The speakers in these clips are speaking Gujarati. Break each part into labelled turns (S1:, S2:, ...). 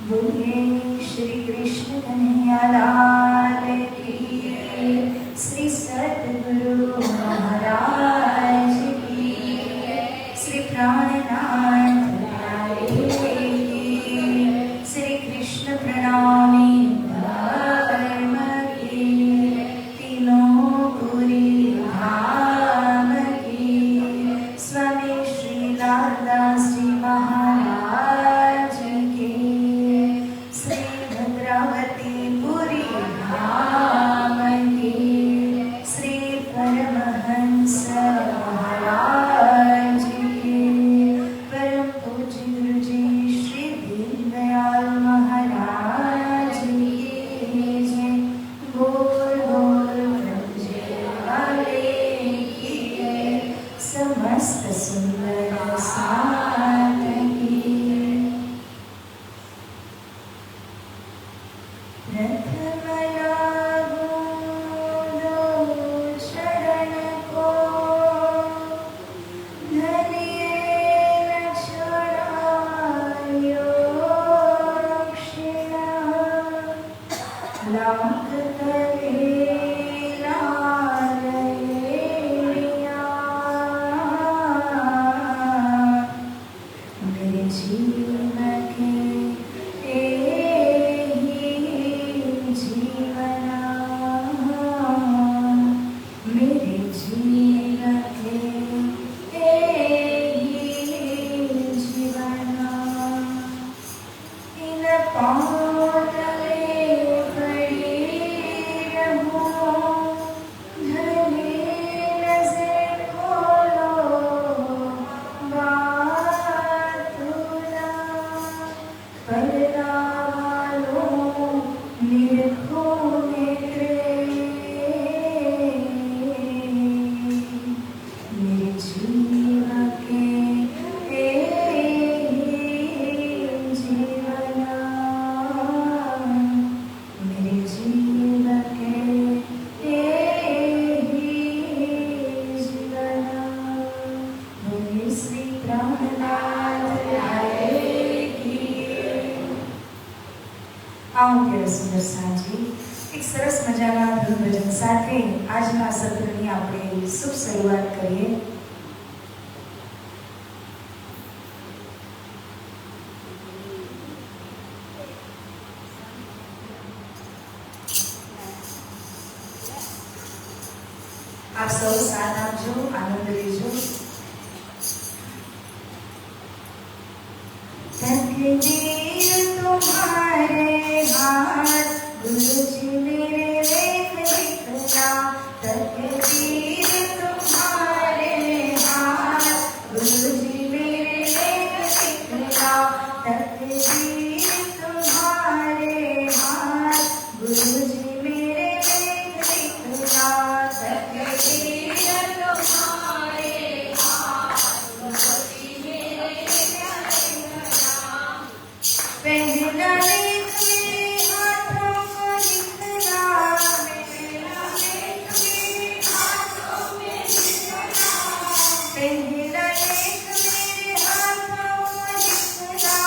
S1: बोलिए श्री कृष्ण कन्हैया लाल की, श्री सद्गुरु महाराज की, श्री प्राणनाथ प्यारे की, श्री कृष्ण प्रणामी धर्म की, तीनों पुरी धाम की, स्वामी श्री लालदास जी महाराज की, श्री भद्रावती पुरी धाम की, श्री परमहंस महाराज की, परम पूज्य गुरु जी श्री दीनदयाल महाराज की जय। बोल बोल ब्रह्मजय वाले की, समस्त सुंदर साथ की। प्रथम लागू दो शरण को, धनिये न छुड़ायो दक्षिणा, लाख तले लाल लेलिया, मेरे जीवन के जीवना, मेरे जीवन के जीवना, इन पाँव तले पड़ी रहूं, धनी नजर खोलो बातुला, पर्दा वालों निरखो मेरे जीवन के जीवना, मेरे जीवन के जीवना। बोलिए श्री प्राणनाथ प्यारे की। આવો ત્યારે સુંદર સાંજે એક સરસ મજાના ધૂન ભજન સાથે આજના સત્રની આપણે શુભ શરૂઆત કરીએ। આપ સૌ સાથ આપજો, આનંદ લેજો। तकदीर तुम्हारे हाथ, गुरुजी मेरे लेख लिखना, तकदीर तुम्हारे हाथ, गुरुजी मेरे लेख लिखना, तकदीर तुम्हारे हाथ, गुरुजी मेरे लेख लिखना, तकदीर तुम्हारे हाथ, गुरुजी मेरे लेख लिखना। पहला लेख मेरे हाथों में लिखना, पहला लेख मेरे हाथों में लिखना, पहला लेख मेरे हाथों में लिखना,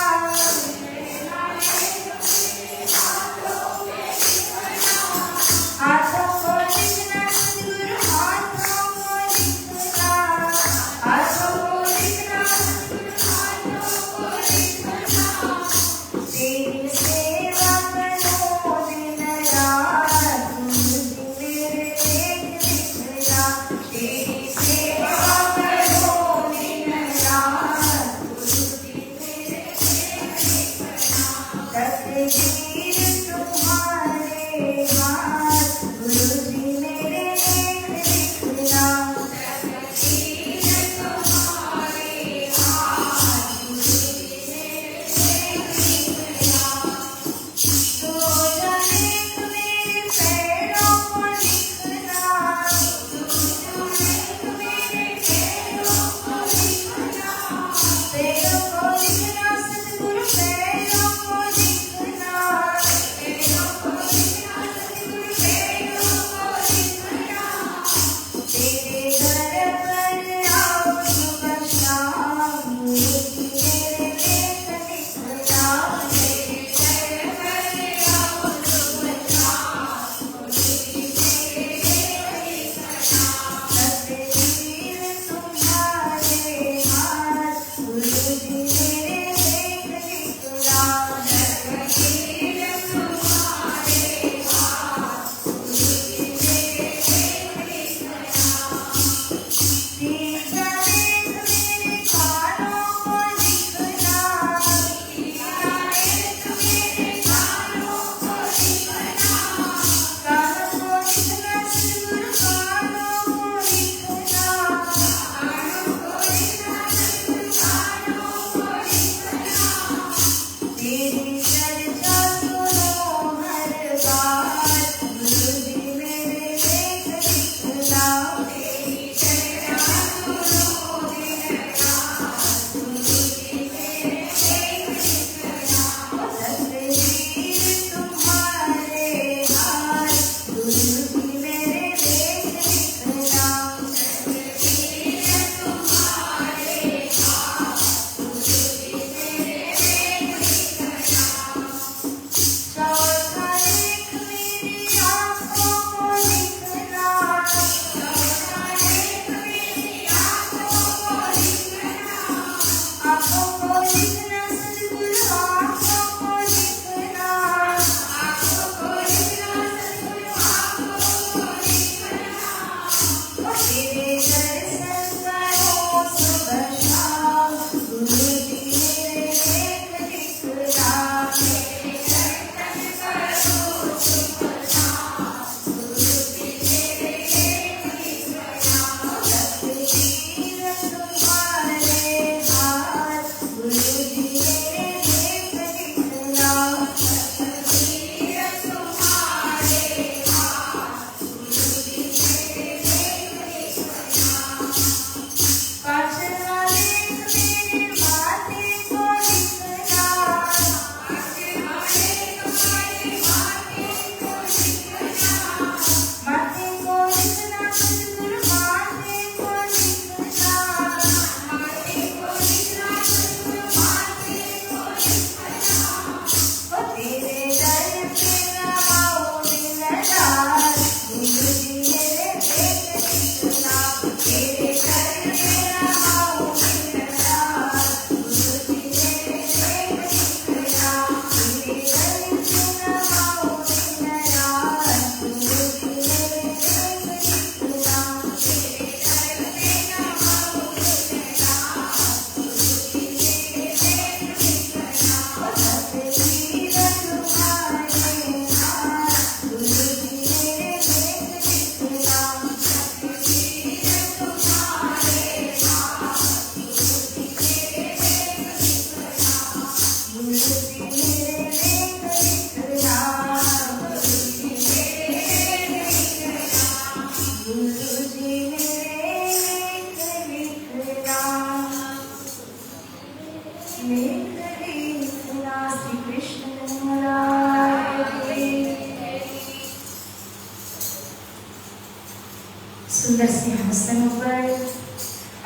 S1: સુંદર સિંહાસન ઉપર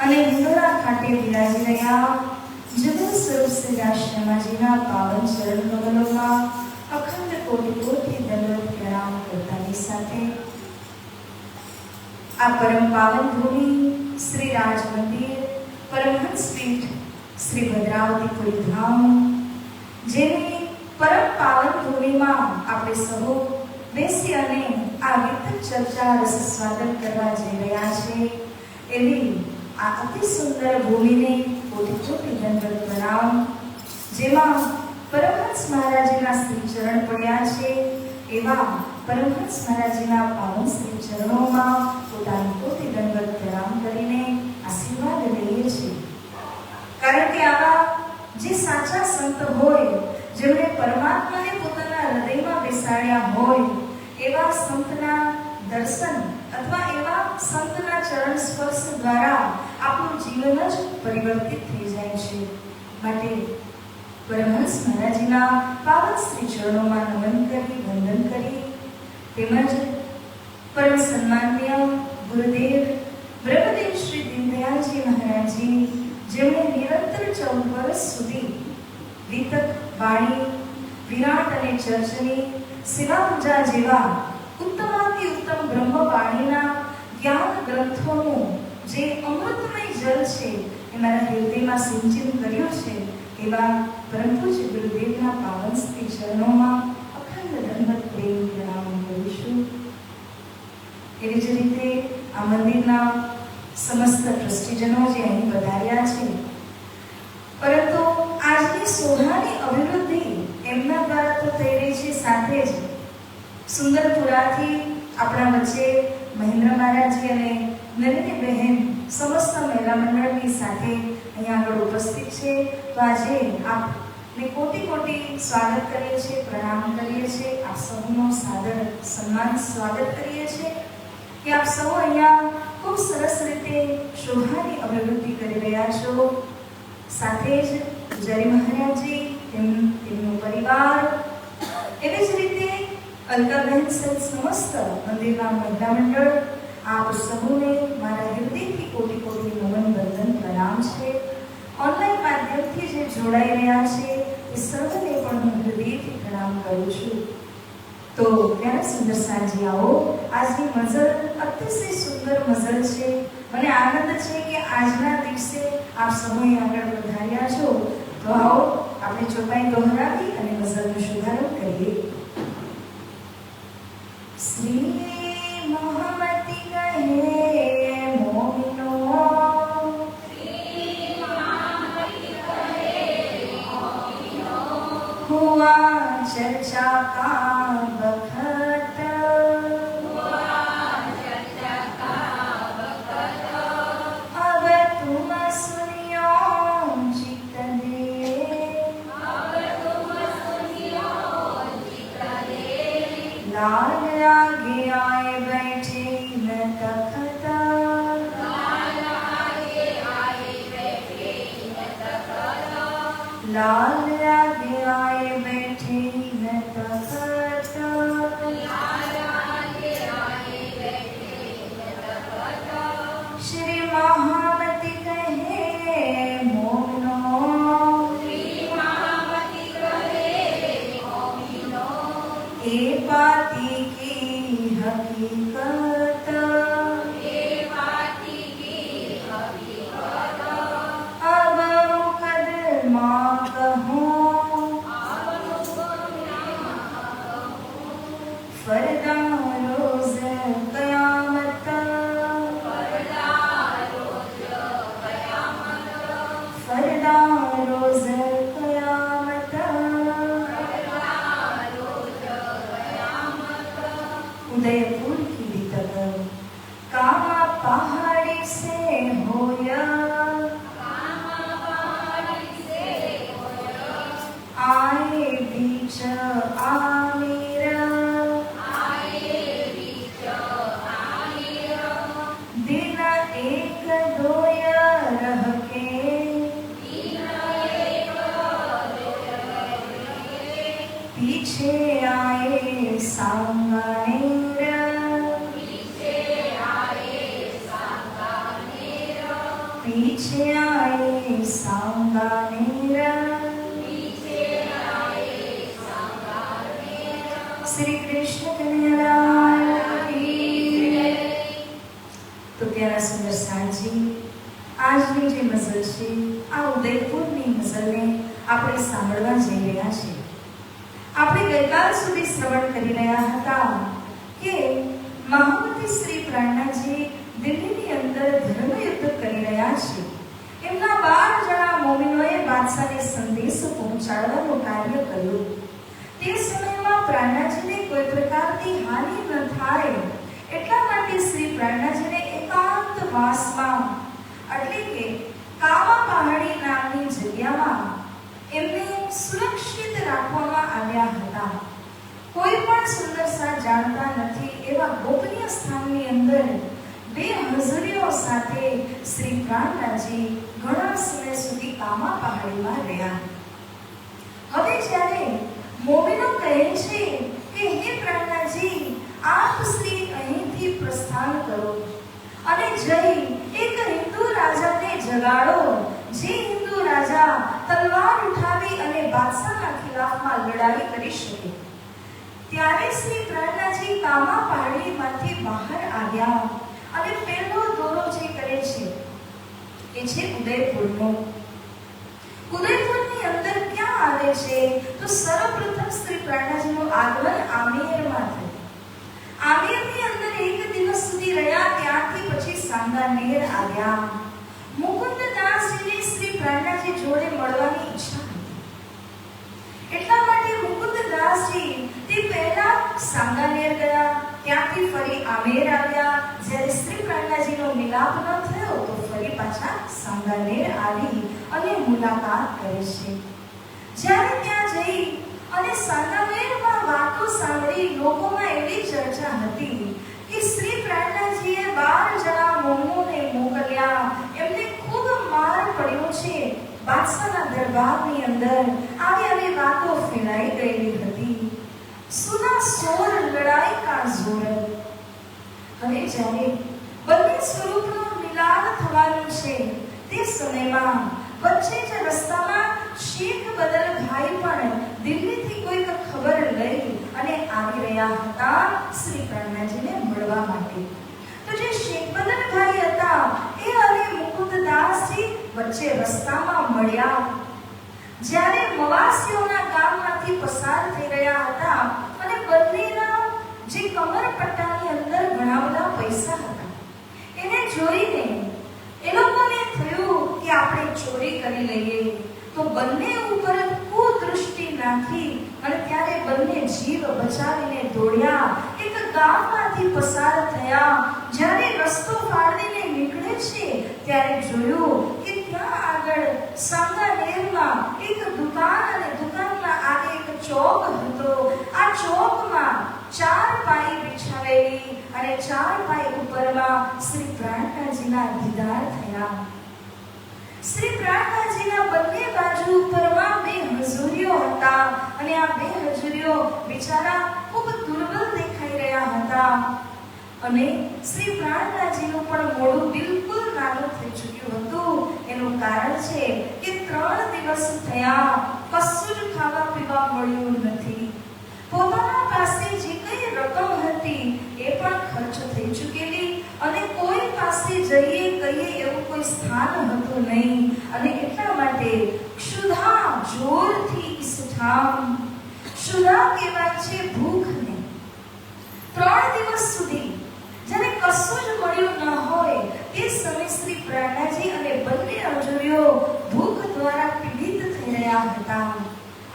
S1: અને હિંડોળા ખાતે બિરાજી રહ્યા જગત સ્વરૂપ શ્રી રાષ્ટ્રમાજીના પાવન ચરણ કમલોમાં અખંડ કોટી કોટી દંડવત પ્રણામ કરતાની સાથે આ પરમ પાવન ભૂમિ શ્રી રાજ મંદિર પરમહંસ પીઠ શ્રી ભદ્રાવતીપુરી ધામ જેની પરમ પાવન ભૂમિમાં આપણે સૌ બેસી અને આ વિતક ચર્ચા રસ સ્વાગત કરવા જઈ રહ્યા છે એવી આ અતિ સુંદર ભૂમિને કોટી કોટી દંડવત પ્રણામ જેમાં પરમહંસ મહારાજના શ્રી ચરણ પડ્યા છે એવા પરમહંસ મહારાજના પાવન શ્રી ચરણોમાં પોતાની કોટી દંડવત પ્રણામ કરીને આશીર્વાદ લઈએ છીએ કારણ કે આવા જે સાચા સંત હોય જેમણે પરમાત્માને પોતાના હૃદયમાં બેસાડ્યા હોય એવા સંતના દર્શન અથવા એવા સંતના ચરણ સ્પર્શ દ્વારા આપણું જીવન જ પરિવર્તિત થઈ જાય છે માટે પરમહંસ મહારાજના પાવન શ્રી ચરણોમાં નમન કરી વંદન કરી તેમજ પરમ સન્માનીય ગુરુદેવ બ્રહ્મદેવ શ્રી દીનદયાલજી મહારાજજી જેમણે નિરંતર 14 વર્ષ સુધી વિતક વાણી વિરાટ અને ચર્ચની સેવા પૂજા જેવા ઉત્તમાતિ ઉત્તમ બ્રહ્મવાણીના જ્ઞાન ગ્રંથોનું જે અમૃતમય જલ છે એ મારા હૃદયમાં સિંચન કર્યું છે એવા પરમ પૂજ્ય ગુરુદેવના પાવન શ્રી ચરણોમાં અખંડ દંડવત પ્રેમ પ્રણામ કરીશું. એવી જ રીતે આ મંદિરના સમસ્ત ટ્રસ્ટીજનો જે અહીં વધાર્યા છે પરંતુ આજની શોભાની અભિવૃદ્ધિ એમના દ્વારા તો થઈ રહી છે સાથે જ સુંદરપુરાથી આપણા વચ્ચે મહેન્દ્ર મહારાજજી અને નલિની બહેન સમસ્ત મહિલા મંડળની સાથે અહીંયા આગળ ઉપસ્થિત છે. તો આજે આપ ને કોટી કોટી સ્વાગત કરીએ છીએ, પ્રણામ કરીએ છીએ, આપ સૌનો સાદર સન્માન સ્વાગત કરીએ છીએ કે આપ સૌ અહીંયા ખૂબ સરસ રીતે શોભાની અભિવૃદ્ધિ કરી રહ્યા છો. સાથે જ પૂજારી મહારાજજી, તેમનો પરિવાર, એવી જ રીતે અલકાબેન સહિત સમસ્ત મંદિરના મહિલા મંડળ, આપ સૌને મારા હૃદયથી કોટી કોટી નમન વંદન પ્રણામ છે. ઓનલાઈન માધ્યમથી જે જોડાઈ રહ્યા છે એ સર્વને પણ હું હૃદયથી પ્રણામ કરું છું. તો ત્યારે સુંદર સાંજે આવો. આજની મઝલ અતિશય સુંદર મઝલ છે. મને આનંદ છે કે આજના દિવસે આપ સમય આગળ વધાર્યા છો. તો આવો આપણે ચોપાઈ દોહરાવી અને મઝલનો શુભારંભ કરીએ. શ્રી મોહમ્મતી કહે મોમિનો, हुआ चर्चा का वक्त, अब तुम सुनियो चित दे, लाल आगे आए बैठे न तख्त, लाल आगे आए बैठे न तख्त, श्री महामती कहे मोमिनो, ए बाती की हकीकत, अब मुकदमा कहो फरदा रोज कयामत, फरदा रोज कयामत, उदयपुर की तक कामा पहाड़ी से होया, आए बीच आमिर, दिन एक दोय रह के, पीछे आए सांगनेर, पीछे आए सांगनेर, श्री कृष्ण कन्हैयालाल की जय. તો ત્યારે સુંદર સાંજે આજની જે મઝલ છે આ ઉદયપુરની મઝલને આપણે સાંભળવા જઈ રહ્યા છીએ. આપણે ગઈકાલ સુધી શ્રવણ કરી રહ્યા હતા કે મહામતી શ્રી પ્રાણનાજી દિલ્હીની અંદર ધર્મયુદ્ધ કરી રહ્યા છે. એમના 12 જણા મોમિનોએ બાદશાહને સંદેશો પહોંચાડવાનું કાર્ય કર્યું. તે સમયમાં પ્રાણનાજીને કોઈ પ્રકારની હાનિ ન થાય એટલા માટે શ્રી પ્રાણનાજીને એકાંતવાસમાં એટલે કે કામા પહાડી નામની જગ્યામાં એમને સુરક્ષિત રાખવામાં આવ્યા હતા. કોઈ પણ સુંદરસા જાણતા નથી એવા ગોપનીય સ્થાનની અંદર બેહજરીઓ સાથે શ્રી પ્રાણનાજી ઘણા સમય સુધી કામા પહાડીમાં રહ્યા. હવે જ્યારે મોમિનો કહે છે કે હે પ્રાણનાજી, આપ શ્રી અહીંથી પ્રસ્થાન કરો અને જઈ એક હિન્દુ રાજાને જગાડો, જે હિન્દુ રાજા તલવાર ઉઠાવી અને બાદશાહના ખિલાફમાં લડાઈ કરી શકે. ત્યારે શ્રી પ્રાણનાજી કામા પહાડીમાંથી બહાર આવ્યા અને પહેલો દોરો જે કરે છે એ છે ઉદયપુરનો. ઉદયપુરની અંદર ક્યાં આવે છે તો સર્વપ્રથમ શ્રી પ્રાણનાજીનું આગમન આમેરમાં થયું. આમેરની અંદર એક દિવસ સુધી રહ્યા. ત્યારથી પછી સાંગાનેર આવ્યા. મુકુંદદાસજીને શ્રી પ્રાણનાજી જોડે મળવાની ઈચ્છા હતી. એટલા માટે મુકુંદદાસજી તે પહેલા સાંગાનેર ગયા, ત્યાંથી ફરી આમેર આવ્યા. જ્યારે શ્રી પ્રાણનાજીનો મિલાપ ન થયો તો ફરી પાછા સાંગાનેર આવી અને મુલાકાત કરે છે. જ્યારે ત્યાં જઈ અને સાંદામેરમાં વાતો સાંભળી લોકોમાં એવી ચર્ચા હતી કે શ્રી પ્રાર્થનાજીએ 12 જણા મોમોને મોકલ્યા, એમને ખૂબ માર પડ્યો છે, બાદશાહના દરબારની અંદર આવી વાતો ફેલાઈ ગયેલી હતી. સુના સોર લડાઈ કા જોર. હવે જ્યારે બંને સ્વરૂપનો મિલાપ થવાનું છે તે સમયમાં વચ્ચે જ રસ્તામાં શેખ બદલભાઈ પણ દિલ્હીથી કોઈક ખબર લઈ અને આવી રહ્યા હતા શ્રી પ્રાર્થનાજીને મળવા માટે. તો જે શેખ બદલભાઈ હતા એ અને મુકુંદદાસજી વચ્ચે રસ્તામાં મળ્યા. જ્યારે મવાસીઓના ગામમાંથી પસાર થઈ રહ્યા હતા અને બંનેના જે કમરપટ્ટાની અંદર ઘણા બધા પૈસા હતા, એને જોઈને એ લોકોને થયું કે આપણે ચોરી કરી લઈએ. તો બંને ઉપર કુદૃષ્ટિ નાખી અને ત્યારે બંને જીવ બચાવીને દોડ્યા. એક ગામમાંથી પસાર થયા. જ્યારે રસ્તો ફાડીને નીકળે છે ત્યારે જોયું કે ત્યાં આગળ સાંગાનેરમાં એક દુકાન અને દુકાનના આગે એક ચોક હતો. આ ચોકમાં 4 પાઈ બિછાવેલી અને 4 પાઈ ઉપરમાં શ્રી પ્રાર્થનાજીના દીદાર થયા. શ્રી પ્રાર્થનાજીના બંને બાજુ ઉપરમાં 2 હજુરીઓ હતા અને આ 2 હજુરીઓ બિચારા ખૂબ દુર્બળ દેખાઈ રહ્યા હતા. અને શ્રી પ્રાર્થનાજીનું પણ મોઢું બિલકુલ નાનું થઈ ચૂક્યું હતું. એનું કારણ છે કે 3 દિવસ થયા, કશું જ ખાવા પીવા મળ્યું નથી. પોતાના પાસે જે કઈ રકમ હતી એ પણ ખર્ચ થઈ ચૂકેલી અને કોઈ પાસે જઈએ કહીએ એવું કોઈ સ્થાન હતું નહીં. અને એટલા માટે ક્ષુધા જોરથી ઇસઠામ. ક્ષુધા કહેવાય છે ભૂખને. 3 દિવસ સુધી જ્યારે કશું જ મળ્યું ન હોય તે સમય શ્રી પ્રાર્થનાજી અને બંને હજુરીઓ ભૂખ દ્વારા પીડિત થઈ રહ્યા હતા.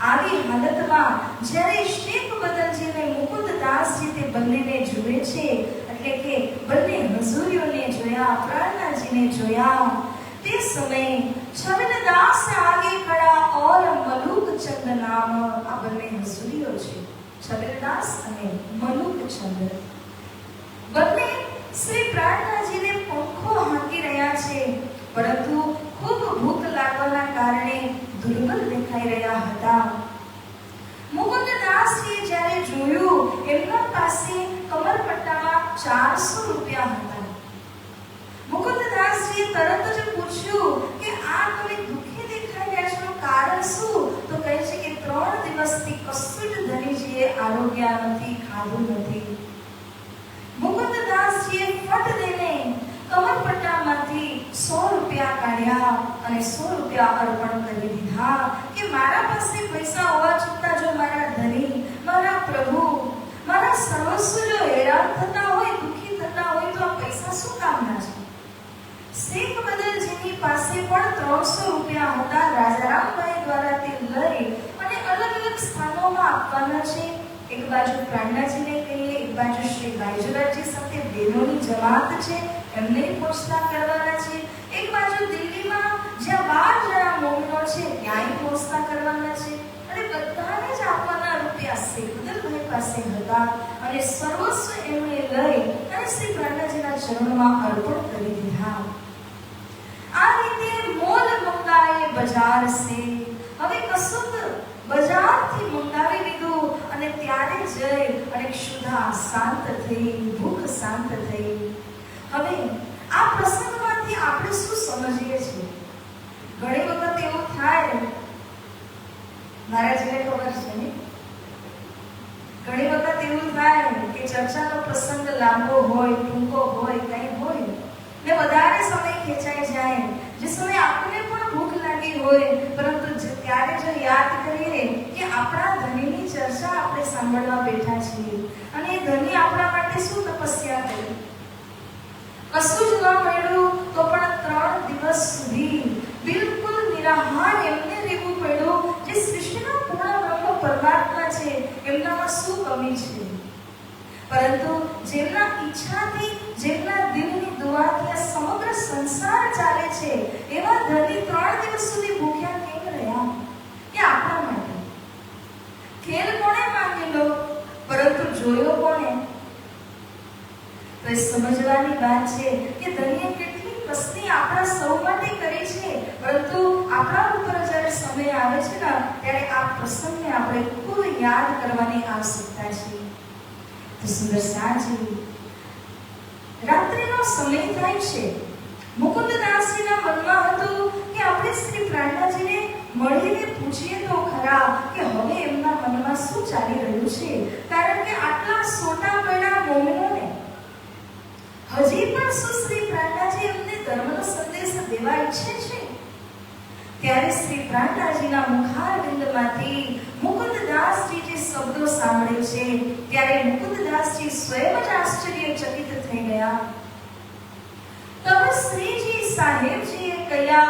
S1: આવી હાલતમાં જ્યારે શેખ બદલજીને મુકુંદદાસજી તે બંનેને જુએ છે, એટલે કે બંને હજુરીઓને જોયા, પ્રાર્થનાજીને જોયા, તે સમયે છબીલદાસ આગે ખડા ઓર મલુક ચંદ નામ આ બંને હજુરીઓ છે. છબીલદાસ અને મલુક ચંદ બંને શ્રી પ્રાર્થનાજીને પંખો હાંકી રહ્યા છે, પરંતુ ખૂબ ભૂખ લાગવાના કારણે દુર્બળ દેખાઈ રહ્યા હતા. મુકુંદદાસજીએ જ્યારે જોયું એમના પાસે કમરપટ્ટામાં 400 રૂપિયા હતા. મુકુંદદાસજીએ તરત જ પૂછ્યું કે આ તમે દુઃખી દેખાઈ રહ્યા છો, કારણ શું? તો કહે છે કે 3 દિવસથી કશું જ ધનીજીએ આરોગ્ય નથી, ખાધું નથી. મુકુંદદાસજીએ ફટ દઈને કમરપટ્ટામાંથી 100 રૂપિયા કાઢ્યા અને 100 રૂપિયા અર્પણ કરી દીધા કે મારા પાસે પૈસા હોવા છતાં જો મારા ધણી, મારા પ્રભુ, મારા સર્વસ્વ જો હેરાન થતા હોય, દુઃખી થતા હોય તો આ પૈસા શું કામના છે? શેખ બદલજીની પાસે પણ 300 રૂપિયા હતા. રાજારામભાઈ દ્વારા તે લઈ અને અલગ અલગ સ્થાનોમાં આપવાના છે. એક બાજુ પ્રાર્થનાજીને કહીએ, એક બાજુ શ્રી બાઈજુરાજી સાથે બહેનોની જમાત છે એમને પહોંચતા કરવાના છે, એક બાજુ દિલ્હીમાં જ્યાં 12 જણા મોમનો છે ત્યાંય પહોંચતા કરવાના છે. અને બધાને જ આપવાના રૂપિયા શેખ બદલભાઈ પાસે હતા અને સર્વસ્વ એમણે લઈ અને શ્રી પ્રાર્થનાજીના ચરણોમાં અર્પણ કરી દીધા. આ રીતે મોલ મંગાએ બજાર સે. હવે કશું બજારથી મંગાવી લીધું અને ત્યારે જઈ અને ક્ષુધા શાંત થઈ, ભૂખ શાંત થઈ. હવે આ પ્રસંગમાંથી આપણે શું સમજીએ છીએ? ઘણી વખત એવું થાય, મહારાજને ખબર છે ને, ઘણી વખત એવું થાય કે ચર્ચાનો પ્રસંગ લાંબો હોય, ટૂંકો હોય, કંઈ હોય ને વધારે સમય ખેંચાઈ જાય, જે સમય આપણને પણ ભૂખ લાગી હોય, પરંતુ ત્યારે જો યાદ કરીએ કે આપણા ધણીની ચર્ચા આપણે સાંભળવા બેઠા છીએ અને એ ધણી આપણા માટે શું તપસ્યા કરી, કશું જ ન મળ્યું તો પણ 3 દિવસ સુધી બિલકુલ નિરાહાર એમને રહેવું પડ્યું. જે સૃષ્ટિના પૂર્ણ બ્રહ્મ પરમાત્મા છે એમનામાં શું કમી છે? પરંતુ જેમના ઈચ્છાથી, જેમના દિલની દુઆથી આ સમગ્ર સંસાર ચાલે છે એવા ધણી 3 દિવસ સુધી ભૂખ્યા કેમ રહ્યા? એ આપણા ખેલ કોણે માની લો, પરંતુ જોયો કોણે? તો એ સમજવાની વાત છે કે ધણીએ કેટલી મસ્તી આપણા સૌ માટે કરી છે, પરંતુ આપણા ઉપર જ્યારે સમય આવે છે ને ત્યારે આ પ્રસંગને આપણે ખૂબ યાદ કરવાની આવશ્યકતા છે. તો સુંદર સાંજે રાત્રિનો સમય થાય છે. મુકુંદદાસજીના મનમાં હતું કે આપણે શ્રી પ્રાણદાસજીને મળીને પૂછીએ તો ખરા કે હવે એમના મનમાં શું ચાલી રહ્યું છે, કારણ કે આટલા સોટા પડ્યા મોમિનોને હજી પણ શું શ્રી પ્રાણદાસજી એમને ધર્મનો સંદેશ દેવા ઈચ્છે છે? ત્યારે શ્રી પ્રાણદાસજીના મુખારવિંદમાંથી મુકુંદદાસજી જે શબ્દો સાંભળે છે ત્યારે મુકુંદદાસજી સ્વયં જ આશ્ચર્યચકિત થઈ ગયા. तब श्री जी साहेब जी कया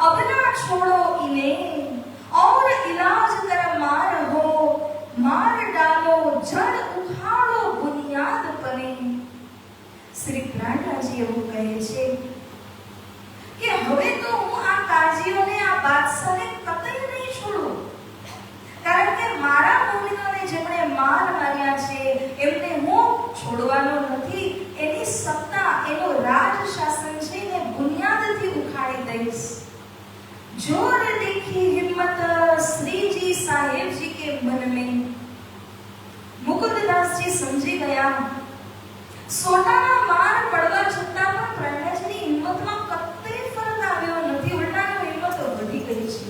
S1: अपना छोड़ो इन्हें और इलाज कर मार हो, मार डालो जड़ उखाड़ो बुनियाद पने. श्री प्राणदासजी એવું કહે છે કે હવે તો હું આ કાજીઓને આ બાદશાહને કતઈ નહીં છોડું, કારણ કે મારા મોમિનોને જેમણે માર માર્યા છે એમને હું છોડવાનો નથી. એની સત્તા, એનો રાજ શાસન છે એને બુનિયાદથી ઉખાડી દઈશ. જોર દેખી હિમ્મત શ્રી जी साहेब जी के मन में. મુકુંદદાસજી સમજી ગયા સોટાના માર પડવા છતાં પણ પ્રાણદાસજીની હિંમતમાં કતઈ ફરક આવ્યો નથી, ઉલટાનો હિંમત વધી ગઈ છે.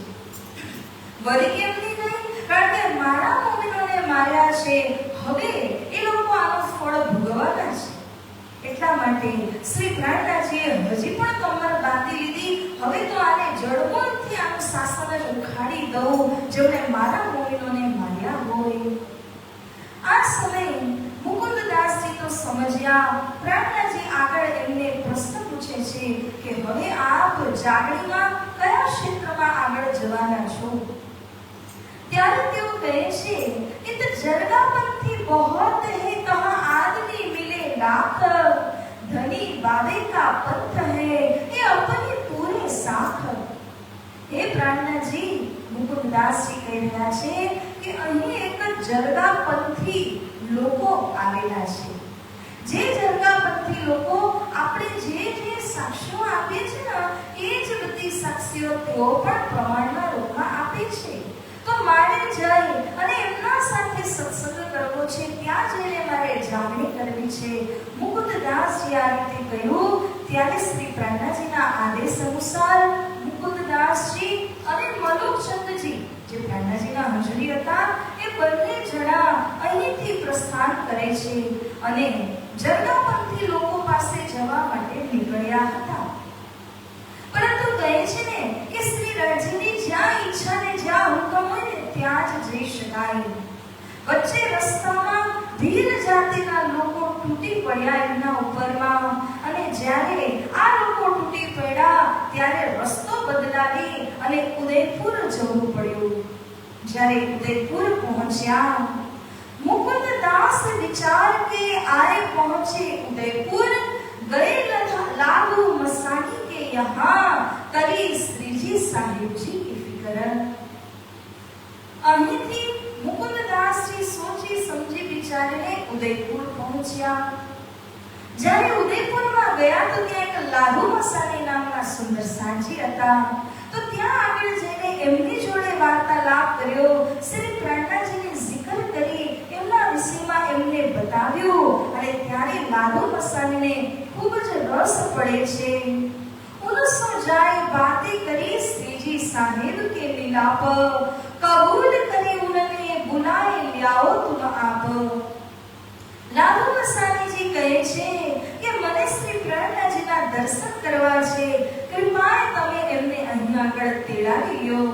S1: વળી કેમ નહીં ગઈ? કારણ કે મારા મોમિનોને માર્યા છે, હવે એ લોકો આનું ફળ ભોગવવાના છે. એટલા માટે શ્રી પ્રાણદાસજીએ હજી પણ કમર બાંધી લીધી. હવે તો આને જડમૂળથી આનું શાસન જ ઉખાડી દઉં જેમણે મારા મોમિનોને માર્યા હોય. આ સમયે મુકુંદદાસજી તો સમજ્યા. પ્રાણદાસજી આગળ એમને પ્રશ્ન પૂછે છે કે હવે આપ જાગણીમાં કયા ક્ષેત્રમાં આગળ જવાના છો? ત્યારે તેઓ કહે છે કે તે જરગાપંથી बहुत है कहां आदमी मिले लाख, धनी बाबे का पंथ है ये अपनी पूरे साख. हे प्राणदासजी, મુકુંદદાસજી કહી રહ્યા છે કે અહીં એક જરગાપંથી લોકો આવેલા છે. જે જરગાપંથી લોકો આપણે જે સાક્ષીઓ આપીએ છે ને એ જ બધી સાક્ષીઓ તેઓ પણ પ્રમાણના રૂપમાં આપે છે. તો મારે જઈ અને એમના સાથે સત્સંગ કરવો છે, ત્યાં જઈને મારે જાગણી કરવી છે. મુકુંદદાસજી આ રીતે કહ્યું ત્યારે શ્રી પ્રાણદાસજીના આદેશ અનુસાર મુકુંદદાસજી અને મલુકચંદજી જે પ્રાણદાસજીના હજુરી હતા એ બંને જણા અહીંથી પ્રસ્થાન કરે છે અને જરગાપંથી લોકો પાસે જવા માટે નીકળ્યા હતા. પરંતુ કહે છે ને કે શ્રી રાજ્યની જ્યાં ઈચ્છા ને જ્યાં હુકમ હોય ને ત્યાં જ જઈ શકાય. વચ્ચે રસ્તામાં ધીર જાતિના લોકો તૂટી પડ્યા એમના ઉપરમાં, અને જ્યારે આ લોકો તૂટી પડ્યા ત્યારે રસ્તો બદલાવી અને ઉદયપુર જવું પડ્યું. જ્યારે ઉદયપુર પહોંચ્યા મુકુંદદાસ વિચાર કે આए પહોંચે ઉદયપુર, गए लागू मसानी के यहाँ करी श्री जी साहेब जी की फिक्र. અહીંથી મુકુંદદાસજી સોચી સમજી વિચારીને ઉદયપુર પહોંચ્યા. જ્યારે ઉદયપુરમાં ગયા તો ત્યાં એક લાલુ મસાની નામના સુંદર સાંજી હતા. તો ત્યાં આગળ જઈને એમની જોડે વાર્તાલાપ કર્યો. શ્રી પ્રાણદાસજીને જિકર કરી એમના વિષયમાં એમને બતાવ્યું અને ત્યારે લાલુ મસાનીને ખૂબ જ રસ પડે છે. ઉનસો જાય બાतें કરી શ્રીજી સાહેબ કે મિલાપ, કબૂલ કરી ઉનને બુલાए લાઓ તુમ આપ. લાલુ મસાનીજી કહે છે કે મને શ્રી પ્રાણદાસજીના દર્શન કરવા છે, કૃપાએ તમે એમને અહીં આગળ તેડાવી લ્યો.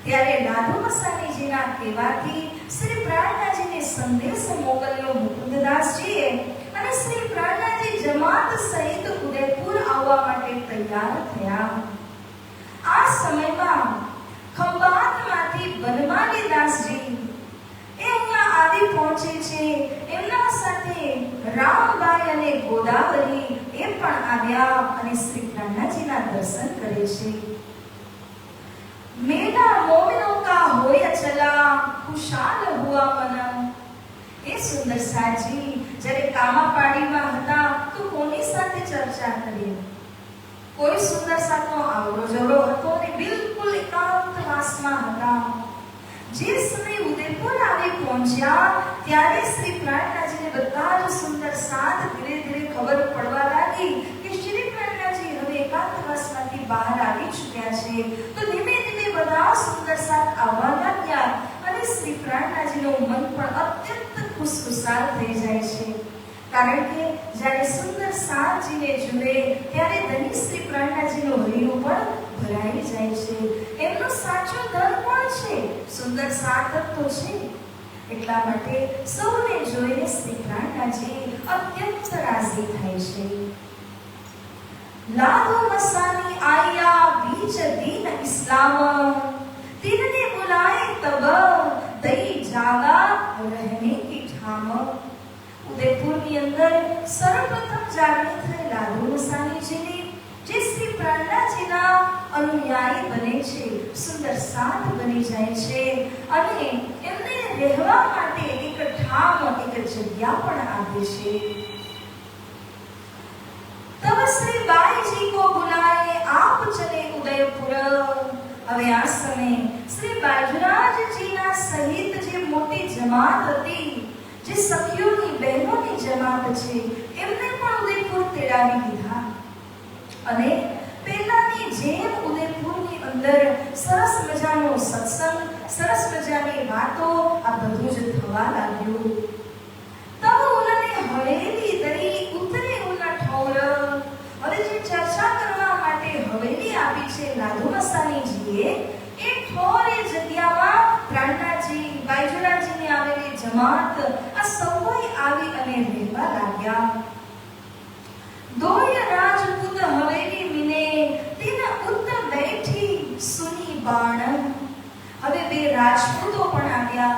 S1: ત્યારે લાલુ મસાનીજીના કહેવાથી શ્રી પ્રાણદાસજીને સંદેશ મોકલ્યો મુકુંદદાસજીએ અને શ્રી પ્રાણદાસજી જમાત સહિત ઉદયપુર આવવા માટે તૈયાર થયા. આ સમયમાં ખંભાતમાંથી બનમાલીદાસજી એ અહીંયા આવી પહોંચે છે. એમના સાથે રામબાઈ અને ગોદાવરી એ પણ આવ્યા અને શ્રી પ્રાણદાસજીના દર્શન કરે છે. मेला मोमिनों का होया चला ખુશાલ હુઆ મન. એ સુંદર સાજી જ્યારે કામાપાડીમાં હતા તો કોની સાથે ચર્ચા કરી? કોઈ સુંદર સાનો આવરો જવરો હતો ને બિલકુલ એકાંતવાસમાં હતા. જે સમય ઉદયપુર આવી પહોંચ્યા ત્યારે શ્રી પ્રાણનાથજીને બધા જ સુંદર સાત ધીરે ધીરે ખબર પડવા લાગી કે શ્રી પ્રાણનાથજી હવે એકાંતવાસમાંથી બહાર આવી ચૂક્યા છે. તો ધીમે ધીમે બધા સુંદર સાત આવવા લાગ્યા અને શ્રી પ્રાણનાથજીનું મન પણ અત્યંત ખુશખુશાલ થઈ જાય છે. કારણ કે જ્યારે સુંદર સાતજીને જુએ ત્યારે ધની શ્રી પ્રાણનાથજીનું હૈયું પણ ભરાઈ જાય છે. એમનો સાચો ધન કોણ છે? સુંદર સાત તો છે. એટલા માટે સૌને જોઈને શ્રી પ્રાણનાથજી અત્યંત રાજી થાય છે. લાદો મસાની આયા બીચ દીન ઇસ્લામ, તિનને બુલાએ તબ દઈ જાગા રહેને કી ઠામ. ઉદયપુરની અંદર સર્વપ્રથમ જાગૃત થઈ લાદો મસાનીજીની જે શ્રી પ્રાણનાથજીના અનુયાયી બને છે, સુંદર સાત બની જાય છે અને એમને રહેવા માટે એક ઠામ, એક જગ્યા પણ આપે છે. તબ શ્રી બાઈજી કો બુલાએ આપ ચલે ઉદયપુર. હવે આ સમયે શ્રી બાજુરાજજીના સહિત જે મોટી જમાત હતી, જે સખીઓની બહેનોની જમાત છે, એમને પણ ઉદયપુર તેડાવી દીધા અને પહેલાની જેમ ઉદયપુરની અંદર સરસ મજાનો સત્સંગ, સરસ મજાની વાતો, આ બધું જ થવા લાગ્યું. તબ ઉનને હવેલી દરી ઉતરે ઉના ઠોર. હવે જે ચર્ચા કરવા માટે હવેલી આપી છે લાદો મસાનીજીએ, એ ઠોર એ જગ્યામાં પ્રાણનાથજી, બાઈજુરાજીની આવેલી જમાત, આ સૌએ આવી અને રહેવા લાગ્યા. દોય રાજપૂત હવેલી મિને તિન ઉત્ત બેઠી સુની બાણ. હવે બે રાજપૂતો પણ આવ્યા.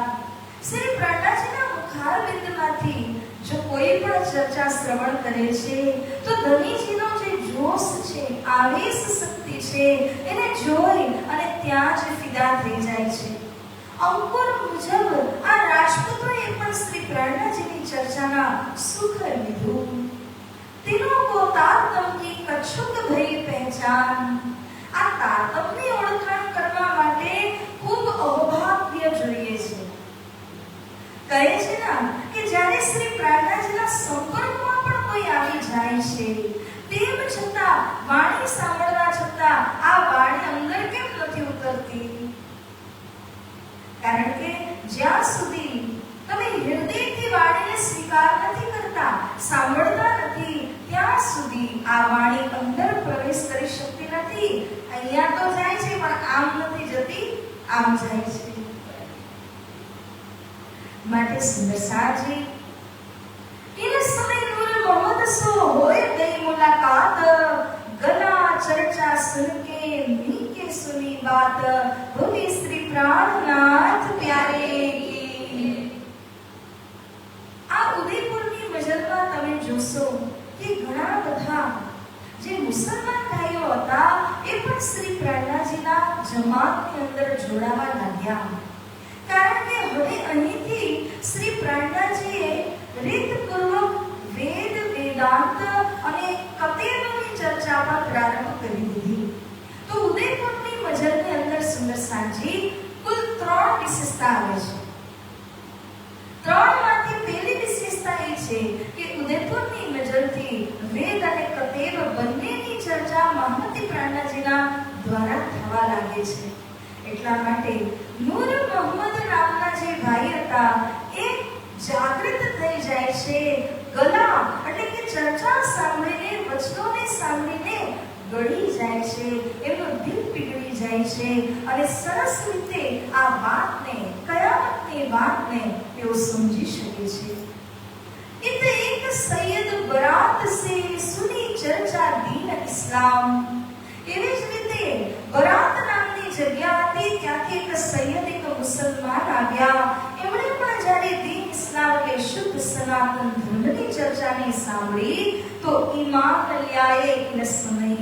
S1: શ્રી પ્રાણનાથજીના મુખારબિંદમાંથી જો કોઈ પણ ચર્ચા શ્રવણ કરે છે તો ધનીજીનો જે જોશ છે, આવેશ શક્તિ છે, એને જોઈ અને ત્યાં જ ફિદા થઈ જાય છે. અંકુર મુજબ આ રાજપૂતોએ પણ શ્રી પ્રાણનાથજીની ચર્ચાના સુખ લીધું. तीनों को तारतम की कछुक भई पहचान. આ તારતમની ઓળખાણ કરવા માટે ખૂબ અહોભાગ્ય જોઈએ છે. કહે છે ને કે જ્યારે શ્રી પ્રાણનાથજીના સંપર્કમાં પણ કોઈ આવી જાય છે, તેમ છતાં વાણી સાંભળવા છતાં આ વાણી અંદર કેમ નથી ઉતરતી? કારણ કે જ્યાં સુધી તમે હૃદયથી વાણીને સ્વીકાર નથી કરતા, સાંભળતા નથી, ત્યાં સુધી આ વાણી અંદર પ્રવેશ કરી શકતી નથી. અહીંયા તો જાય છે પણ આમ નથી જતી, આમ જાય છે. માટે સુંદર સાજી इन समय नूर मोहम्मद सो होए गई मुलाकात. गला चर्चा सुन के मी के सुनी बात, बोली श्री प्राणनाथ प्यारे की. આ ઉદયપુરની મજલમાં તમે જોશો કે ઘણા બધા જે મુસલમાન ભાઈઓ હતા એ પણ શ્રી પ્રાણનાથજીના જમાતની અંદર જોડાવા લાગ્યા. કારણ કે હવે અહીંથી શ્રી પ્રાણનાથજીએ રીતપૂર્વક વેદ, વેદાંત અને કતેરોની ચર્ચા પર પ્રારંભ કરી દીધી. તો ઉદયપુરની મજલની અંદર સુંદર સાજી કુલ 3 વિશેષતા આવે છે. 3માંથી પહેલી વિશેષતા એ છે કે ઉદયપુરની મજલથી વેદ અને કતેર બંનેની ચર્ચા મહંમતી પ્રાણનાથજીના દ્વારા થવા લાગે છે. એટલા માટે નૂર મોહમ્મદ નામના જે ભાઈ હતા એ જાગૃત થઈ જાય છે. ગલા એટલે કે ચર્ચા સાંભળીને, વચનોને સાંભળીને ગળી જાય છે, એમનું દિલ પીગળી જાય છે અને સરસ રીતે આ વાતને, કયામતની વાતને તેઓ સમજી શકે છે. इत एक सैयद बरात से सुनी चर्चा दीन इस्लाम. એવી જ રીતે બરાત નામની જગ્યા હતી, ત્યાંથી એક સૈયદ, એક મુસલમાન આવ્યા. એમણે પણ જ્યારે દીન ઇસ્લામ એટલે શુદ્ધ સનાતન ધર્મની ચર્ચાને સાંભળી તો ઈમાન લ્યાએ ઇન સમય.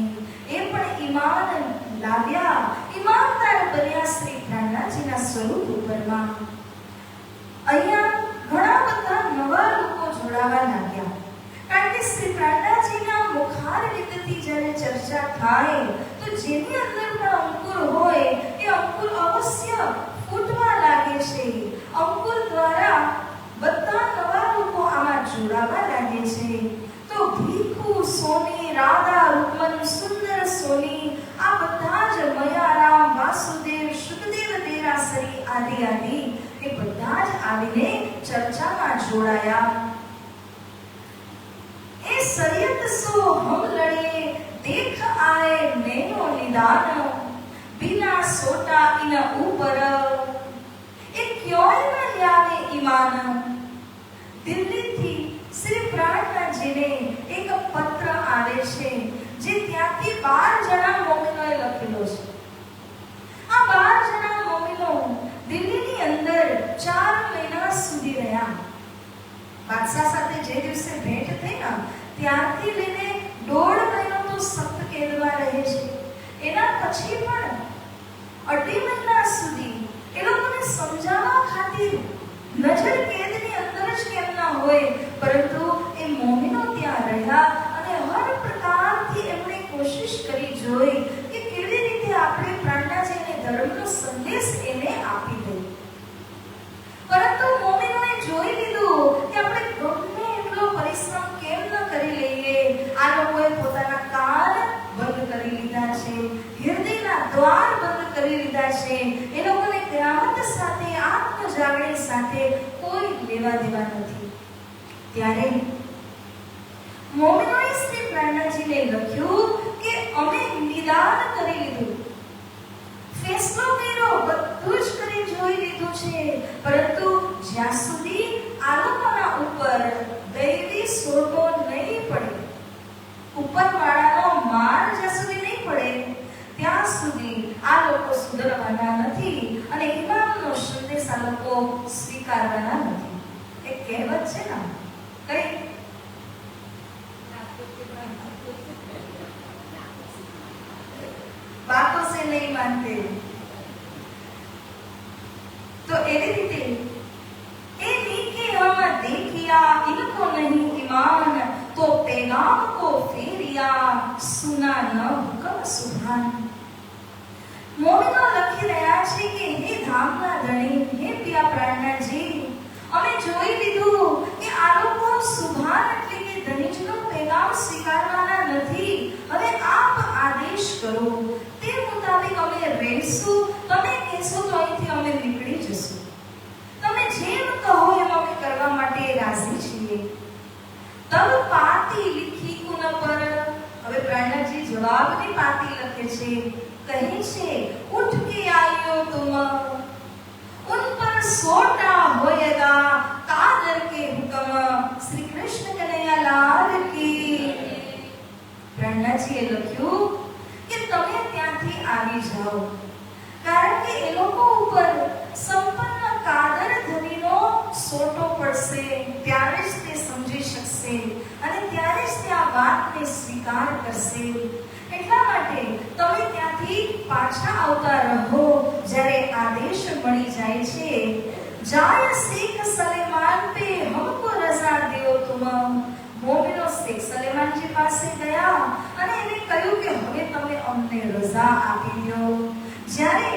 S1: એ પણ ઈમાન લાવ્યા, ઈમાનદાર બન્યા શ્રી પ્રાણનાથજીના સ્વરૂપ ઉપરમાં. થાય તો જેની અંદર પણ અંકુર હોય એ અંકુર અવશ્ય ફૂટવા લાગે છે. અંકુર દ્વારા બધા નવા લોકો આમાં જોડાવા લાગે છે. તો ભીખુ, સોની, રાધા, રૂકમન, સુંદર, સોની આ બધા જ મયારામ, વાસુદેવ, સુખદેવ, દેરાસરી આદિ આદિ એ બધા જ આવીને ચર્ચામાં જોડાયા. એ સરિયત સો હમ લડે દેખ આए નૈનો નિદાન બિના સોટા ઇન ઉપર એ ક્યોય ન લ્યાવે ઈમાન. દિલ્હીથી શ્રી પ્રાણનાથજીને એક પત્ર આવે છે જે ત્યાંથી 12 જણા મોમિનોએ લખેલો છે. આ 12 જણા મોમિનો દિલ્હીની અંદર 4 મહિના સુધી રહ્યા. બાદશાહ સાથે જે દિવસે ભેટ થઈ ને ત્યારથી લઈને 1.5 મહિનો તો સખ્ત કેદમાં રહે છે. એના પછી પણ 2.5 મહિના સુધી એ લોકોને સમજાવવા ખાतिर નજર કેદની અંદર જ કેમ ના હોય પરંતુ એ મોમિનો ત્યાં રહ્યા અને હર પ્રકારથી એમણે કોશિશ કરી જોઈ કે કેવી રીતે આપણે પ્રાણનાથજીને ધર્મનો સંદેશ એને આપી દઈએ. પરંતુ મોમિનોએ જોઈ લીધું કે આપણે ગમે એટલો પરિશ્રમ કેમ ન કરી લઈએ, આ લોકોએ પોતાના કાન બંધ કરી લીધા છે, હૃદયના દ્વાર બંધ કરી લીધા છે. એ લોકોને ગ્રાહક સાથે, આત્મજાગરણ સાથે કોઈ લેવા દેવા નથી. ત્યારે મોમિનોએ શ્રી પ્રાણનાથજીને લખ્યું કે અમે નિદાન કરી લીધું, ફેસલો કર્યો, બધું જ કરી જોઈ લીધું છે, પરંતુ જ્યાં સુધી આ લોકોના ઉપર દૈવી સોટો નહીં પડે, ઉપરવાળાનો માર જ્યાં સુધી નહીં પડે ત્યાં સુધી આ લોકો સુધરવાના નથી અને ઇમામનો સંદેશ આ લોકો સ્વીકારવાના નથી. એક કહેવત છે ને, કઈ बातों से नहीं मानते. तो एवी रीते ए नीके हम देखिया इनको नहीं ईमान तो पैगाम को फेरिया सुना न हुक्म सुभान. मोमिनो લખી રહ્યા છે કે હે ધામના ધણી, હે પિયા પ્રાણનાથજી, અમે જોઈ લીધું કે આ લોકો સુભાન એટલે કે ધણીજનો પેગામ સ્વીકારવાના નથી. હવે આપ આદેશ કરો, તે મુતાબિક અમે રહેશું. તમે કહેશો તો અહીંથી અમે નીકળી જશું. તમે જેમ કહો એમ અમે કરવા માટે રાજી છીએ. તબ પાતી લીખી કુન પર. હવે પ્રાણનાથજી જવાબની પાતી લખે છે, કહે છે ઉઠ કે આયો તુમ उन पर सोटा होएगा कादर के हुक्म. श्री कृष्ण कन्हैया लाल की. પ્રાણનાથજીએ લખ્યું કે તમે ત્યાંથી આવી જાઓ, કારણ કે એ લોકો ઉપર સંપન્ન કાદર ધણીનો સોટો પડશે, ત્યારે જ તે સમજી શકશે અને ત્યારે જ તે આ વાતને સ્વીકાર કરશે. એટલા માટે તમે ત્યાંથી પાછા આવતા રહો. જ્યારે આદેશ મળી જાય છે, જાય શેખ સલેમાન પે હમકો રઝા દેઓ તુમ. મોમિનો શેખ સલેમાનજી પાસે ગયા અને એને કહ્યું કે હવે તમે અમને રઝા આપી દો. જ્યારે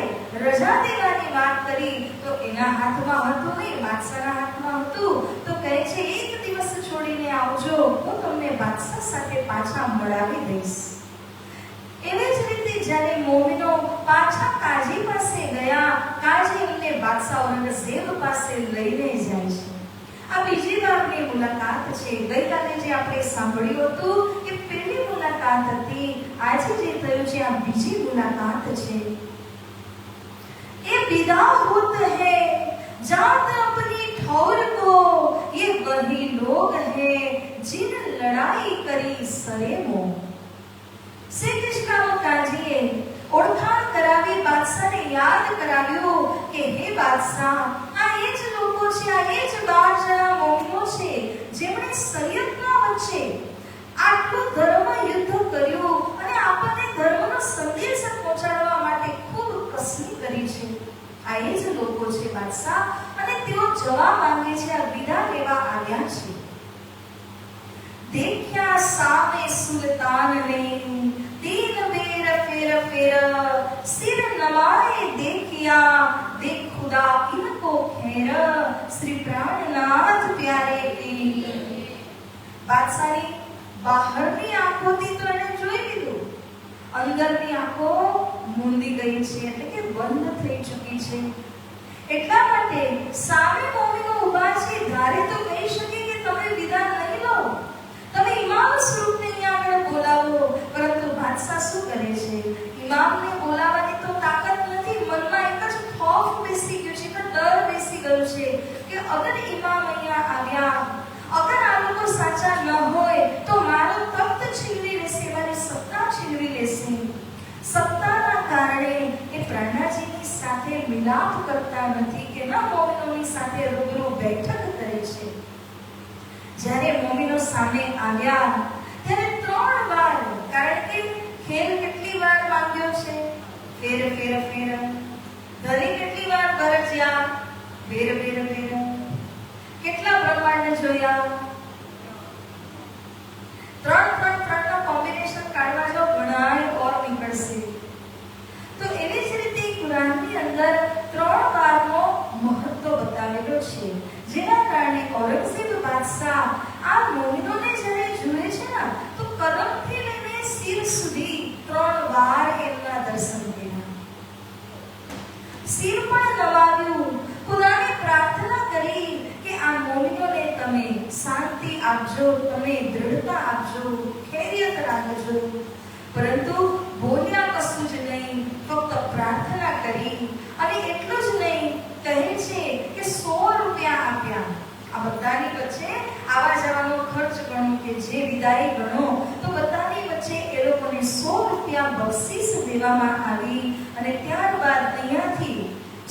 S1: રજા દેવાની વાત કરી તો એના હાથમાં હતું નહીં, બાદશાહના હાથમાં હતું. તો કહે છે એક દિવસ છોડીને આવજો, હું તમને બાદશાહ સાથે પાછા મળાવી દઈશ. એવી જ રીતે જ્યારે મોમિનો પાછા કાજી પાસે ગયા, કાજી એમને બાદશાહ ઔરંગઝેબ પાસે લઈને જાય છે. આ બીજી વારની મુલાકાત છે. ગઈકાલે જે આપણે સાંભળ્યું હતું કે પહેલી મુલાકાત હતી, આજે જે થયું છે આ બીજી મુલાકાત છે. ये विदा होत है जात अपनी ठौर को, ये वही लोग हैं जिन लड़ाई કરી સરેમો. શ્રી કૃષ્ણ કાજીએ ઓળખાણ કરાવી, બાદશાહને યાદ કરાવ્યું કે હે બાદશાહ, આ એ જ લોકો છે, આ એ જ 12 જણા મોમિનો છે જેમણે શરીયતના વચ્ચે આટલું ધર્મ યુદ્ધ કર્યું અને આપણને ધર્મનો સંદેશ પહોંચાડવા માટે ખૂબ કસમી કરી છે. આ એ જ લોકો છે બાદશાહ, અને તેઓ જવા માંગે છે, આ વિદા લેવા આવ્યા છે. દેખ્યા સામે સુલતાનને દીન બે फेर सिर नवाए देखिया देख खुदा इनको खेर श्री प्राणनाथ प्यारे की। बादशाहनी બહારની આંખોથી તો એને જોઈ લીધું, અંદરની આંખો મૂંદી ગઈ છે, એટલે કે બંધ થઈ ચૂકી છે। એટલા માટે સામે મોમીનો ઊભા છે, ધારે તો કહી શકે કે તમે વિધાન નહીં લો, તમે ઇમામ સ્વરૂપને અહીંયા આગળ બોલાવો, પરંતુ બાદશાહ શું કરે છે? ઇમામને બોલાવવાની તો તાકાત નથી, મનમાં એક જ ખોફ બેસી ગયો છે, એક ડર બેસી ગયો છે કે અગર ઇમામ અહીંયા આવ્યા, અગર આ લોકો સાચા ન હોય તો મારો તખ્ત છીનવી લેશે, મારી સત્તા છીનવી લેશે। સત્તાના કારણે એ પ્રણાજીની સાથે મિલાપ કરતા નથી કે ના મોમિનોની સાથે રૂબરૂ બેઠક કરે છે। જ્યારે મોમિનો સામે આવ્યા ત્યારે 3 વાર, કારણ કે ખેર કેટલી વાર માંગ્યો છે? ફેર ફેર ફેર। ધરી કેટલી વાર ગરજ્યા? ફેર ફેર ફેર। કેટલા બ્રહ્માંડ જોયા? 3 નો કોમ્બિનેશન કાઢવા જો ઘણાય ઓર નીકળશે। તો એવી જ રીતે કુરાનની અંદર 3 વારનો મહત્વ બતાવેલો છે, જેના કારણે ઔરંગઝેબ બાદશાહ આ મોમિનોને જ્યારે જુએ છે ને તો કદમથી લઈને શિર સુધી 3 વાર એમના દર્શન કર્યા, શિર પણ નવાવ્યું, ખુદાને પ્રાર્થના કરી કે આ મોમિનોને તમે શાંતિ આપજો, તમે દૃઢતા આપજો, ખૈરિયત રાખજો। પરંતુ બોલ્યા કશું જ નહીં, ફક્ત પ્રાર્થના કરી, અને એટલું જ નહીં, કહે છે કે 100 રૂપિયા આપ્યા। આ બધાની વચ્ચે આવા જવાનો ખર્ચ ગણો કે જે વિદાય ગણો, તો બધાની વચ્ચે એ લોકોને 100 રૂપિયા બક્ષિસ દેવામાં આવી। અને ત્યારબાદ અહીંયાથી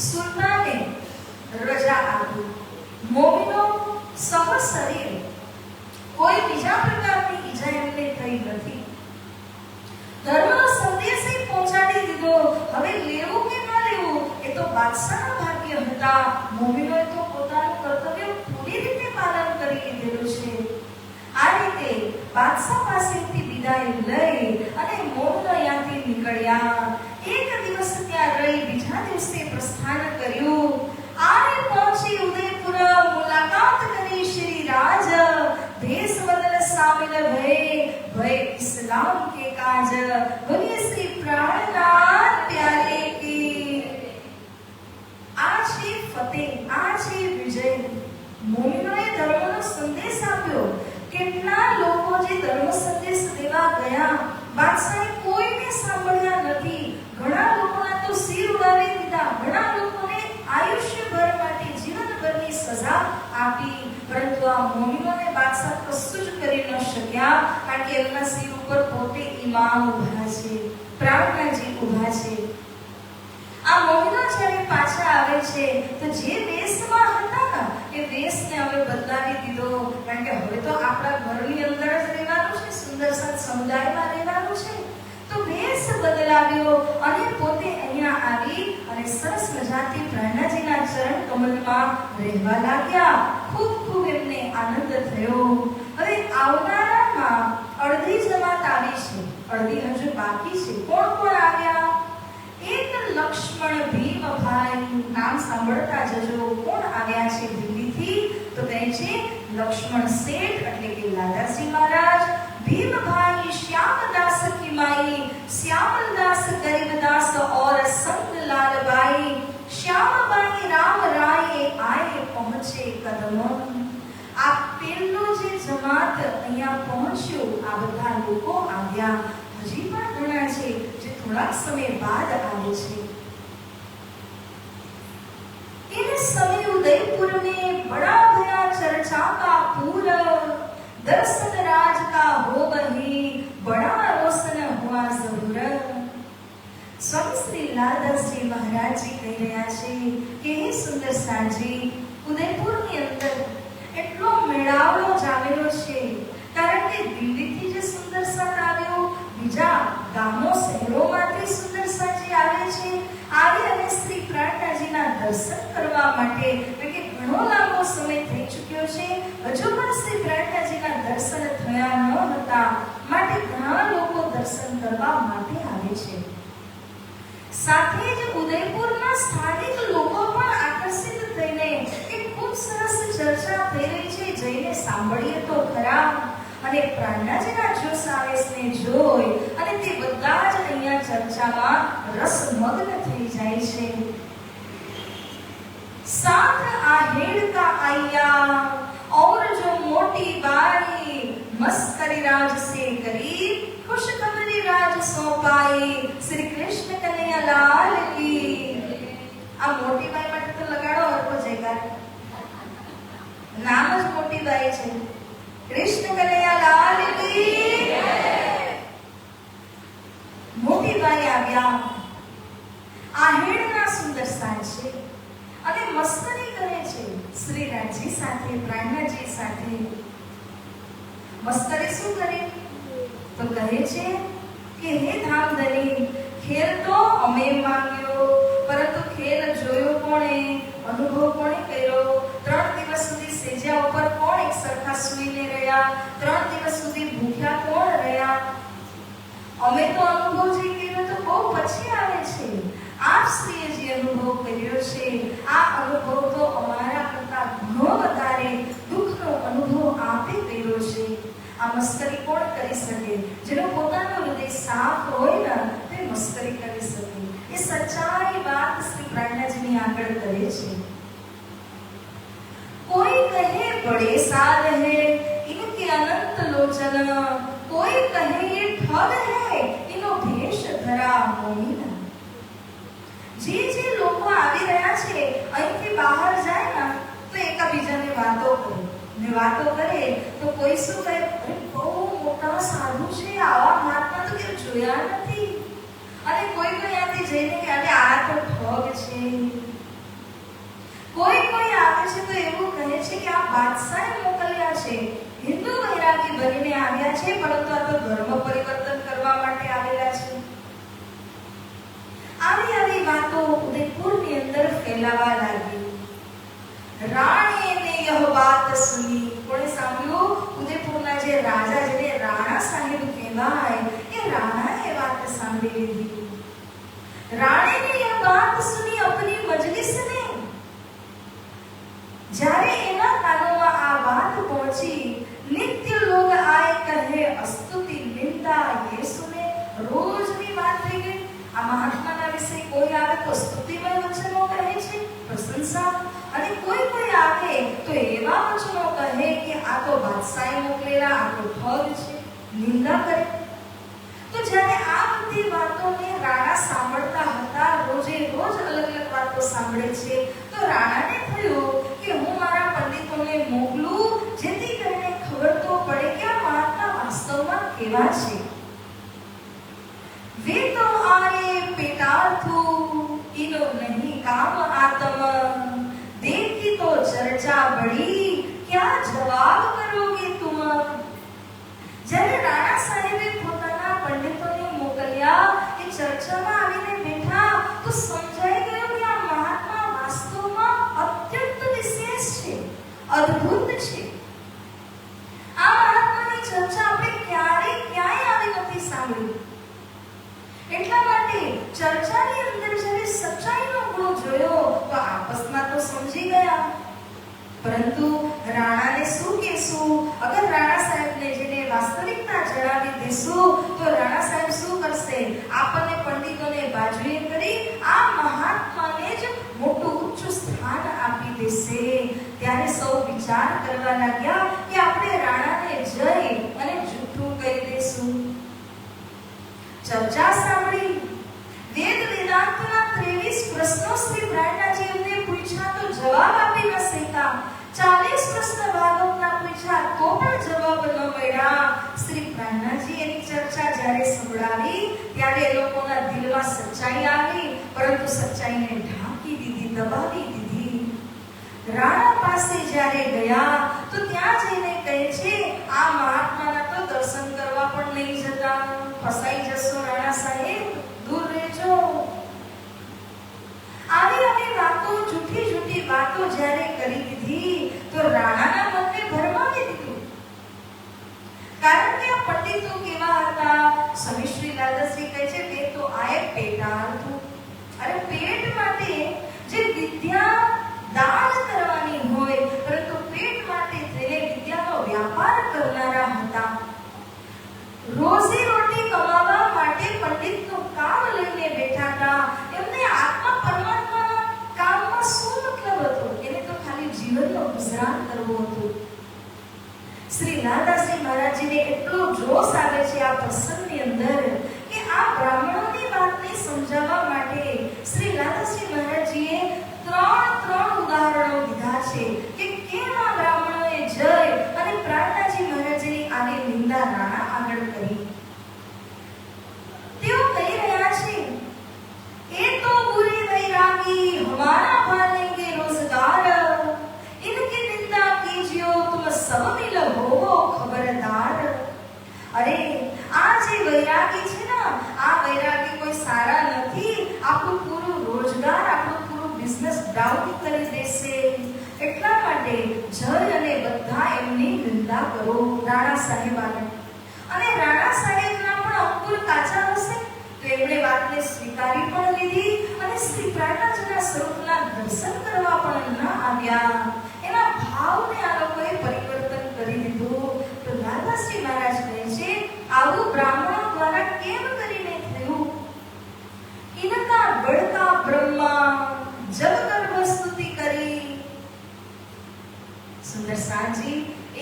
S1: સુલતાને રજા આપી। મોમિનો સહશરીર કોઈ બીજા પ્રકારની ઈજા એમને થઈ નથી, ધર્મનો સંદેશ પહોંચાડી દીધો। હવે લેવું કે ન લેવું એ તો બાદશાહના ભાગ્ય હતા, મોમિનોએ તો પોતાનું કર્તવ્ય પૂરી રીતે પાલન કરી લીધેલું છે। આ રીતે બાદશાહ પાસેથી વિદાય લઈ અને મોમિનો ત્યાંથી નીકળ્યા। એક દિવસ ત્યાં રહી બીજા દિવસે પ્રસ્થાન કર્યું। आने पहुंची उदयपुर, मुलाकात करी श्री राज, भेष बदल शामिल भय, भय इस्लाम के काज, बोलिए श्री प्राणनाथ प्यारे की। आज ही फतेह, आज ही विजय। मोमिनोए धर्मનો સંદેશ આપ્યો। કેટલા લોકો જે ધર્મ સંદેશ દેવા ગયા, બાદશાહે કોઈને સાંભળ્યા નથી, ઘણા લોકોના તો સિર ઉડાવી દીધા, ઘણા લોકોને આયુષ્યભર માટે જીવનભરની સજા આપી, પરંતુ આ મોમિનોને બાદશાહ કશું જ કરી ન શક્યા, કારણ કે એમના સિર ઉપર પોતે ઇમામ ઊભા છે, પ્રાણનાજી ઊભા છે। આ મોમિનો જ્યારે પાછા આવે છે તો જે વેશમાં હતા એ વેશને હવે બદલાવી દીધો, કારણ કે હવે તો આપણા ઘરની અંદર જ રહેવાનું છે, સુંદર સમુદાયમાં રહેવાનું છે। તો વેશ બદલાવ્યો અને પોતે અહીંયા આવી અને સરસ મજાથી પ્રાણનાજીના ચરણ કમલમાં રહેવા લાગ્યા। ખૂબ ખૂબ એમને આનંદ થયો। હવે આવનારામાં અડધી જમાત આવી છે, અડધી હજુ બાકી છે। કોણ કોણ આવ્યા? એક લક્ષ્મણ ભીમભાઈ, નામ સાંભળતા જજો, કોણ આવ્યા છે દિલ્હીથી? તો કહે છે લક્ષ્મણ શેઠ એટલે કે લાલાજી મહારાજ, भीमभाई श्यामदास की माई, श्यामलदास गरीबदास और संगलाल बाई, श्यामबाई राम राय आए पहुंचे कदम। આ પેલું જે જમાત અહીંયા પહોંચ્યું, આ બધા લોકો આવ્યા, હજી પણ ઘણા છે જે થોડાક સમય બાદ આવે છે। इन समय उदयपुर में बड़ा भया चर्चा का पूर, दर्शन राज का हो बही, बड़ा रोशन हुआ जरूर। સ્વામી શ્રી લાલદાસજી મહારાજજી કહી રહ્યા છે કે હે સુંદર સાજી, ઉદયપુરની અંદર એટલો મેળાવડો જામેલો છે, કારણ કે દિલ્હીથી જે સુંદર સાજ આવ્યો, બીજા ગામો શહેરોમાંથી સુંદર સાજી આવે છે, આવી અને શ્રી પ્રાણનાજીના દર્શન કરવા માટે, કે ઘણો લાંબો સમય થઈ ચૂક્યો છે, હજુ પણ શ્રી પ્રાણનાજીના દર્શન થયા ન હતા, માટે ઘણા લોકો દર્શન કરવા માટે આવે છે। સાથે જ ઉદયપુરના સ્થાનિક લોકો પણ આકર્ષિત થઈને એક ખૂબ સરસ ચર્ચા થઈ રહી છે, જઈને સાંભળીએ તો ખરા. અને પ્રાણનાજીના જોશ આવેશને જોઈ અને તે બધા જ અહીંયા ચર્ચામાં રસમગ્ન થઈ જાય છે. साथ आहेड़ का आया और जो मोटी बाई मस्करी राज से करी खुशखबरी राज सो पाई श्री कृष्ण कन्हैया लाल की. આ મોટી બાઈ માટે તો લગાડો હરકો જયકાર. નામ જ મોટી બાઈ છે. કૃષ્ણ કન્હૈયા લાલ કી. મોટી બાઈ આવ્યા. आहेड़ના સુંદર સાજ છે અને મસ્કરી કરે છે શ્રીરાજજી સાથે, પ્રાણનાજી સાથે. મસ્કરી શું કરે તો કહે છે કે હે ધામધની, ખેલ તો અમે માંગ્યો, પરંતુ ખેલ જોયો કોણે, અનુભવ કોણે કર્યો? 3 દિવસ સુધી સેજા ઉપર કોણ એક સરખા સૂઈને રહ્યા? 3 દિવસ સુધી ભૂખ્યા કોણ રહ્યા? અમે તો અનુભવ જે કર્યો તો બહુ પછી આવે છે. આપ શ્રીએ જે અનુભવ કર્યો છે, આ અનુભવ તો અમારા કરતા ઘણો વધારે દુઃખનો અનુભવ આપે કર્યો છે. આ મસ્કરી કોણ કરી શકે? જેનો પોતાનો હૃદય સાફ હોય ને તે મસ્કરી કરી શકે. એ સચ્ચાઈ વાત શ્રી પ્રાણનાજીની આગળ કરે છે. કોઈ કહે બડે સાદ હૈ ઇનકે અનંત લોચન, કોઈ કહે ये ठग है इनो भेष धरा मोहिना. જે લોકો આવી રહ્યા છે અહીંથી બહાર જાય ને તો એકબીજાને વાતો કરે ને વાતો કરે તો કોઈ શું કહે, અરે બહુ મોટા સાધુ છે, આવા મહાત્મા તો કે જોયા નથી. અને કોઈ અહીંયાથી જઈને કે અરે આ તો ઠગ છે. કોઈ આવે છે તો એવું કહે છે કે આ બાદશાહે મોકલ્યા છે, હિન્દુ વૈરાગી બનીને આવ્યા છે, પરંતુ આ તો ધર્મ પરિવર્તન કરવા માટે આવેલા છે. આવી વાતો ઉદયપુરની અંદર ફેલાવા લાગી. રાણી ને यह बात सुनी. કોણે સાંભળ્યું? ઉદયપુરના જે રાજા, જેને રાણા સાહેબ કહેવાય, એ રાણાએ વાત સાંભળી લીધી. રાણી ને यह बात सुनी अपनी मजलिस में. જ્યારે એના કાનોમાં આ વાત પહોંચી, નિત્ય લોગ આય કહે અસ્તુતિ નિંદા ये सुने. રોજની વાત થઈ ગઈ. આ મહાત્માના વિશે કોઈ આવે તો સ્તુતિમય વચનો કહે છે, પ્રશંસા, અને કોઈ આવે તો એવા વચનો કહે કે આ તો બાદશાહે મોકલેલા, આ તો ઠગ છે, નિંદા કરે. તો જ્યારે આ બધી વાતોને રાણા સાંભળતા હતા, રોજે રોજ અલગ અલગ વાતો સાંભળે છે, તો રાણાને થયું કે હું મારા પંડિતોને મોકલું, જેથી કરીને ખબર તો પડે કે આ મહાત્મા વાસ્તવમાં કેવા છે. वे तो आए पेटार्थु इनो नहीं काम आत्म, देखी तो चर्चा बड़ी क्या जवाब करोगे तुम. જ્યારે રાણા સાહેબે પોતાના પંડિતોને મોકલ્યા, એ ચર્ચામાં આવીને બેઠા તો સમજાઈ ગયું કે આ મહાત્મા વાસ્તવમાં અત્યંત વિશેષ છે, અદ્ભુત છે. આ મહાત્માની ચર્ચા આપણે ક્યાંય આવી નથી સાંભળી. એટલા માટે ચર્ચાની અંદર જ્યારે સચ્ચાઈનો ગુણ જોયો તો આપસમાં તો સમજી ગયા, પરંતુ રાણાને શું કહેશું? અગર રાણા સાહેબને જેને વાસ્તવિકતા જણાવી દેશું તો રાણા સાહેબ શું કરશે? આપણને પંડિતોને બાજુએ કરી આ મહાત્માને જ મોટું ઉચ્ચ સ્થાન આપી દેશે. ત્યારે સૌ વિચાર કરવા લાગ્યા કે આપણે રાણાને જઈ અને જૂઠું કહી દેશું. ચર્ચા સાંભળી. વેદ વેદાંતના 23 પ્રશ્નો શ્રી પ્રાણનાજી એમને પૂછ્યા તો જવાબ આપી ન શક્યા. 40 પ્રશ્ન ભાગવતના પૂછ્યા તો પણ જવાબ ન મળ્યા. શ્રી પ્રાણનાજી એની ચર્ચા જ્યારે સંભળાવી ત્યારે એ લોકોના દિલમાં સચ્ચાઈ આવી, પરંતુ સચ્ચાઈને ઢાંકી દીધી, દબાવી દીધી. રાણા પાસે જ્યારે ગયા તો ત્યાં જઈને કહે છે આ મહાત્માના તો દર્શન કરવા પણ નહીં જતા, ફસાઈ જશો રાણા સાહેબ, દૂર રહેજો. આવી વાતો, જૂઠી વાતો જ્યારે કરી દીધી તો રાણાના મનને ભરમાવી દીધું. કારણ કે આ પંડિતો કેવા હતા? સ્વામી શ્રી લાલજી કહે છે બે તો આયે પેટાર્થુ, વિશ્રામ કરવો હતો. શ્રી લાલદાસજી મહારાજજીને એટલો જોશ આવે છે આ પ્રસંગની અંદર કે આ બ્રાહ્મણોની વાતને સમજાવવા માટે શ્રી લાલદાસજી મહારાજજીએ ત્રણ ઉદાહરણો દીધા છે કે કેમ આ બ્રાહ્મણોએ જય અને પ્રાણદાસજી મહારાજજીની આવી નિંદા રાણા આગળ કરી. તેઓ કહી રહ્યા છે, એ તો બુરે વૈરાગી હમારા ભાલેંગે રોજગાર, इनकी निंदा कीजियो तुम सब मिल हो खबरदार. अरे આ જે વૈરાગી છે ને, આ વૈરાગી કોઈ સારા નથી. આપણું પૂરું રોજગાર, આપણું પૂરું બિઝનેસ ડાઉન કરી દેશે. એટલા માટે જય અને બધા એમની નિંદા કરો રાણા સાહેબ આગળ. અને રાણા સાહેબના પણ અંકુર કાચા હશે તો એમણે વાતને સ્વીકારી પણ લીધી અને શ્રી પ્રાણદાસજીના સ્વરૂપના દર્શન કરવા પણ ન આવ્યા. એના ભાવને આ લોકોએ પરિવર્તન કરી દીધું. તો લાલદાસજી મહારાજ કહે છે, આવું બ્રાહ્મણો દ્વારા કેમ કરીને થયું? ઇનકા બળકા બ્રહ્મા જબ ગર્ભ સ્તુતિ કરી. સુંદર સાજી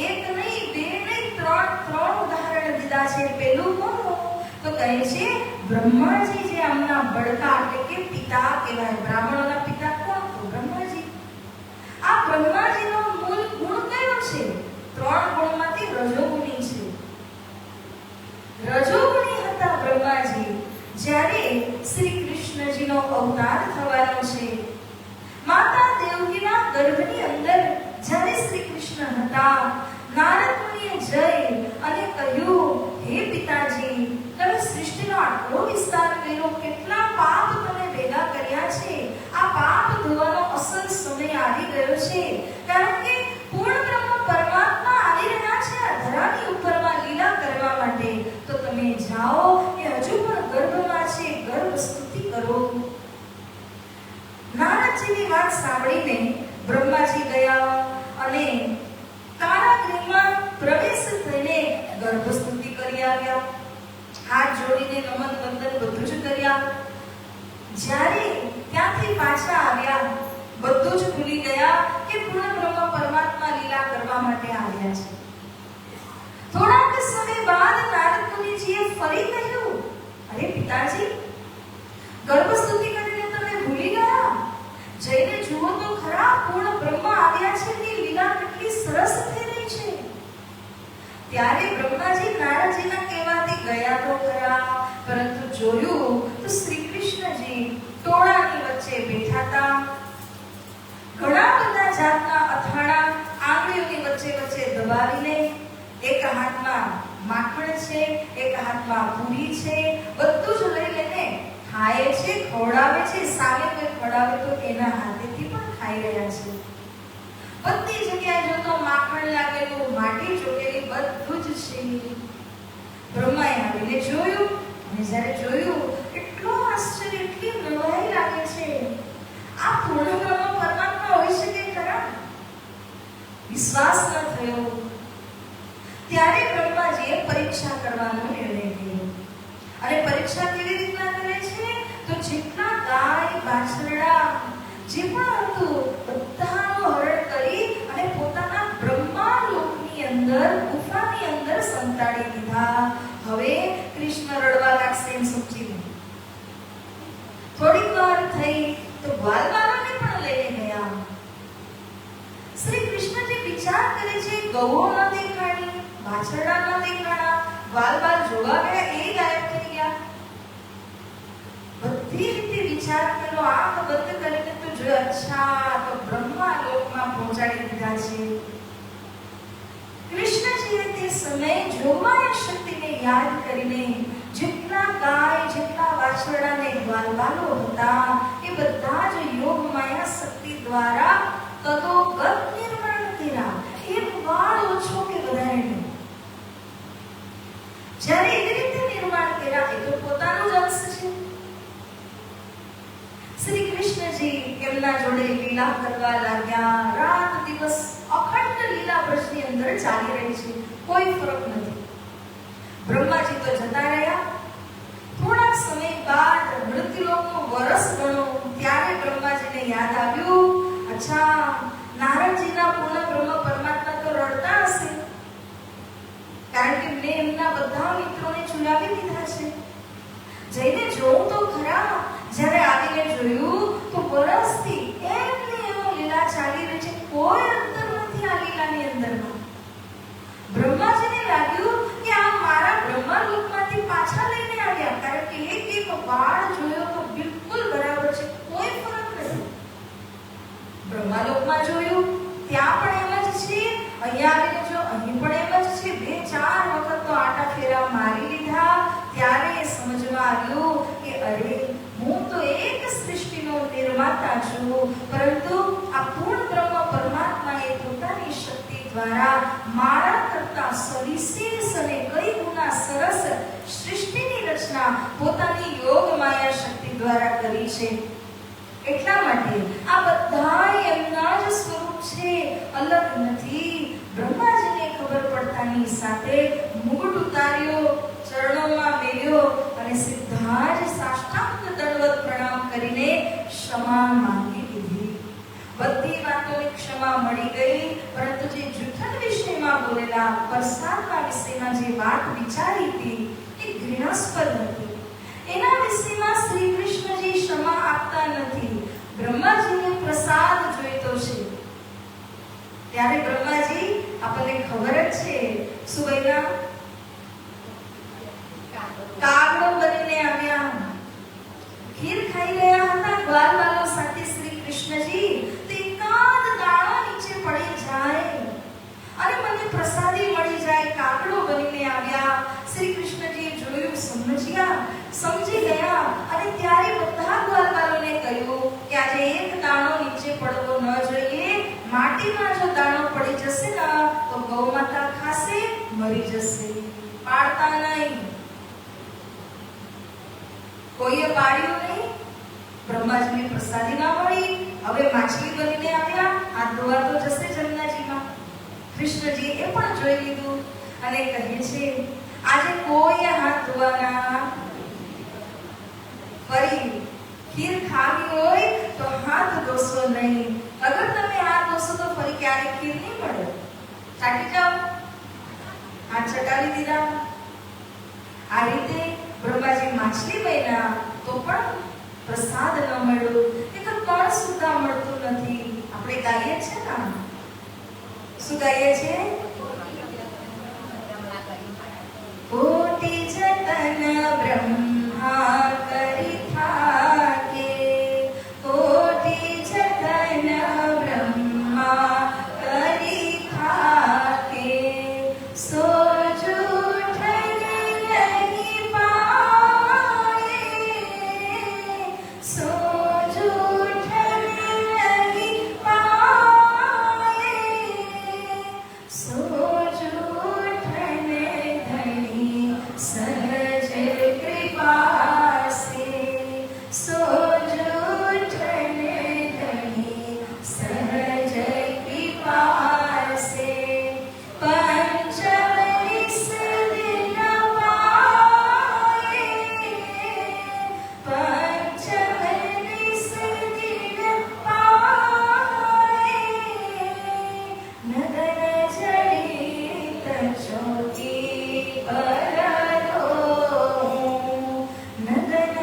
S1: એક નહીં, બે નહીં, ત્રણ ઉદાહરણ દીધા છે. પેલું કોનું? તો કહે છે બ્રહ્માજી જે આમના બળકા એટલે કે પિતા કહેવાય. બ્રાહ્મણોના પિતા કોણ? તો બ્રહ્માજી. આ બ્રહ્માજીનો મૂળ ગુણ કયો છે? 3 ગુણમાંથી રજોગુણી છે. રજોગુણી હતા બ્રહ્માજી. જ્યારે શ્રી કૃષ્ણજીનો અવતાર થવાનો છે, માતા દેવકીના ગર્ભની અંદર જ્યારે શ્રી કૃષ્ણ હતા, નારદ મુનિએ જઈ અને કહ્યું, હે પિતાજી, તમે સૃષ્ટિનો આટલો વિસ્તાર કર્યો, કેટલા પાપ તમે ભેગા કર્યા છે. આ પાપ ધોવાનો અસલ સમય આવી ગયો છે. કારણ કે પૂર્ણ બ્રહ્મ પરમાત્મા આવી રહ્યા છે આ ધરાની ઉપરમાં લીલા કરવા માટે. તો તમે જાઓ, એ હજુ પણ ગર્ભમાં છે, ગર્ભ સ્તુતિ કરો. નારદજીની વાત સાંભળીને બ્રહ્માજી ગયા અને કારાગૃહમાં પ્રવેશ થઈને ગર્ભ સ્તુતિ કરી આવ્યા. હાથ જોડીને નમન વંદન બધું જ કર્યા. જ્યારે ત્યાંથી પાછા આવ્યા, બધું જ ભૂલી ગયા કે પૂર્ણ બ્રહ્મ પરમાત્મા લીલા કરવા માટે આવ્યા છે. થોડાક સમય બાદ નારદ મુનિજીએ ફરી કહ્યું, અરે પિતાજી, ગર્ભ સ્તુતિ કરીને તમે ભૂલી ગયા? જઈને જુઓ તો ખરા, પૂર્ણ બ્રહ્મ આવ્યા છે, તે લીલા કેટલી સરસ થઈ રહી છે. ત્યારે બ્રહ્માજી નારદજીના કહેવાથી ગયા તો ખરા, પરંતુ જોયું તો શ્રી કૃષ્ણજી ટોળાની વચ્ચે બેઠા હતા. ઘણા બધા જાતના અથાણા આંગળીઓની વચ્ચે દબાવીને, એક હાથમાં માખણ છે, એક હાથમાં પૂરી છે, બધું જ લઈ લઈને ખાય છે, ખવડાવે છે. સામે કોઈ ખવડાવે તો એના હાથેથી પણ ખાઈ રહ્યા છે. બધી જગ્યાએ જો તો માખણ લાગેલું, માટી ચોટેલી, બધું જ છે. બ્રહ્માએ આવીને જોયું અને જ્યારે જોયું, એટલો આશ્ચર્ય, એટલી નવાઈ લાગે છે. આ પૂર્ણ બ્રહ્મ પરમાત્મા હોઈ શકે ખરા? વિશ્વાસ ન થયો. ત્યારે બ્રહ્માજીએ પરીક્ષા કરવાનો નિર્ણય કર્યો. અને પરીક્ષા કેવી રીતના કરે છે? તો જેટલા ગાય, વાછરડા જે પણ હતું, બધાનું હરણ કરી અને પોતાના બ્રહ્મા લોકની અંદર, ગુફાની અંદર સંતાડી દીધા. હવે કૃષ્ણ રડવા લાગશે એમ સમજી લો. થોડીક વાર થઈ તો ગ્વાલબાલાને પણ લઈને ગયા. શ્રી કૃષ્ણજી વિચાર કરે છે, ગૌઓ ન દેખાણી, વાછરડા ન દેખાણા, ગ્વાલબાલ જોવા ગયા, એ ગાયબ થઈ ગયા. બધી રીતે વિચાર કર્યો, આંખ બંધ કરીને તો જોયું, અચ્છા, તો બ્રહ્મા લોકમાં પહોંચાડી દીધા છે. કૃષ્ણજીએ તે સમયે જોગમાયા શક્તિને યાદ કરીને જેટલા ગાય, જેટલા વાછરડા ને ગ્વાલબાલો હતા, એ બધા જ યોગમાયા શક્તિ દ્વારા તદોગત નિર્માણ કર્યા. એક વાળ ઓછો કે વધારે નહીં. જ્યારે એવી રીતે નિર્માણ કર્યા, એ તો પોતાનું જ અંશ છે. શ્રી કૃષ્ણજી એમના જોડે લીલા કરવા લાગ્યા. રાત દિવસ અખંડ લીલા બ્રજની અંદર ચાલી રહી છે, કોઈ ફરક નથી. બ્રહ્માજી તો જતા રહ્યા. થોડા સમય બાદ મૃત્યુલોકનું વરસ ગણો ત્યારે બ્રહ્માજીને યાદ આવ્યું, અચ્છા, નારદજીના પૂર્ણ બ્રહ્મ નિર્માતા છો, પરંતુ આ પૂર્ણ બ્રહ્મ પરમાત્માએ પોતાની શક્તિ દ્વારા મારા કરતા સવિશેષ અને કઈ ગુના સરસ સૃષ્ટિની રચના પોતાની યોગ માયા શક્તિ દ્વારા કરી છે. એટલા માટે આ બધા એમના જ સ્વરૂપ છે, અલગ નથી. બ્રહ્માજીને ખબર પડતાની સાથે મુગટ ઉતાર્યો, ચરણોમાં મેલ્યો અને સીધા જ સાષ્ટાંગ દંડવત પ્રણામ કરીને ક્ષમા માંગી લીધી. બધી વાતોની ક્ષમા મળી ગઈ, પરંતુ જે જૂઠન વિષયમાં બોલેલા, પ્રસાદના વિષયમાં જે વાત વિચારી હતી એ ઘૃણાસ્પદ હતી. એના વિષયમાં શ્રી કૃષ્ણજી ક્ષમા આપતા નથી. બ્રહ્માજીને પ્રસાદ જોઈતો છે. ત્યારે બ્રહ્માજી આપણને ખબર જ છે શું બન્યા? કાગડો બનીને આવ્યા. ખીર ખાઈ રહ્યા હતા ગ્વાલવાલો સાથે શ્રી કૃષ્ણજી, તો એકાદ દાણો નીચે પડી જાય અને મને પ્રસાદી મળી જાય. કાગડો બનીને આવ્યા. શ્રી કૃષ્ણજીએ જોયું, સમજી ગયા અને ત્યારે બધા ગ્વાલવાલોને કહ્યું કે આજે એક દાણો નીચે પડવો ન જોઈએ. માટીમાં જો દાણો પડી જશે ને તો ગૌ માતા ખાશે, મરી જશે. પાડતા નહીં. કોઈએ પાડ્યું નહીં. બ્રહ્માજીને પ્રસાદી ના મળી. હવે માછલી બનીને આવ્યા. હાથ ધોવા તો જશે જમનાજીમાં. કૃષ્ણજી એ પણ જોઈ લીધું અને કહે છે આજે કોઈ હાથ ધોવાના. ફરી ખીર ખાવી હોય તો હાથ ધોશો નહીં. અગર તમે હાથ ધોશો તો ફરી ક્યારે ખીર નહીં મળે. ચાટી જાઓ. હાથ ચટાવી દીધા. આ રીતે બ્રહ્માજી માછલી બન્યા તો પણ પ્રસાદ ન મળ્યો. એક કણ સુદ્ધા મળતું નથી. આપણે ગાઈએ છે ને, શું ગાઈએ છે? કોટી જતન બ્રહ્મા કરી થાકે, કોટી જતન બ્રહ્મા કરી થાકે, સો જૂઠન નહીં પાએ, સો જૂઠન નહીં પાએ, સો જૂઠન ધણી સહજ કૃપા સે, સો જૂઠન ધણી સહજ કૃપા સે, પંચવરિસ દિન પાએ, પંચવરિસ દિન પાએ, નગન જડિત ચોકી પર રો, નગન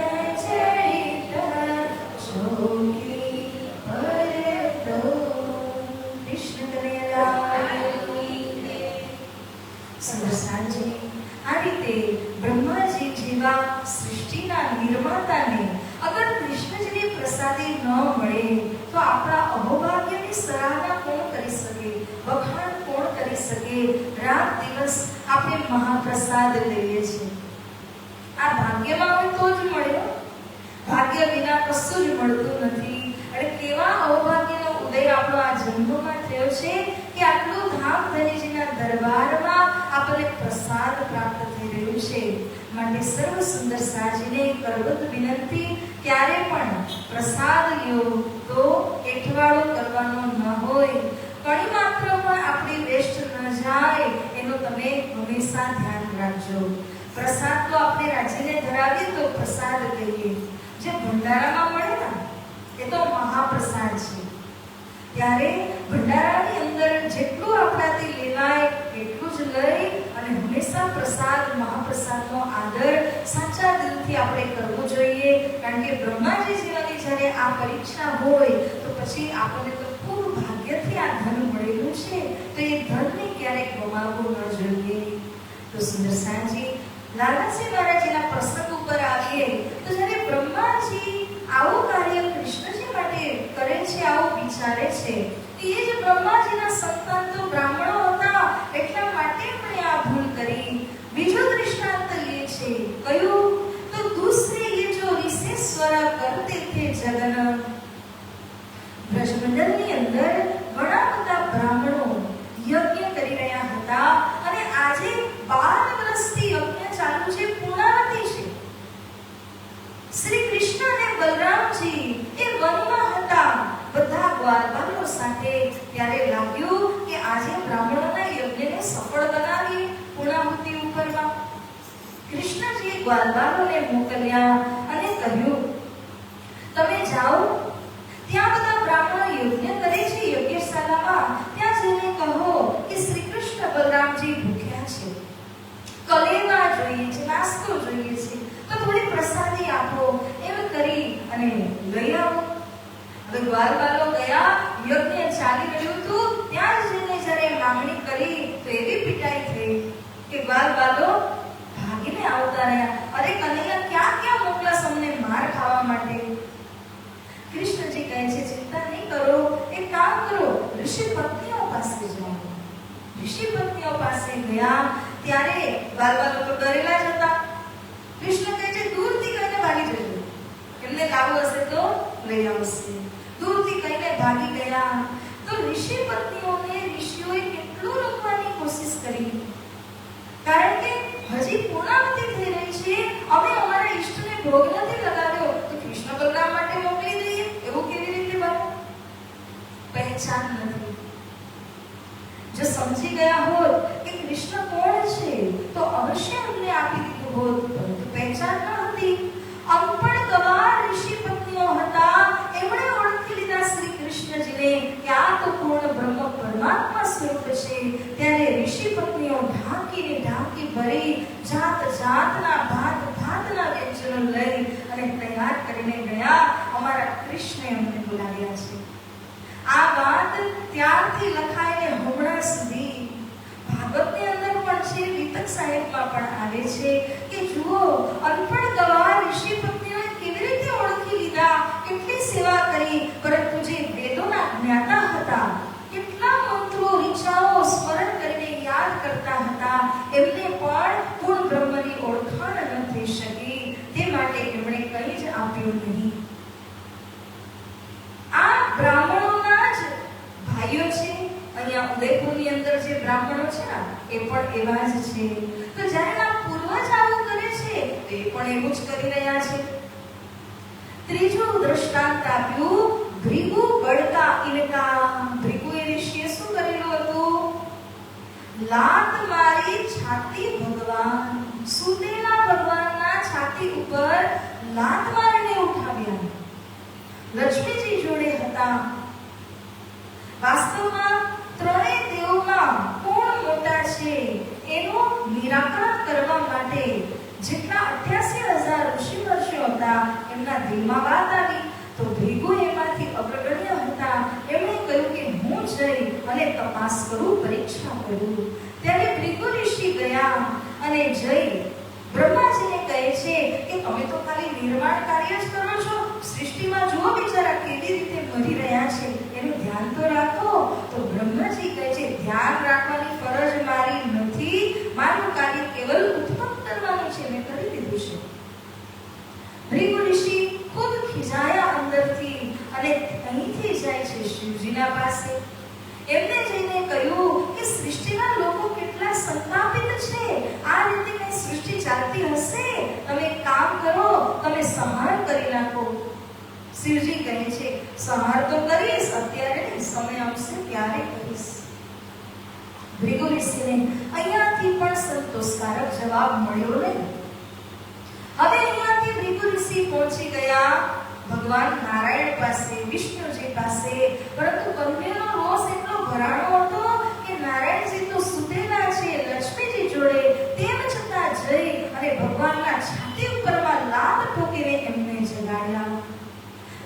S1: જડિત ચોકી પર રો. કૃષ્ણ કનૈયા સંસારજી. આ રીતે બ્રહ્માજી જેવા સૃષ્ટિના નિર્માતાને અગર કૃષ્ણજીની પ્રસાદી ન મળે તો આપણા અહોભાગ્યની સરાહના કોણ કરી શકે? વખાણ કોણ કરી શકે? રાત દિવસ આપણે મહાપ્રસાદ લઈએ છીએ. આ ભાગ્યમાં હોય તો જ મળે. ભાગ્ય વિના કશું જ મળતું નથી. અને કેવા અહોભાગ્યનો ઉદય આપણો આ જન્મમાં થયો છે કે આટલું ધામધનીજીના દરબારમાં આપણને પ્રસાદ પ્રાપ્ત થઈ રહ્યું છે. માટે સર્વ સુંદર સાજીને કરવત વિનંતી, ક્યારે પણ પ્રસાદ લ્યો તો એઠવાડો કરવાનો ન હોય. કણી માત્ર પણ આપણી વેસ્ટ ન જાય એનું તમે હંમેશા ધ્યાન રાખજો. પ્રસાદ તો આપણે રાજીને ધરાવીએ તો પ્રસાદ કહીએ. જે ભંડારામાં મળે ને એ તો મહાપ્રસાદ છે. ત્યારે ભંડારાની અંદર જેટલું આપણાથી લેવાય એટલું જ લઈ અને હંમેશા પ્રસાદ મહાપ્રસાદનો આદર સાચા દિલથી આપણે કરવો જોઈએ. કારણ કે બ્રહ્માજી જેવાની જ્યારે આ પરીક્ષા હોય તો પછી આપણને તો ખૂબ ભાગ્યથી આ ધન મળેલું છે, તો એ ધનને ક્યારેક ગમાવવું ન જોઈએ. તો સુંદર સાંજી લાલાજી મહારાજના પ્રસંગ ઉપર આવીએ તો જ્યારે બ્રહ્માજી આવું કાર્ય કૃષ્ણજી માટે કરે છે, આવું વિચારે છે, એ જ બ્રહ્માજીના સંતાન તો બ્રાહ્મણો હતા, એટલા માટે એમણે આ ભૂલ કરી. બીજો દૃષ્ટાંત લે છે. કયું? તો દૂસરે ये जो ऋषेश्वर करते थे जगन, ગ્વાલવાલોને મોકલ્યા અને કહ્યું, તમે જાઓ, ત્યાં બધા બ્રાહ્મણો યજ્ઞ કરે છે યજ્ઞશાળામાં, ત્યાં જઈને કહો કે શ્રી કૃષ્ણ બલરામજી ભૂખ્યા છે, કલેવા જોઈએ છે, નાસ્તો જોઈએ છે, તો થોડી પ્રસાદી આપો, એમ કરી અને લઈ આવો. હવે ગ્વાલવાલો ગયા, યજ્ઞ ચાલી રહ્યું હતું, ત્યાં જઈને જ્યારે માંગણી કરી તો એવી પીટાઈ થઈ કે ગ્વાલવાલો ભાગીને આવતા રહ્યા. અરે કનૈયા, ક્યાં ક્યાં મોકલાસ અમને માર ખાવા માટે? કૃષ્ણજી કહે છે, ચિંતા નહીં કરો, એક કામ કરો, ઋષિ પત્નીઓ પાસે જાઓ. ઋષિ પત્નીઓ પાસે ગયા ત્યારે ગ્વાલવાલો તો ડરેલા જ હતા. કૃષ્ણ કહે છે, દૂરથી કહીને ભાગી જજો, એમને લાવવું હશે તો લઈ આવશે. દૂરથી કહીને ભાગી ગયા. તો ઋષિ પત્નીઓને ઋષિઓએ કેટલું રોકવાની કોશિશ કરી, કારણ કે હજી પૂર્ણાવતી થઈ રહી છે, અમે અમારા ઈષ્ટને ભોગ નથી લગાવ્યો, તો કૃષ્ણ બલરામ માટે મોકલી દઈએ, એવું કેવી રીતે બને? પહેચાન નથી. જો સમજી ગયા હોત કે કૃષ્ણ કોણ છે તો અવશ્ય અમને આપી દીધું હોત, પરંતુ પહેચાન ન હતી. અનપણ ગવાર ઋષિ પત્નીઓ હતા, એમણે ઓળખી લીધા શ્રી કૃષ્ણજીને કે આ તો પૂર્ણ બ્રહ્મ પરમાત્મા સ્વરૂપ છે. ત્યારે ઋષિ પત્નીઓ ઢાંકી ભરી જાત જાતના ભાતના વ્યંજનો લઈ અને તૈયાર કરીને ગયા. અમારા કૃષ્ણે અમને બોલાવ્યા છે. આ વાત ત્યારથી લખાઈને હમણાં સુધી ભાગવતની અંદર પણ છે, વિતક સાહેબમાં પણ આવે છે કે જુઓ, અનપણ ગવાર ઋષિ પત્નીઓએ કેવી રીતે ઓળખી લીધા, કેટલી સેવા કરી, પરંતુ જે વેદોના જ્ઞાતા હતા, કેટલા મંત્રો ઋચાઓ સ્મરણ કરીને યાદ કરતા હતા, એમને પણ પૂર્ણ બ્રહ્મની ઓળખાણ ન થઈ શકી. તે માટે એમણે કંઈ જ આપ્યું નહીં. આ બ્રાહ્મણોના જ ભાઈઓ છે. અહીંયા ઉદયપુરની અંદર જે બ્રાહ્મણો છે ને, એ પણ એવા જ છે. તો જ્યારે આ પૂર્વજ આવું કરે છે, તો એ પણ એવું જ કરી રહ્યા છે. ત્રીજું દ્રષ્ટાંત આપ્યું, ભૃગુ બળકા ઇનકા. ભૃગુ એ ઋષિએ શું કરેલું હતું? લાત મારી છાતી ભગવાન, સુતેલા ભગવાનના છાતી ઉપર લાત મારીને ઉઠાવ્યા. લક્ષ્મીજી જોડે હતા. વાસ્તવમાં ત્રણેય દેવોમાં કોણ મોટા છે એનું નિરાકરણ કરવા માટે જેટલા 88,000 ઋષિવર્ષો હતા, એમના દિલમાં વાત આવી. તો ભૃગુ એમાંથી અગ્રગણ્ય હતા. એમણે કહ્યું કે હું જઈ અને તપાસ કરું, પરીક્ષા કરું. ત્યારે ભૃગુ ઋષિ ગયા અને જઈ બ્રહ્માજીને કહે છે કે તમે તો ખાલી નિર્માણ કાર્ય જ કરો છો, સૃષ્ટિમાં જુઓ બિચારા કેવી રીતે મરી રહ્યા છે, એનું ધ્યાન તો રાખો. તો બ્રહ્માજી કહે છે, ધ્યાન રાખવાની ફરજ મારી નથી, મારું કાર્ય કેવલ ઉત્પન્ન કરવાનું છે, મેં કરી દીધું છે. ભૃગુ ઋષિ ખૂબ ખીજાયા અંદરથી અને અહીંથી જાય છે શિવજીના પાસે. એમને જઈને કહ્યું કે સૃષ્ટિના લોકો કેટલા સંતાપિત છે, આ રીતે કઈ સૃષ્ટિ ચાલતી હશે? તમે એક કામ કરો, તમે સંહાર કરી નાખો. શિવજી કહે છે, સંહાર તો કરીશ, અત્યારે નહીં, સમય આવશે ત્યારે કરીશ. ભૃગુ ઋષિને અહીંયાથી પણ સંતોષકારક જવાબ મળ્યો નહીં. હવે અહીંયાથી ભૃગુ ઋષિ પહોંચી ગયા ભગવાન નારાયણ પાસે, વિષ્ણુજી પાસે. પરંતુ કન્યાનો રોષ એટલો ભરાણો હતો કે નારાયણજી તો સુતેલા છે લક્ષ્મીજી જોડે, તેમ છતાં જઈ અને ભગવાનના છાતી ઉપરમાં લાત ઠોકીને એમને જગાડ્યા.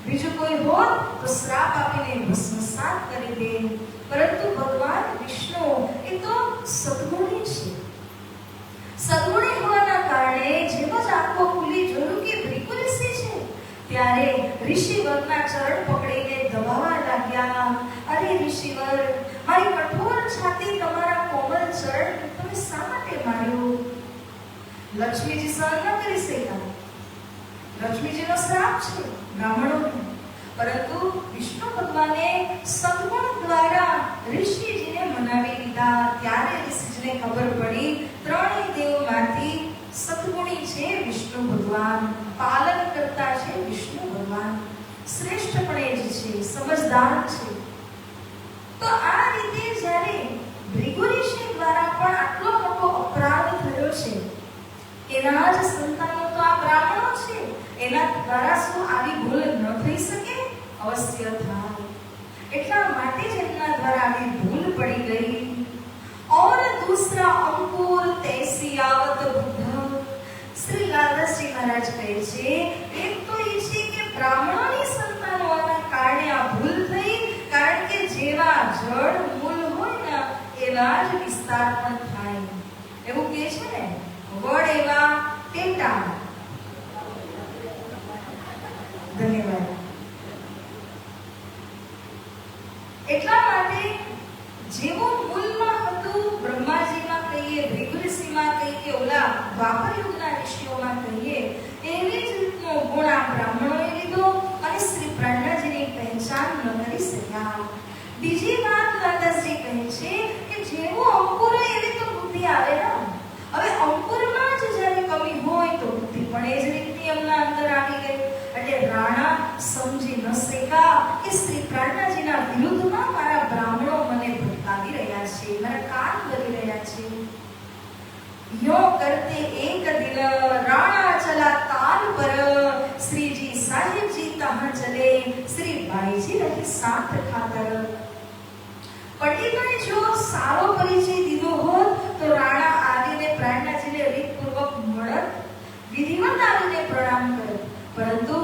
S1: બીજું કોઈ હોત તો શ્રાપ આપીને ભસ્મસાત કરી દે, પરંતુ ભગવાન વિષ્ણુ એ તો સદગુણી છે. સદગુણી હોવાના કારણે જેમ જ આંખો ખુલી જોયું કે ભૃગુ ઋષિ છે, ત્યારે ઋષિવરના ચરણ પકડીને દબાવવા લાગ્યા. અરે ઋષિવર, મારી કઠોર છાતી તમારા કોમલ ચરણ તમે શા માટે માર્યો? લક્ષ્મીજી સહન ન કરી શક્યા. લક્ષ્મીજીનો શ્રાપ છે બ્રાહ્મણોને. પરંતુ વિષ્ણુ ભગવાને સદગુણ દ્વારા ઋષિજીને મનાવી લીધા. ત્યારે ઋષિજીને ખબર પડી ત્રણેય દેવોમાંથી સદગુણી છે વિષ્ણુ ભગવાન, પાલન કરતા છે વિષ્ણુ ભગવાન, શ્રેષ્ઠ પણ એ જ છે, સમજદાર છે. તો આ રીતે જ્યારે ભૃગુ ઋષિ દ્વારા પણ આટલો મોટો અપરાધ થયો છે, એના જ સંતાનો તો આ બ્રાહ્મણો છે, એના દ્વારા શું આવી ભૂલ ન થઈ શકે? અવશ્ય થાય. એટલા માટે જ એમના દ્વારા આવી ભૂલ પડી ગઈ. और दूसरा अंकुर तैसी आवत बुद्ध. श्री लालदासजी महाराज કહે છે, એક તો એ છે કે બ્રાહ્મણોની સંતાનોના કારણે આ ભૂલ થઈ, કારણ કે જેવા જળ મૂળ હોય ને એવા જ વિસ્તાર પણ થાય. એવું કહે છે ને, વડ એવા ટેટા. ધન્યવાદ. એટલા માટે જેવું મૂળમાં હતું, બ્રહ્માજીમાં કહીએ, ભૃગુઋષિમાં કહીએ, ઓલા દ્વાપર યુગના ઋષિઓમાં કહીએ, એવી જ રીતનો ગુણ આ બ્રાહ્મણોએ લીધો અને શ્રી પ્રાણનાજીની પહેચાન ન કરી શક્યા. બીજી વાત લાલદાસજી કહે છે કે જેવું અંકુર એવી તો બુદ્ધિ આવે ને. હવે અંકુરમાં જ જ્યારે કમી હોય તો બુદ્ધિ પણ એ જ રીતની એમના અંદર આવી ગઈ. એટલે રાણા સમજી ન શક્યા કે શ્રી પ્રાણનાજીના વિરુદ્ધમાં મારા બ્રાહ્મણો મને ભટકાવી રહ્યા છે, મારા કાન કરી રહ્યા છે. યો કરતે એક દિન રાણા ચલા તાલ પર, શ્રીજી સાહેબજી તહાં ચલે, શ્રી બાઈજી રહી સાથ ખાતર. પંડિતોને જો સારો પરિચય દીધો હોત તો રાણા આવીને પ્રાણનાજીને રીતપૂર્વક મળત, વિધિવત આવીને પ્રણામ કરત. પરંતુ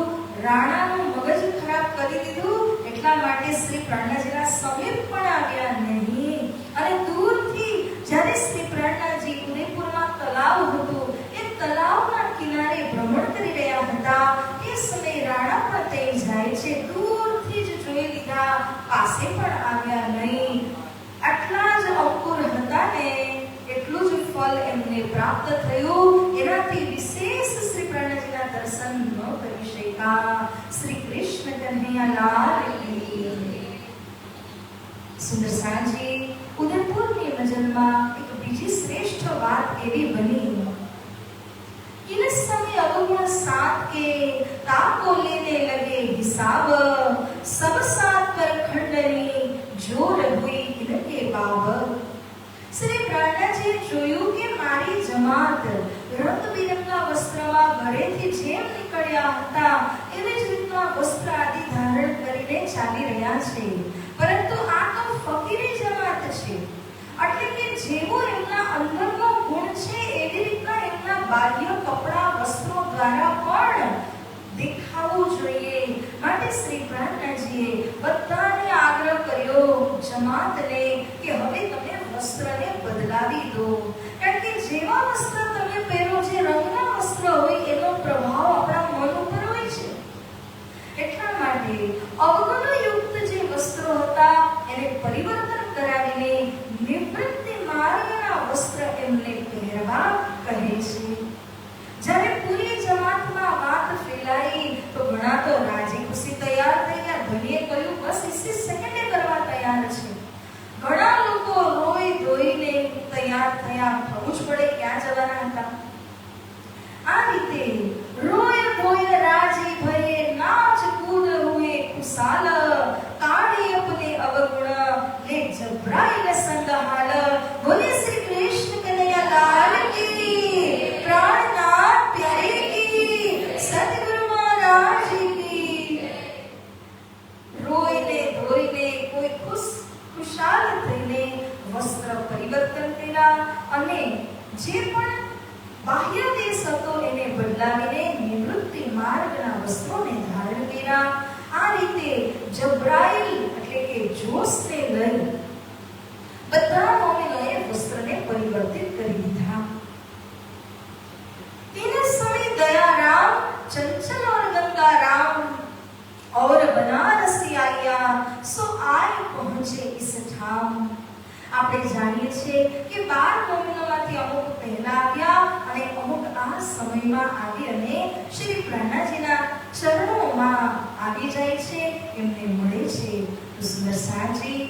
S1: રાણાનું મગજ ખરાબ કરી દીધું, એટલા માટે શ્રી પ્રાણનાજીના સમીપ પણ આવ્યા નહીં. અને દૂરથી જ્યારે શ્રી પ્રાણનાજી ઉદયપુરમાં તલાવ હતું, એ તલાવના કિનારે ભ્રમણ કરી રહ્યા હતા, એ સમયે રાણા પણ ત્યાં જાય છે. દૂરથી જ જોઈ લીધા, પાસે પણ આવ્યા નહીં. આટલા જ અંકુર હતા ને એટલું જ ફળ એમને પ્રાપ્ત થયું. એનાથી વિશેષ શ્રી પ્રાણનાજીના દર્શન ન કરી શક્યા. શ્રી કૃષ્ણ કન્હૈયા લાલ કી. સુંદર સાંજે ઉદયપુરની નજરમાં એક બીજી શ્રેષ્ઠ વાત એવી બની. इन समय अवगुण सात के ताको लेने लगे हिसाब, सब सात पर खंडनी जोर हुई इनके बाब. શ્રી પ્રાણનાજીએ જોયું કે મારી જમાત રંગબેરંગના વસ્ત્રમાં ઘરેથી જેમ નીકળ્યા હતા એવી જ રીતના વસ્ત્ર આદિ ધારણ કરીને ચાલી રહ્યા છે, પરંતુ આ તો ફકીરી જમાત છે. એટલે કે જેવો એમના અંદરનો ગુણ છે એવી રીતના એમના બાહ્ય કપડા વસ્ત્રો દ્વારા પણ દેખાવું જોઈએ. માટે શ્રી પ્રાણનાજીએ બધાને આગ્રહ કર્યો, જમાતને, કે હવે તમે વસ્ત્રને બદલાવી દો. કારણ કે જેવા વસ્ત્ર તમે પહેરો, જે રંગના વસ્ત્ર હોય એનો પ્રભાવ આપણા મન ઉપર હોય છે. એટલા માટે અવગુણયુક્ત જે વસ્ત્રો હતા એને પરિવર્તન કરાવીને નિવૃત્તિ માર્ગના વસ્ત્ર એમને પહેરવા કહે છે. જ્યારે પૂરી જમાતમાં વાત ફેલાઈ તો ઘણા તો રાજી ખુશી તૈયાર થઈ ગયા. ધણીએ કહ્યું બસ ઇસી સેકન્ડે કરવા તૈયાર છે. ઘણા લોકો રોઈ ધોઈને તૈયાર થયા. થવું જ પડે, ક્યાં જવાના હતા. આ રીતે રોય ધોઈને રાજી ભયે નાચ કૂદ હુએ ખુશાલ, કાઢી અપને અવગુણ લે જબરાઈલ સંગહાલ. બોલે શ્રી કૃષ્ણ કનૈયા લાલ કી, પ્રાણનાથ પ્યારે કી, સદગુરુ મહારાજ કી. રોઈને ધોઈને કોઈ ખુશાલ થઈને વસ્ત્ર પરિવર્તન કર્યા અને જે પણ બાહ્ય દેશ હતો એને બદલાવીને નિવૃત્તિ માર્ગના વસ્ત્રોને ધારણ કર્યા. આ રીતે જબરાઈલ એટલે કે જોશને લઈ બધા મોમિનોએ વસ્ત્રને પરિવર્તિત કરી દીધા. तेने समय दयाराम चंचल और गंगाराम और बनारसी आया, सो आए पहुंचे इस ठाम. આપણે જાણીએ છીએ કે 12 મોમિનોમાંથી અમુક પહેલા આવ્યા અને અમુક આ સમયમાં આવી અને શ્રી પ્રાણનાજીના ચરણોમાં આવી જાય છે, એમને મળે છે. તો સુંદર સાજી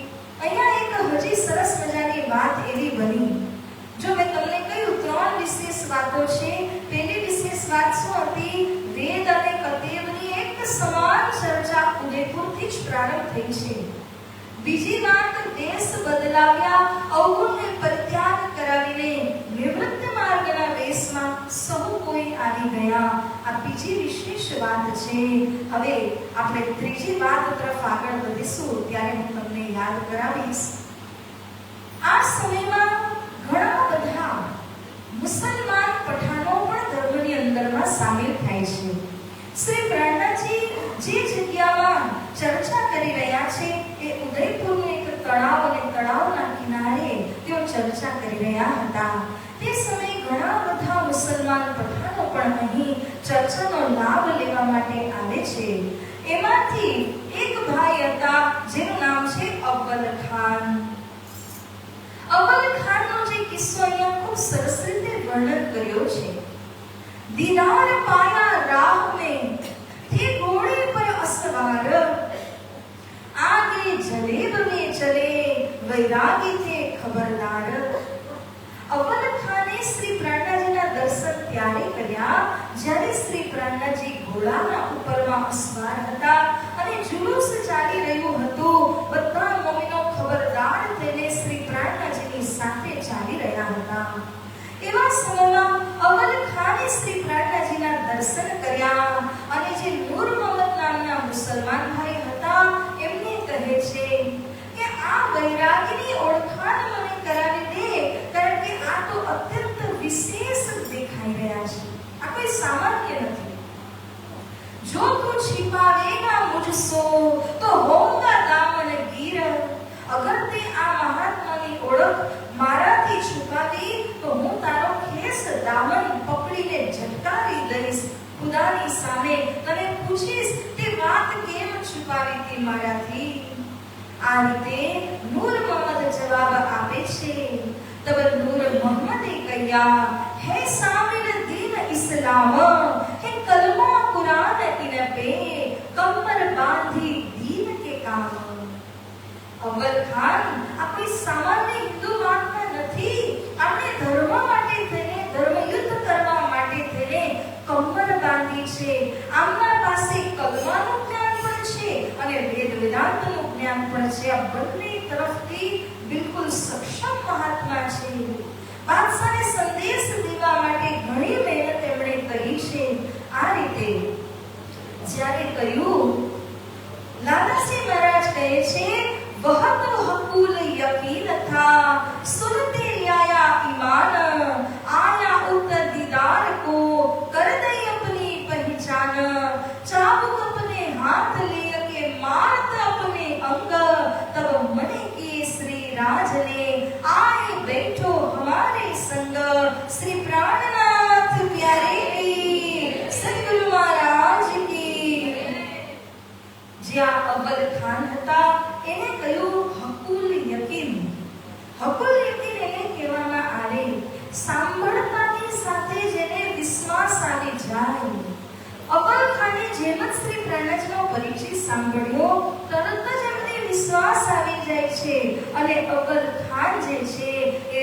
S1: અહીંયા એક હજી સરસ મજાની વાત એવી બની. જો મેં તમને કહ્યું 3 વિશેષ વાતો છે. પહેલી વિશેષ વાત શું હતી? વેદ અને કતેવની એક સમાન ચર્ચા ઉદયપુરથી જ પ્રારંભ થઈ છે. બીજી વાત, દેશ બદલાવ્યા, અવગુણને પરિત્યાગ કરાવીને નિવૃત્ત માર્ગના વેશમાં સહુ ગયા. આ બીજી વિશેષ વાત છે. હવે આપણે ત્રીજી વાત તરફ આગળ વધીશું ત્યારે હું તમને યાદ કરાવીશ. આ સમયમાં ઘણા બધા મુસલમાન પઠાણો પણ ધર્મની અંદરમાં સામેલ થાય છે. શ્રી પ્રાણનાથજી જે જગ્યામાં ચર્ચા કરી રહ્યા છે એ ઉદયપુરનું એક તળાવ અને તળાવના કિનારે તેઓ ચર્ચા કરી રહ્યા હતા. તે સમયે ઘણા બધા મુસલમાન પઠાણો પણ અહીં ચર્ચાનો લાભ લેવા માટે આવે છે. એમાંથી એક ભાઈ હતા જેનું નામ છે અવ્વલ ખાન. અવ્વલ ખાનનો જે કિસ્સો અહીંયા ખૂબ સરસ રીતે વર્ણન કર્યો છે. दीदार पाया राह में थे घोड़े पर असवार, आगे जलेब में चले वैरागी थे खबरदार. अव्वल खाने श्री प्राणनाथजीના દર્શન ત્યારે કર્યા જ્યારે શ્રી પ્રાણનાથજી ઘોડાના ઉપરમાં અસવાર હતા અને જુલુસ ચાલી રહ્યું હતું. બધા મોમીનો ખબરદાર થઈને શ્રી પ્રાણનાથજીની સાથે ચાલી રહ્યા હતા. એવા સમયમાં અવ્વલ ખાને શ્રી પ્રાણનાથજીના દર્શન કર્યા અને જે નૂર મોહમ્મદ નામના મુસલમાન ભાઈ હતા એમને કહે છે કે આ વૈરાગીની ઓળખાણ મને કરાવી દે, કારણ કે આ તો અત્યંત વિશેષ દેખાઈ રહ્યા છે. આ કોઈ સામાન્ય નથી. જો તું छिपावेगा मुझसे तो होगा दामन गिर. अगर ते આ મહાત્માની ઓળખ મારાથી છુપાવી તો હું તારો ખેસ દામન પકડીને ઝટકાવી દઈશ. ખુદાની સામે તને પૂછીશ તે વાત કેમ છુપાવી હતી મારાથી. આ રીતે નૂર મોહમ્મદ જવાબ આપે છે. તબ નૂર મોહમ્મદે કહ્યા, હે સામિલ દીન ઇસ્લામ, હે કલમા કુરાન ઇન पे कमर बांधी दीन के काम. અવ્વલ ખાન આ કોઈ સામાન્ય હિન્દુ મહાત્મા નથી. આપણે ધર્મ માટે થઈને ધર્મ યુદ્ધ કરવા માટે થઈને કમર બાંધી છે. આમના પાસે કલમાનું જ્ઞાન પણ છે અને વેદ વેદાંતનું જ્ઞાન પણ છે. આ બંને તરફથી બિલકુલ સક્ષમ મહાત્મા છે. બાદશાહને સંદેશ દેવા માટે ઘણી મહેનત એમણે કરી છે. આ રીતે જ્યારે કહ્યું, લાલાજી મહારાજ કહે છે, वह तो हकूल यकीन था, सुनते आया ईमान, आया उतर दीदार को कर दे अपनी पहचान. चाबुक अपने हाथ ले के मारत अपने अंग, तब मन के श्री राज ने आए बैठो हमारे संग. श्री प्राणनाथ प्यारे सतगुरु महाराज की. જ્યાં અવ્વલ ખાન હતા એને કહ્યું હકુલ યકીન. હકુલ યકીન એને કહેવામાં આવે સાંભળતાની સાથે જેને વિશ્વાસ આવી જાય. અવ્વલ ખાને જેમ જ શ્રી પ્રાણનાથજીનો પરિચય સાંભળ્યો તરત જ એમને વિશ્વાસ આવી જાય છે અને અવ્વલ ખાન જે છે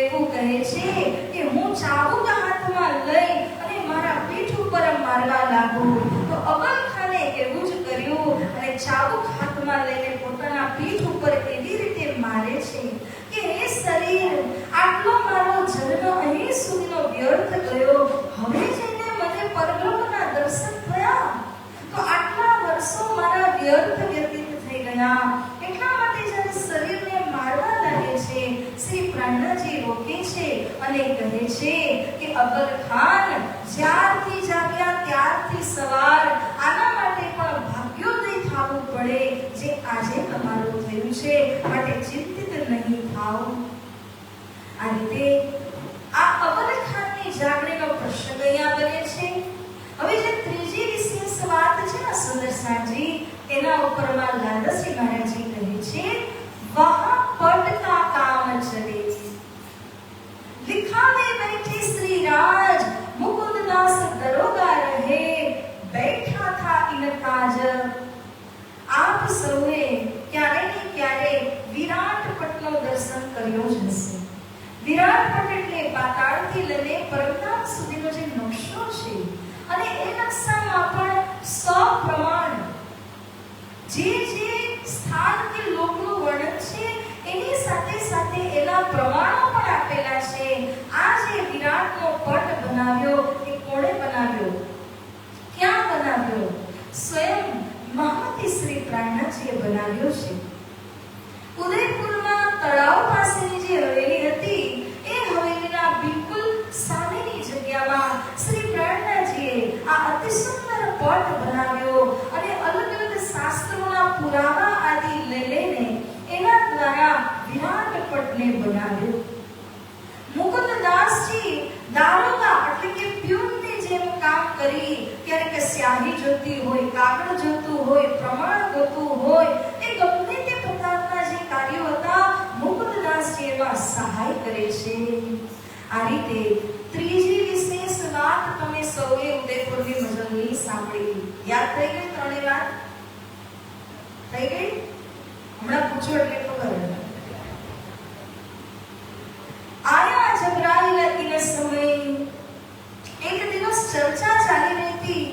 S1: એવું કહે છે કે હું ચાબુક હાથમાં લઈ અને મારા પીઠ ઉપર મારવા લાગુ. તો અવ્વલ ખાને એવું જ કર્યું અને ચાબુક હાથમાં લઈને પોતાના પીઠ ઉપર એવી રીતે મારે છે કે હે શરીર, આટલો મારો જન્મ અહીં સુધીનો વ્યર્થ ગયો. હવે જઈને મને પરલોકના દર્શન થયા તો આટલા વર્ષો મારા વ્યર્થ વ્યતીત થઈ ગયા. એટલા માટે જ્યારે શરીરને મારવા લાગે છે શ્રી પ્રાણનાથજી રોકે છે અને કહે છે કે અવ્વલ ખાન, જ્યારથી જાગ્યા ત્યારથી સવાર આના માટે પણ ભાગ્યોદય થવું પડે જે આજે તમારું થયું છે, માટે ચિંતિત નહીં થાઓ. આ રીતે આ અવ્વલ ખાનની જાગણીનો પ્રસંગ અહીંયા બને છે. હવે જે ત્રીજી વિશેષ વાત છે ને સુદર્શનજી, એના ઉપરમાં લાલજી મહારાજજી કહે છે, વહાં પટ કા કામ ચલે, लिखा में बैठे श्री राज, मुकुंददास दरोगा रहे, बैठा था इन काज. આપ સૌએ ક્યારે ને ક્યારે વિરાટ પટનો દર્શન કર્યો જ હશે. વિરાટ પટ એટલે પાતાળથી લઈને પરમધામ સુધીનો જે નકશો છે અને એ નકશામાં પણ સપ્રમાણ જે જે સ્થાન કે લોકનું વર્ણન છે એની સાથે સાથે એના પ્રમાણો પણ આપેલા છે. આ જે વિરાટનો પટ બનાવ્યો એ કોણે બનાવ્યો? પટ બનાવ્યો અને અલગ અલગ શાસ્ત્રોના પુરાવા આદિ લઈને એના દ્વારા વિરાટ પટને બનાવ્યો. મુકુંદદાસજી દારોગા એટલે કે પ્યુનની જેમ કામ કરી, ક્યારેક સ્યાહી જોતી હોય, કાગળ જોતું હોય, પ્રમાણ જોતું હોય, એ ગમે તે પ્રકારના જે કાર્યો હતા મુકુંદદાસજી એમાં સહાય કરે છે. આ રીતે ત્રીજી વિશેષ વાત તમે સૌએ ઉદયપુરની મજલની સાંભળી. યાદ થઈ ગઈ? ત્રણેય વાત થઈ ગઈ? હમણાં પૂછો એટલે ખબર. આયા જબરાઈલ ઇન સમય એક દિવસ ચર્ચા ચાલી રહી હતી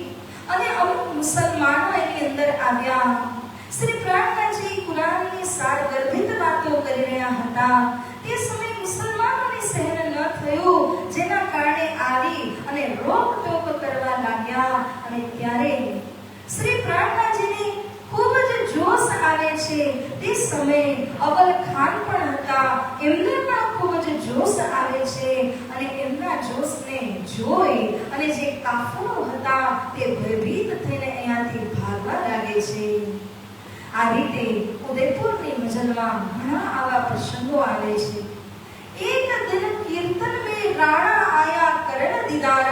S1: અને અમુક મુસલમાનો એની અંદર આવ્યા. શ્રી પ્રાણનાથજી કુરાનની સારગર્ભિત વાતો કરી રહ્યા હતા. તે સમયે મુસલમાનોને સહન ન થયું, જેના કારણે આવી અને રોકટોક કરવા લાગ્યા. અને ત્યારે શ્રી પ્રાણનાથજીની ખૂબ જ જોશ આવે છે. તે સમયે અવલ ખાન પણ હતા, એમને પણ ખૂબ જ જોશ આવે છે અને એમના જોશને જોઈ અને જે કાફલો હતા તે ભયભીત થઈને અહીંયાથી ભાગવા લાગે છે. આ રીતે ઉદયપુરની મજલમાં ઘણા આવા પ્રસંગો આવે છે. એક દિન કીર્તન में राणा आया करण दीदार,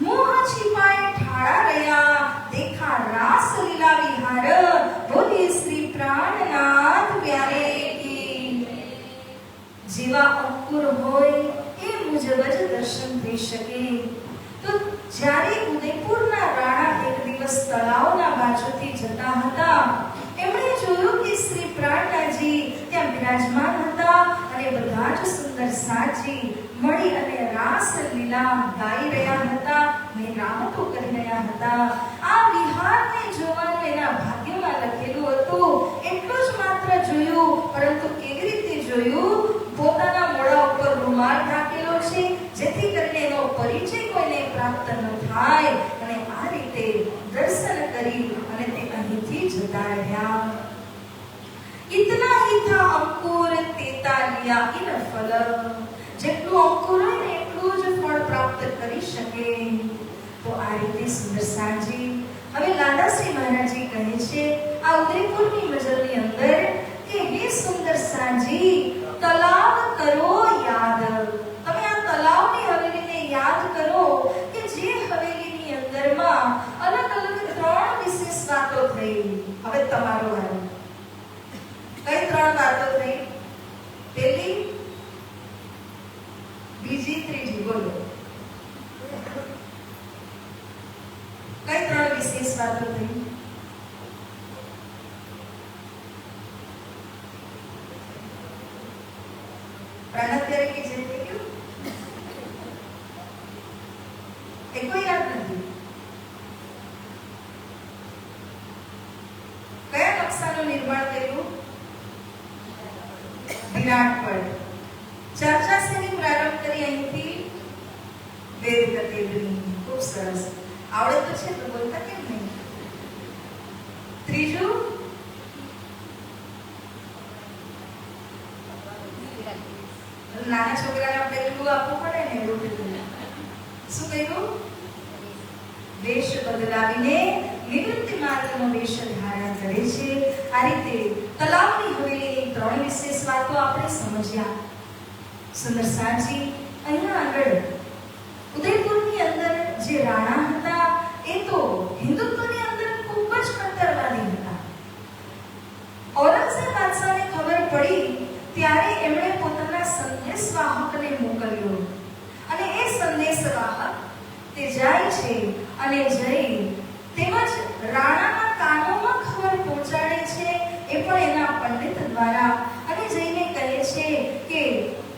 S1: मोह छिपाए ठाड़ा रहा, देखा रास लीला विहार, बोली श्री प्राणनाथ प्यारे की. जीवा अंकुर होय એ મુજબ જ દર્શન થઈ શકે. તો જ્યારે ઉદયપુરના રાણા એક દિવસ તળાવના બાજુથી જતા હતા, એમણે જોયું કે શ્રી પ્રાણનાથજી ત્યાં બિરાજમાન હતા અને બધા જ સુંદર સાજી મળી અને રાસ લીલા ગાઈ રહ્યા હતા, મેરામતો કરી રહ્યા હતા. આ વિહારને જોવાનું એના ભાગ્યમાં લખેલું હતું. એટલું જ માત્ર જોયું, પરંતુ કેવી રીતે જોયું? પોતાના મોઢા ઉપર રૂમાલ ઢાંકેલો છે, જેથી કરીને એનો પરિચય કોઈને પ્રાપ્ત ન થાય. અને આ રીતે દર્શન કરી અને તે અહીંથી જતા રહ્યા. इतना ही था अंकुर तेता लिया इन फल. જેટલું અંકુર હોય ને એટલું જ ફળ પ્રાપ્ત કરી શકે. તો આ રીતે સુંદર સાજી હવે લાલાશ્રી મહારાજજી કહે છે આ ઉદયપુરની મજલની અંદર કે હે સુંદર સાજી, તલાવ કરો યાદ. તમે આ તલાવની હવેલીને યાદ કરો કે જે હવેલીની અંદરમાં અલગ અલગ 3 વિશેષ વાતો થઈ. હવે તમારો વારો. કઈ 3 વાતો થઈ? પહેલી, બીજી, ત્રીજી, બોલો. કઈ 3 વિશેષ વાતો થઈ? પ્રાણાત્યારે કે જે થઈ ગયું એ કોઈ યાદ નથી. કયા નકશાનું નિર્માણ કર્યું? વિરાટ પડ. ચર્ચા શેની પ્રારંભ કરી? અહીંથી વેદ કતેવની. ખૂબ સરસ. આવડે તો છે તો બોલતા કેમ નહીં? ત્રીજું, નાના છોકરાને આપણે એટલું આપવું પડે ને એવું કીધું. શું કહ્યું? વેશ બદલાવીને નિવૃત્તિ માર્ગનો વેશ ધારણ કરે છે. આ રીતે તલાવની હવેલીની 3 વિશેષ વાતો આપણે સમજ્યા. સુંદર સાજી અહીંયા આગળ ઉદયપુરની અંદર જે રાણા હતા એ તો હિન્દુત્વની અંદર ખૂબ જ કટ્ટરવાદી હતા. ઔરંગઝેબ બાદશાહને ખબર પડી ત્યારે એમણે પોતાના સંદેશવાહકને મોકલ્યો અને એ સંદેશવાહક તે જાય છે અને જઈ તેમજ રાણાના કાનોમાં ખબર પહોંચાડે છે, એ પણ એના પંડિત દ્વારા, અને જઈને કહે છે કે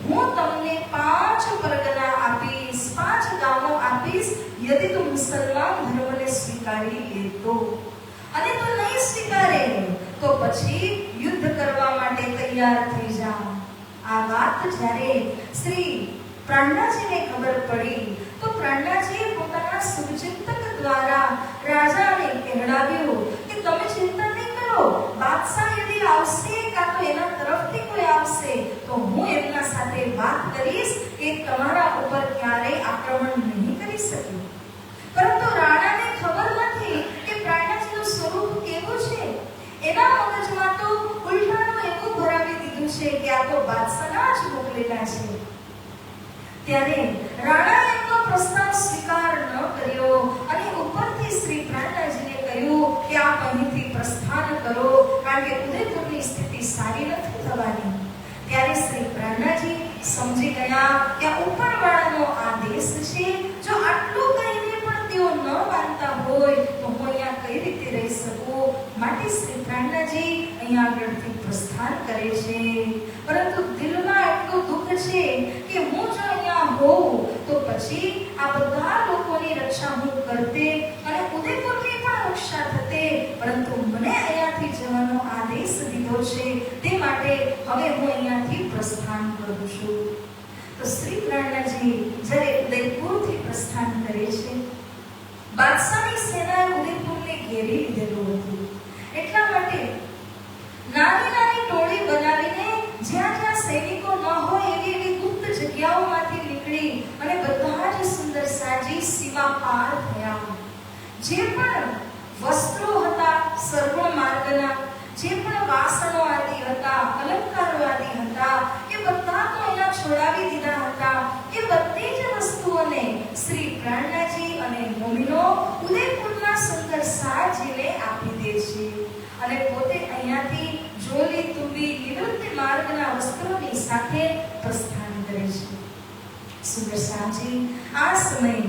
S1: હું તમને 5 પરગના આપીશ, 5 ગામો આપીશ, યદિ તું મુસલમાન ધર્મને સ્વીકારી લે તો. અને તું નહીં સ્વીકારે તો પછી યુદ્ધ કરવા માટે તૈયાર થઈ જા. આ વાત જ્યારે શ્રી પ્રાણનાથજીને ખબર પડી તો પ્રાણનાથજીએ પોતાના શુભચિંતક દ્વારા રાજાને કહેવડાવ્યું કે તમે ચિંતા નહીં કરો, બાદશાહ યદિ આવશે કાં તો એના તરફથી કોઈ આવશે તો હું એમના સાથે વાત કરીશ કે તમારા ઉપર ક્યારેય આક્રમણ નહીં કરી શકે. પરંતુ રાણાને ખબર નથી બાદશાહના જ મોકલેલા છે. ત્યારે રાણાએ એમનો પ્રસ્તાવ સ્વીકાર ન કર્યો અને ઉપરથી શ્રી પ્રાણનાજીને કહ્યું કે આપ અહીંથી પ્રસ્થાન કરો, કારણ કે ઉદયપુરની સ્થિતિ સારી નથી થવાની. ત્યારે શ્રી પ્રાણનાજી સમજી ગયા કે ઉપરવાળાનો આદેશ છે. જો આટલું કહીને પણ તેઓ ન માનતા હોય તો હું અહીંયા કઈ રીતે રહી શકું? માટે શ્રી પ્રાણનાજી અહીંયા આગળથી પ્રસ્થાન કરે છે. પરંતુ દિલમાં એટલું દુઃખ છે કે હું જો અહીંયા હોઉં તો પછી આ બધા લોકોની રક્ષા હું કરતે અને ઉદયપુરની પણ રક્ષા થતે, પરંતુ મને અહીંયાથી જવાનો આદેશ દીધો છે, તે માટે હવે હું અહીંયાથી પ્રસ્થાન કરું છું. તો શ્રી પ્રાણનાજી જ્યારે ઉદયપુરથી પ્રસ્થાન કરે છે, બાદશાહની સેનાએ ઉદયપુરને ઘેરી લીધેલું હતું. એટલા માટે નાની નાની ટોળી બનાવીને જ્યાં જ્યાં સૈનિકો ન હોય એવી ગુપ્ત જગ્યાઓમાંથી નીકળી અને બધા જ સુંદર સાજી સીમા પાર થયા. જે પણ વસ્ત્રો હતા સર્વણ માર્ગના, જે પણ વાસણો આદિ હતા, અલંકારો આદિ હતા, એ બધા તો અહીંયા છોડાવી દીધા હતા. એ બધી જ વસ્તુઓને શ્રી પ્રાણનાજી અને મોમીનો ઉદયપુરના સુંદર સાજીને આપી દે છે અને પોતે અહીંયાથી જોલી તુંબી નિવૃત્તિ માર્ગના વસ્ત્રોની સાથે પ્રસ્થાન કરે છે. સુંદર સાજી આ સમયે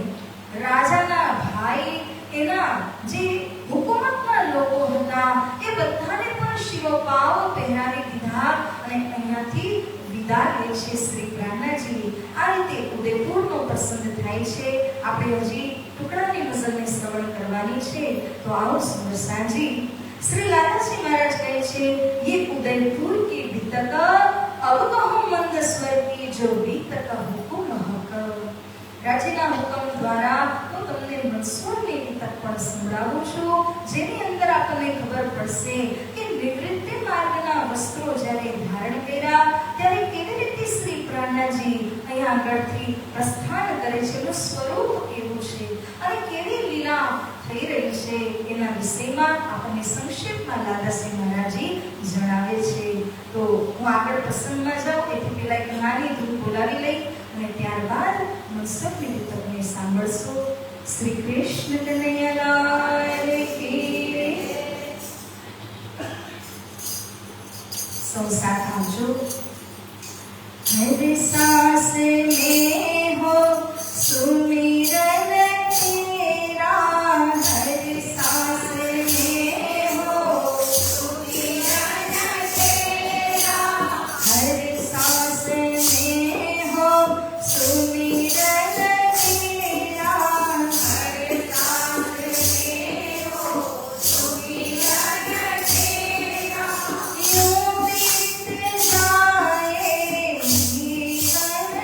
S1: રાજાના ભાઈ, એના જે હુકુમતના લોકો હતા, એ બધાને પણ શિરોપાવ પહેરાવી દીધા અને અહીંયાથી વિદા લે છે શ્રી પ્રાણનાજી. આ રીતે ઉદયપુરનો પ્રસંગ થાય છે. આપણે હજી ટુકડાની મઝલને શ્રવણ કરવાની છે, તો આવો સુંદર સાજી. श्री लालाजी महाराज कहे छे, ये उदयपुर की बीतक अब कहूं मंद स्वर की जो बीतक हुकुम हक. राजीना हुकम द्वारा હું તમને મંસૂરની બીતક પણ સંભળાવું છું, જેની અંદર આપણને ખબર પડશે કે નિવૃત્તિ માર્ગના વસ્ત્રો જ્યારે ધારણ કર્યા ત્યારે કેવી રીતે શ્રી પ્રાણનાજી અહીંયા આગળથી પ્રસ્થાન કરે છે, એનું સ્વરૂપ કેવું છે અને કેવી લીલા થઈ રહી છે, એના વિષયમાં આપણને સંક્ષેપમાં લાલાજી મહારાજી જણાવે છે. તો હું આગળ પ્રસંગમાં જાઉં એથી પહેલા એક નાની ધૂન બોલાવી લઈ અને ત્યારબાદ મંસૂરની બીતકને સાંભળશો. શ્રી કૃષ્ણ કનૈયાલાલ કી. સૌ સાથ આવજો. હર સાસ में हो सुमिरन तेरा, हर सांस में हो सुमिरन तेरा, हर सांस में हो सुमिरन तेरा, हर सांस में हो सुमिरन तेरा. यूं बीत जाए जीवन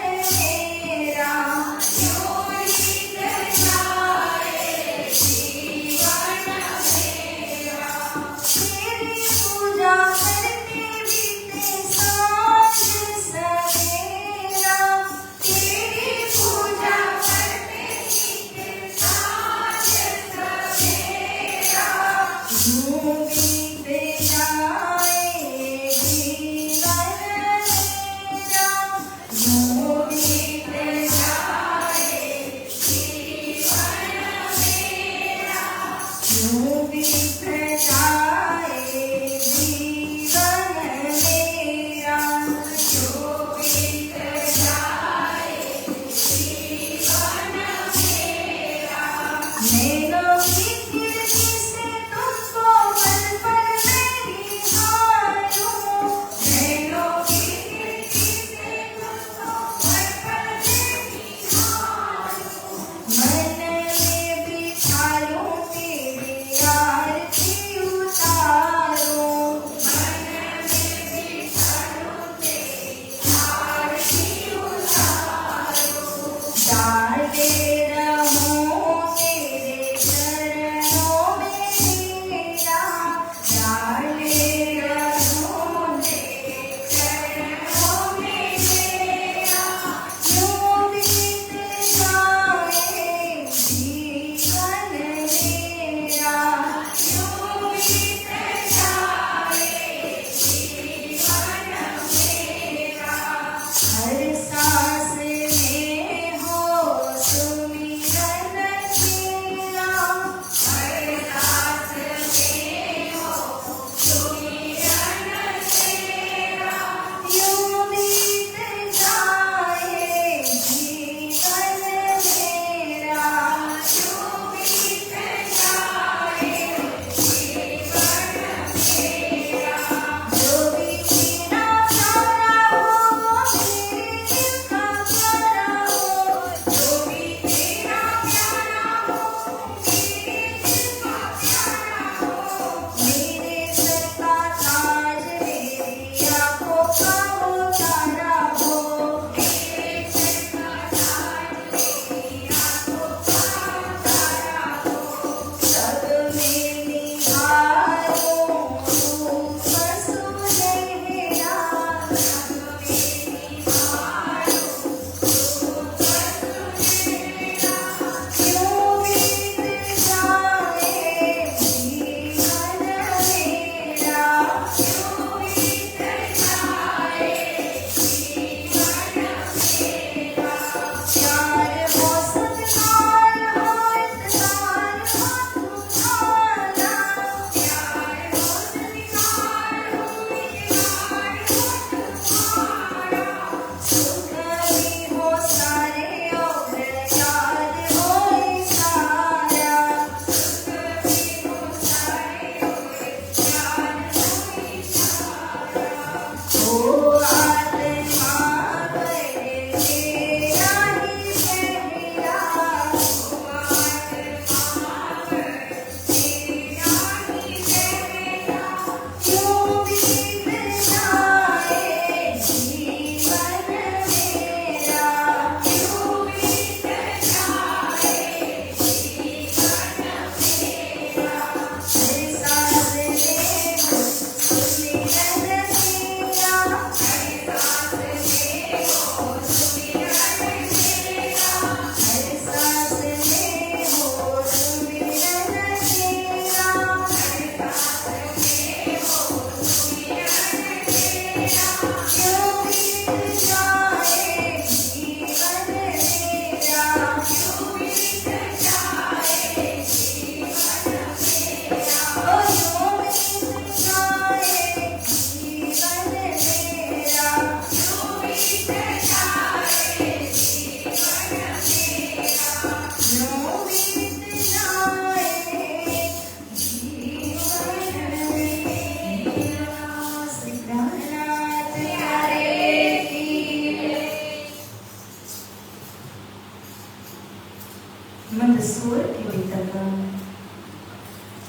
S1: मंदसौर की वितक।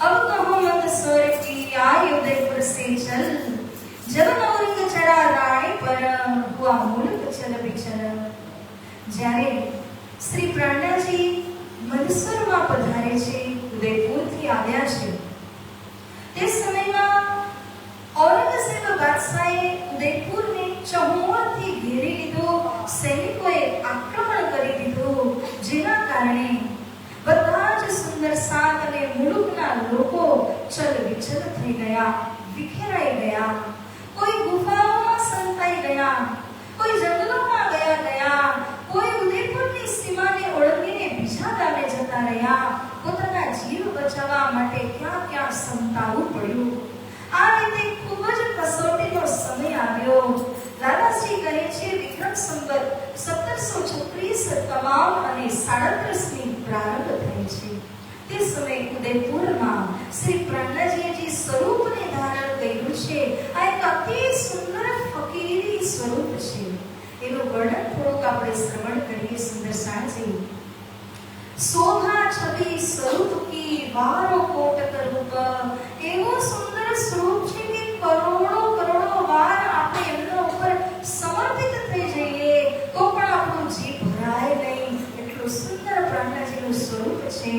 S1: अब कहो मंदसौर की आय उदयपुर से चल, जब नौरंग चढ़ा राणी पर हुआ मुल्क चल बिचल। જ્યારે શ્રી પ્રાણનાજી મંદસૌરમાં પધારે છે, ઉદયપુરથી આવ્યા છે, તે સમયમાં ઔરંગઝેબ બાદશાહે ઉદયપુરને ચહોરથી ઘેરી લીધો, સૈનિકોએ આક્રમણ કરી દીધું, જેના કારણે બધા જ સુંદર સાત અને મુલુકના લોકો ચલવિચલ થઈ ગયા, વિખેરાઈ ગયા, કોઈ ગુફાઓમાં સંતાઈ ગયા, કોઈ જંગલોમાં ગયા, કોઈ ઉદયપુરની સીમાને ઓળંગીને બીજા ગામે જતા રહ્યા, પોતાના જીવ બચાવવા માટે ક્યાં ક્યાં સંતાવવું પડ્યું। આ રીતે ખૂબ જ કસોટીનો સમય આવ્યો। લાલાજી કહે છે વિક્રમ સંવત 1736 તમામ અને 37ની પ્રારંભ થઈ છે। તે સમયે ઉદયપુરમાં શ્રી પ્રાણનાજીએ જે સ્વરૂપને ધારણ કર્યું છે, આ એક અતિ સુંદર ફકીરી સ્વરૂપ છે। એનું વર્ણન થોડુંક આપણે શ્રવણ કરીએ। સુંદર સાંજી શોભા છબી સ્વરૂપ की वारो कोटक रूप। एवो सुंदर स्वरूप છે કે કરોડો કરોડો વાર આપણે એમના ઉપર સમર્પિત થઈ જઈએ તો પણ આપણું જીવ ભરાય નહીં, એટલું સુંદર પ્રાણનાજીનું સ્વરૂપ છે।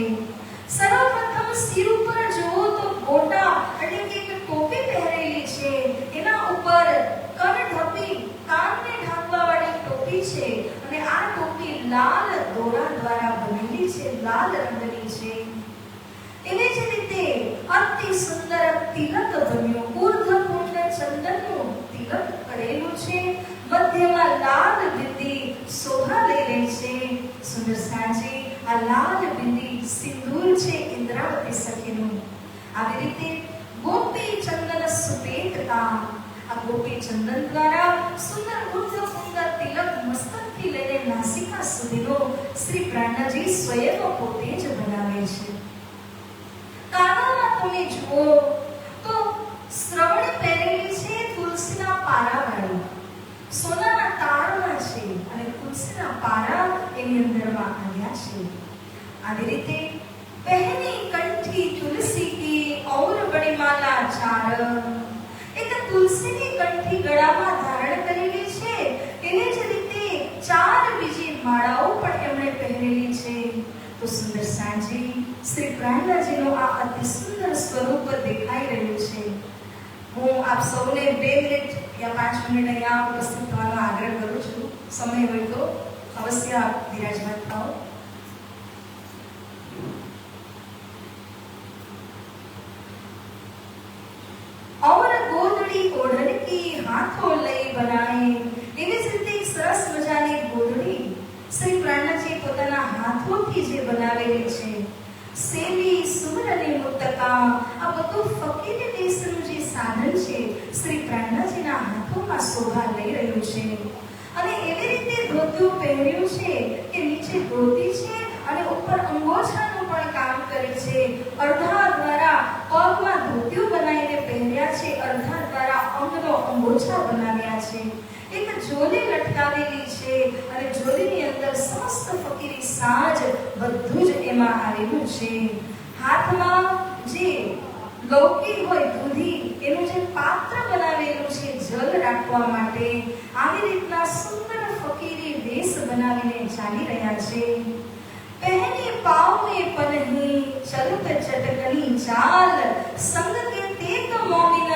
S1: સર્વપ્રથમ સિર ઉપર જુઓ તો ગોટા એટલે કે એક ટોપી પહેરેલી છે, એના ઉપર કનઢપી કાનને ઢાંકવા વાળી ટોપી છે અને આ ટોપી લાલ દોરા દ્વારા બનેલી છે, લાલ રંગની છે। એવી જ રીતે અતિ સુંદર તિલક બન્યું, ઉર્ધ્વપુંડ ચંદનનું તિલક કરેલું છે, મધ્યમાં લાલ બિંદી શોભા લઈ રહી છે। સુંદર સાંજી આ લાલ બિંદી સિંદૂર છે ઇન્દ્રાવતી સખીનું। આવી રીતે ગોપી ચંદન સુપેટતા, આ ગોપી ચંદન દ્વારા સુંદર ઉર્ધ્વપુંડ તિલક મસ્તકથી લઈને નાસિકા સુધીનો શ્રી પ્રાણનાજી સ્વયં પોતે જ બનાવે છે। કાનમાં તમે જુઓ તો શ્રવણી પહેરેલી છે તુલસીના પારાવાળી, સોનાના તાળમાં છે અને તુલસીના પારા એની અંદરમાં આવ્યા છે। આવી રીતે પહેલી કંઠી તુલસી की और बड़ी माला चार। एक તુલસીની કંઠી ગળામાં ધારણ કરેલી છે, એને જ રીતે ચાર બીજી માળાઓ પણ એમણે પહેરેલી છે। તો સુંદર સાંજી શ્રી પ્રાણનાજીનું આ અતિ સુંદર સ્વરૂપ દેખાઈ રહ્યું છે। હું આપ સૌને 2 મિનિટ या 5 મિનિટ અહીંયા ઉપસ્થિત થવાનો આગ્રહ કરું છું। સમય હોય તો અવશ્ય આપ વિરાજમાન થાઓ। और गोदड़ी ओढ़न की हाथों लई बनाए। એવી જ રીતે એક સરસ મજાની ગોદડી શ્રી પ્રાણનાજી પોતાના હાથોથી જે બનાવેલી છે। સેવી સુમરની મુક્તકા, આ બધું ફકીરી દેશનું જે સાધન છે શ્રી પ્રાણનાજીના હાથોમાં શોભા લઈ રહ્યું છે। અને એવી રીતે ધોતિયું પહેર્યું છે કે નીચે ધોતી છે અને ઉપર અંગોછાનું પણ કામ કરે છે। અડધા દ્વારા પગમાં ધોતિયું બનાવીને પહેર્યા છે, અડધા દ્વારા અંગનો અંગોછા બનાવ્યા છે। એક જોલી લટકાવેલી છે અને જોલીની અંદર સમસ્ત ફકીરી સાજ બધું જ એમાં આવેલું છે। હાથમાં જે લૌકી હોય દૂધી એનું જે પાત્ર બનાવેલું છે જલ રાખવા માટે, આવી રીતના સુંદર ફકીરી વેશ બનાવીને ચાલી રહ્યા છે। पहने पाँव में पनही चलत चटकनी चाल, संग के तेक मोमिन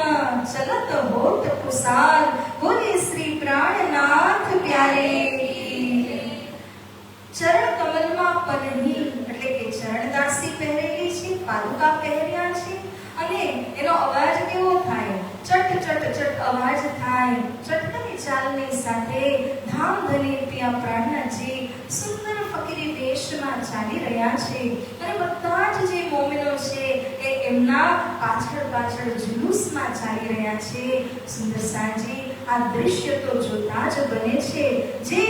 S1: चलत होत कुसाल। बोले श्री प्राणनाथ प्यारे। चरण कमलમાં પનહી એટલે કે ચરણદાસી પહેરેલી છે, પાદુકા પહેર્યા છે અને એનો અવાજ કેવો થાય? ચટ ચટ ચટ અવાજ થાય। ચટકની ચાલની સાથે ધામધની પ્રિયા પ્રાણનાજી સુંદર ફકીરી વેશમાં ચાલી રહ્યા છે અને બધા જ જે મોમિનો છે એ એમના પાછળ પાછળ જુલુસમાં ચાલી રહ્યા છે। સુંદર સાંજી આ દૃશ્ય તો જોતા જ બને છે। જે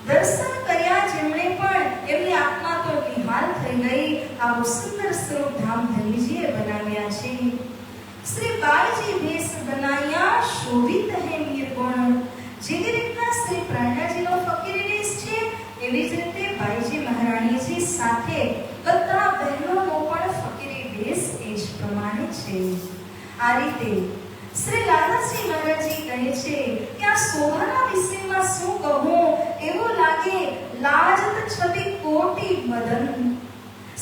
S1: દર્શન કર્યા જેમણે પણ એમની આત્મા તો નિહાલ થઈ ગઈ। આવું સુંદર સ્વરૂપ ધામધનીજીએ બનાવ્યા છે। શ્રી બાઈજી વેશ બનાયા શોભિત હે નિર્ગુણ। જેવી રીતના શ્રી પ્રાણનાજીનો ફકીરી વેશ છે એવી જ રીતે બાઈજી મહારાણીજી સાથે બધા બહેનોનો પણ ફકીરી વેશ એ જ પ્રમાણે છે. આ રીતે શ્રી લાલાજી મહારાજજી કહે છે કે આ શોભાના વિષયમાં શું કહું, એવું લાગે લાજત છબી કોટી મદન.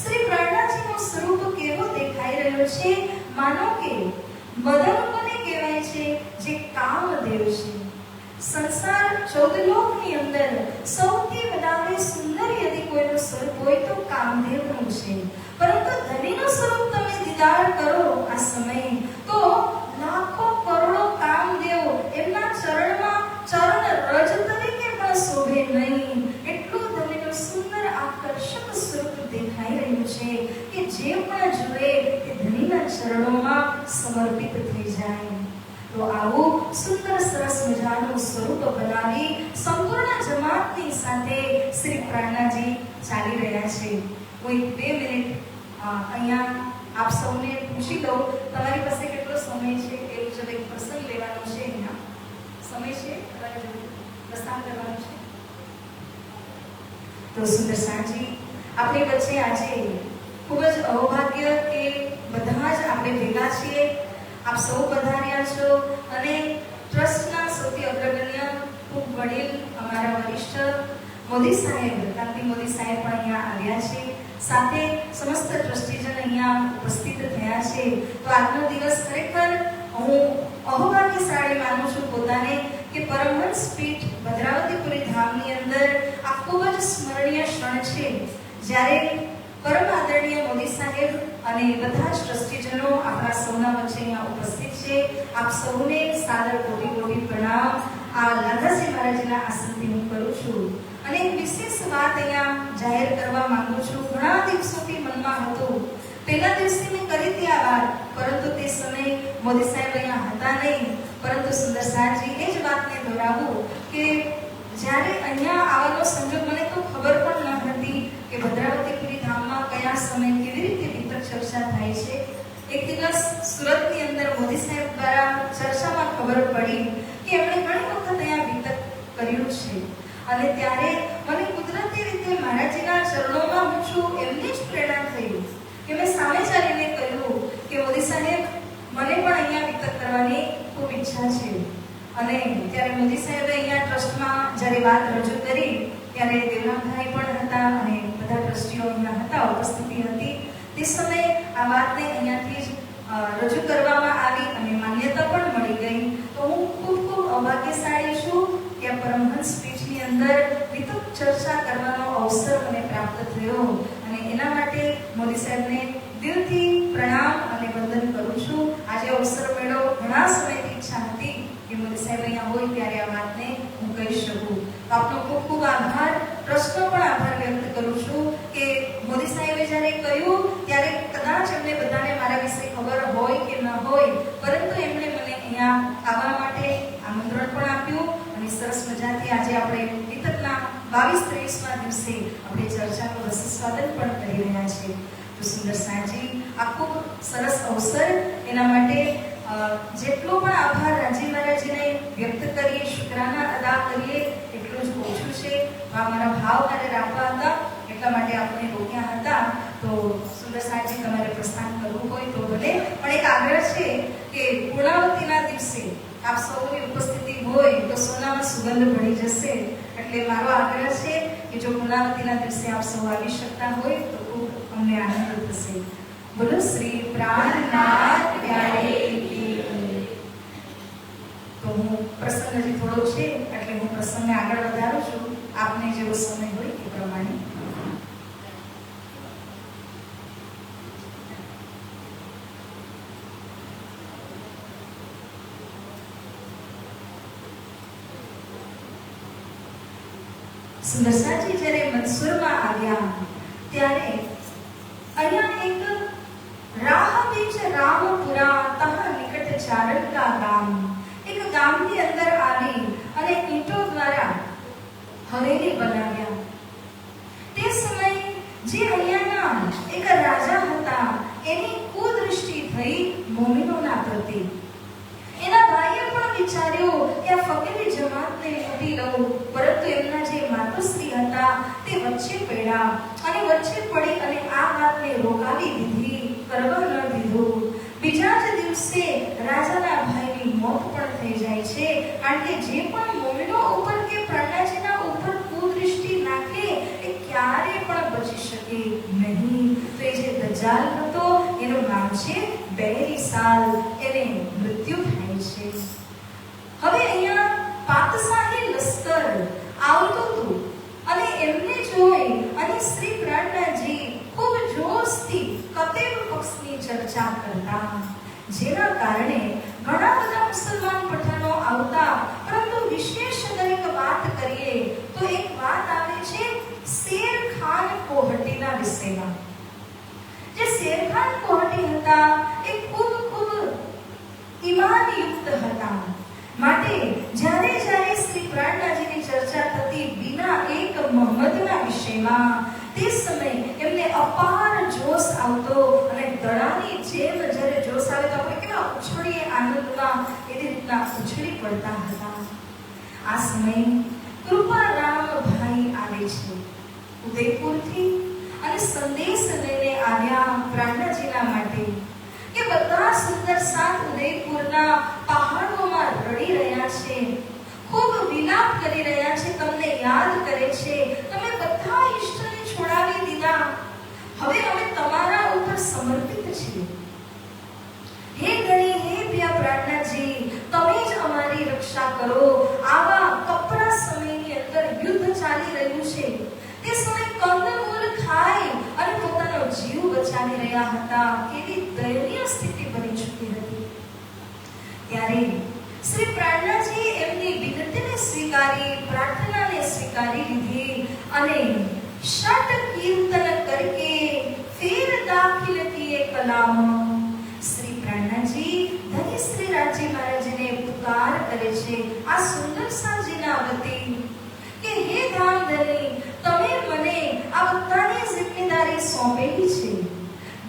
S1: શ્રી પ્રહલાદજીનું સ્વરૂપ કેવો દેખાઈ રહ્યો છે, માનો કે મદન કોને કહેવાય છે, જે કામદેવ છે. સંસાર 14 લોકની અંદર સૌથી વધારે સુંદર યદિ કોઈનું સ્વરૂપ હોય તો કામદેવનું છે. પરંતુ ધણીનું સ્વરૂપ તમે દીદાર કરો આ સમયે તો લાખો કરોડો કામદેવ એમના ચરણમાં ચરણ રજ તરીકે પણ શોભે નહીં. એટલું ધણીનું સુંદર આકર્ષક સ્વરૂપ દેખાઈ રહ્યું છે કે જે પણ જુએ તે ધણીના ચરણોમાં સમર્પિત થઈ જાય. તો આવું સુંદર સરસ મજાનું સ્વરૂપ બનાવી સંપૂર્ણ જમાતની સાથે શ્રી પ્રાણનાજી ચાલી રહ્યા છે. હું 2 મિનિટ અહીંયા આપ સૌને પૂછી દઉં, તમારી પાસે કેટલો સમય છે? એ મુજબ એક પ્રસંગ લેવાનો છે. અહીંયા સમય છે, તમારે પ્રસ્થાન કરવાનું છે. તો સુંદર સાંજી આપણી વચ્ચે આજે ખૂબ જ અવભાગ્ય કે બધા જ આપણે ભેગા છીએ. આપ સૌ પધાર્યા છો અને ટ્રસ્ટના સૌથી અગ્રગણ્ય ખૂબ વડીલ અમારા વરિષ્ઠ મોદી સાહેબ, કાંતિ મોદી સાહેબ પણ અહીંયા આવ્યા છે. સાથે સમસ્ત ટ્રસ્ટીજન અહીંયા ઉપસ્થિત થયા છે. તો આજનો દિવસ ખરેખર હું અહોભાગ્યશાળી માનું છું પોતાને કે પરમહંસ પીઠ ભદ્રાવતીપુરી ધામની અંદર આ ખૂબ જ સ્મરણીય ક્ષણ છે, જ્યારે પરમ આદરણીય મોદી સાહેબ અને બધા જ ટ્રસ્ટીજનો આપણા સૌના વચ્ચે અહીંયા ઉપસ્થિત છે. આપ સૌને સાદર કોટી પ્રણામ આ લાલાજી મહારાજના આસનથી હું કરું છું. અને એક વિશેષ વાત અહીંયા જાહેર કરવા માંગુ છું. ઘણા દિવસોથી મનમાં હતું, પહેલા દિવસે મેં કરી હતી આ વાત, પરંતુ તે સમયે મોદી સાહેબ અહીંયા હતા નહીં. પરંતુ સુંદર સાહેબજી એ જ વાતને દોહરાવું કે જ્યારે અહીંયા આવવાનો સંજોગ મને તો ખબર પણ ન હતી કે ભદ્રાવતીપુરી ધામમાં કયા સમયે કેવી રીતે વિતક ચર્ચા થાય છે. એક દિવસ સુરતની અંદર મોદી સાહેબ દ્વારા ચર્ચામાં ખબર પડી કે એમણે ઘણી વખત અહીંયા વિતક કર્યું છે. અને ત્યારે મને કુદરતી રીતે મહારાજજીના ચરણોમાં હું છું એમની જ પ્રેરણા થઈ કે મેં સામે ચાલીને કહ્યું કે મોદી સાહેબ મને પણ અહીંયા વિતક કરવાની ખૂબ ઈચ્છા છે. અને ત્યારે મોદી સાહેબે અહીંયા ટ્રસ્ટમાં જ્યારે વાત રજૂ કરી ત્યારે દેવરામભાઈ પણ હતા અને બધા ટ્રસ્ટીઓ અહીંયા હતા, ઉપસ્થિતિ હતી. તે સમયે આ વાતને અહીંયાથી જ રજૂ કરવામાં આવી અને માન્યતા પણ મળી ગઈ. તો હું ખૂબ અભાગ્યશાળી છું કે આ પરમહંસ પીઠની અંદર વિતક ચર્ચા કરવાનો અવસર મને પ્રાપ્ત થયો. અને એના માટે મોદી સાહેબને દિલથી પ્રણામ અને વંદન કરું છું. આજે અવસર મળ્યો, ઘણા સમયથી ઈચ્છા હતી કે મોદી સાહેબ અહીંયા હોય ત્યારે આ વાતને હું કહી શકું. તો આપનો ખૂબ ખૂબ આભાર. ટ્રસ્ટનો પણ આભાર વ્યક્ત કરું છું કે મોદી સાહેબે જ્યારે કહ્યું ત્યારે કદાચ એમને બધાને મારા વિશે ખબર હોય કે ન હોય, પરંતુ એમણે મને અહીંયા આવવા માટે આમંત્રણ પણ આપ્યું અને સરસ મજાથી આજે આપણે વિતકના 22-23મા દિવસે આપણે ચર્ચાનું રસસ્વાદન પણ કરી રહ્યા છીએ. તો સુંદર સાંજી આ ખૂબ સરસ અવસર, એના માટે જેટલો પણ આભાર રાજી મહારાજને વ્યક્ત કરીએ, શુક્રાના અદા કરીએ એટલું જ ઓછું છે. આ મારા ભાવ મારે રાખવા હતા એટલા માટે આપણે રોક્યા હતા. તો સુંદર સાંજી તમારે પ્રસ્થાન કરવું હોય તો ભલે, પણ એક આગ્રહ છે કે પૂર્ણાવતીના દિવસે આપ સૌની ઉપસ્થિતિ હોય તો સોનામાં સુગંધ ભળી જશે. એટલે મારો આગ્રહ છે કે જો પૂર્ણાવતીના દિવસે આપ સૌ આવી શકતા હોય તો ખૂબ અમને આનંદ થશે. બોલો શ્રી પ્રાણનાથ પ્યારે. તો હું પ્રસંગ હજી થોડો છે એટલે હું પ્રસંગને આગળ વધારું છું, આપને જેવો સમય હોય એ પ્રમાણે. સુંદર સાંજી જ્યારે મનસુરમાં આવ્યા ત્યારે અહીંયા એક રાહ બીચ રામપુરા તહ નિકટ ચારણ કા ગામ, એક ગામની અંદર આવી અને ઈંટો દ્વારા હવેલી બનાવ્યા. તે સમયે જે અહીંયાના એક રાજા હતા એની કુદૃષ્ટિ થઈ મોમિનોના પ્રતિ. એના ભાઈએ પણ વિચાર્યું કે આ ફકીરી જમાતને લૂંટી લઉં, પરંતુ એમના જે માતુશ્રી હતા તે વચ્ચે પડ્યા અને વચ્ચે પડી અને આ વાતને રોકાવી દીધી, કરવા ન દીધું. બીજા જ દિવસે રાજાના ભાઈની મોત પણ થઈ જાય છે, કારણ કે જે પણ મોમિનો ઉપર કે પ્રહલાદજીના ઉપર કુદૃષ્ટિ નાખે એ ક્યારે પણ બચી શકે નહીં. તો એ જે દજાલ હતો એનું નામ છે બેરીસાલ, એને મૃત્યુ થાય છે. હવે અહીંયા પાતશાહી લશ્કર આવતું હતું અને એમને જોઈ અને શ્રી પ્રહલાદજી ખૂબ જોશથી કતેબ પક્ષની ચર્ચા કરતા, જેના કારણે ઘણા બધા મુસલમાન પઠાણો આવતા. પરંતુ વિશેષ દરેક વાત કરીએ તો એક વાત આવે છે શેરખાન કોહટીના વિષયમાં. જે શેરખાન કોહટી હતા એ ખૂબ ઈમાનયુક્ત હતા. માટે જ્યારે શ્રી પ્રહલાદજીની ચર્ચા થતી વિના એક મોહમ્મદના વિષયમાં, તે સમય એમને અપાર જોશ આવતો અને દડાની જેમ જ્યારે જોશ આવે તો આપણે કેવા ઉછળીએ આનંદમાં, એવી રીતના ઉછળી પડતા હતા. આ સમયે કૃપારામભાઈ આવે છે ઉદયપુરથી અને સંદેશ લઈને આવ્યા પ્રહલાદજીના માટે કે બધા સુંદર સાત ઉદયપુરના પહાડોમાં રડી રહ્યા છે, ખૂબ વિલાપ કરી રહ્યા છે, તમને યાદ કરે છે. તમે બધા ઈષ્ટને છોડાવી દીધા, હવે અમે તમારા ઉપર સમર્પિત છીએ. હે ગણી, હે પ્રિય પ્રહલાદજી, તમે જ અમારી રક્ષા કરો. આવા કપરા સમયની અંદર યુદ્ધ ચાલી રહ્યું છે, તે સમય કંદમૂળ ખાઈ અને પોતાનો જીવ બચાવી રહ્યા હતા. કેવી દયનીય સ્થિતિ બની ચૂકી હતી. ત્યારે શ્રી પ્રહલાદજી એમની વિનંતીને સ્વીકારી, પ્રાર્થનાને સ્વીકારી લીધી અને ષટ કીર્તન કરકે ફેર દાખિલ કિએ કલામ. શ્રી પ્રહલાદજી ધન્ય શ્રી રાજી મહારાજને પુકાર કરે છે આ સુંદર સાજીના વતી કે હે ધામધની, તમે મને આ બધાની જિમ્મેદારી સોંપેલી છે.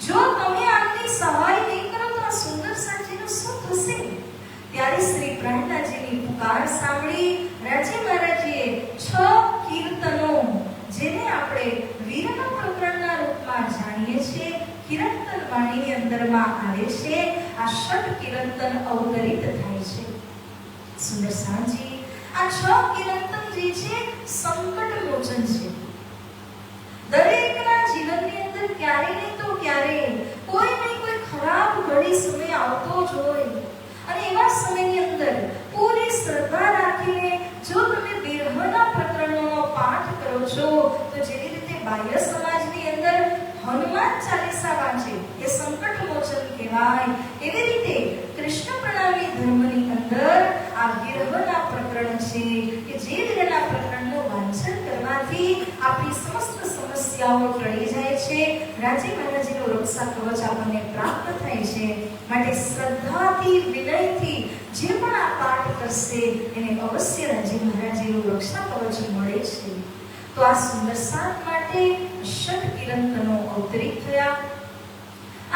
S1: જો તમે આમની સહાય નહીં કરો તો આ સુંદર સાજીનું શું થશે? ત્યારે શ્રી પ્રહલાદજીની પુકાર સાંભળી રાજી મહારાજે 6 કીર્તનો, જેને આપણે વીરના પ્રકરણના રૂપમાં જાણીએ છીએ, કીર્તન વાણીની અંદરમાં આવે છે. આ ષટ કીર્તન અવતરિત થાય છે. સુંદર સાજી આ 6 કીર્તન જે છે સંકટ મોચન છે. દરેકના જીવનની અંદર ક્યારે નહીં તો ક્યારે કોઈ નહીં કોઈ ખરાબ ઘડી સમય આવતો જ હોય, અને એવા સમયની અંદર પૂરી શ્રદ્ધા રાખીને જો તમે બિરહના પ્રકરણોનો પાઠ કરો છો, તો જેવી રીતે બાહ્ય સમાજની અંદર હનુમાન ચાલીસા વાંચે એ સંકટ મોચન કહેવાય, એવી રીતે કૃષ્ણ પ્રણામી ધર્મની અંદર આ બિરહના પ્રકરણ છે કે જે બિરહના પ્રકરણનું વાંચન કરવાથી આપણી સમસ્ત સમસ્યાઓ ટળી જાય છે. રાજી મહારાજનું રક્ષા કવચ આપણને પ્રાપ્ત થાય છે. માટે શ્રદ્ધાથી, વિનયથી જે પણ આ પાઠ કરશે એને અવશ્ય રાજી મહારાજનું રક્ષા કવચ મળે છે. તો આ સુંદર સાત માટે ષટ કીર્તનો અવતરિત થયા.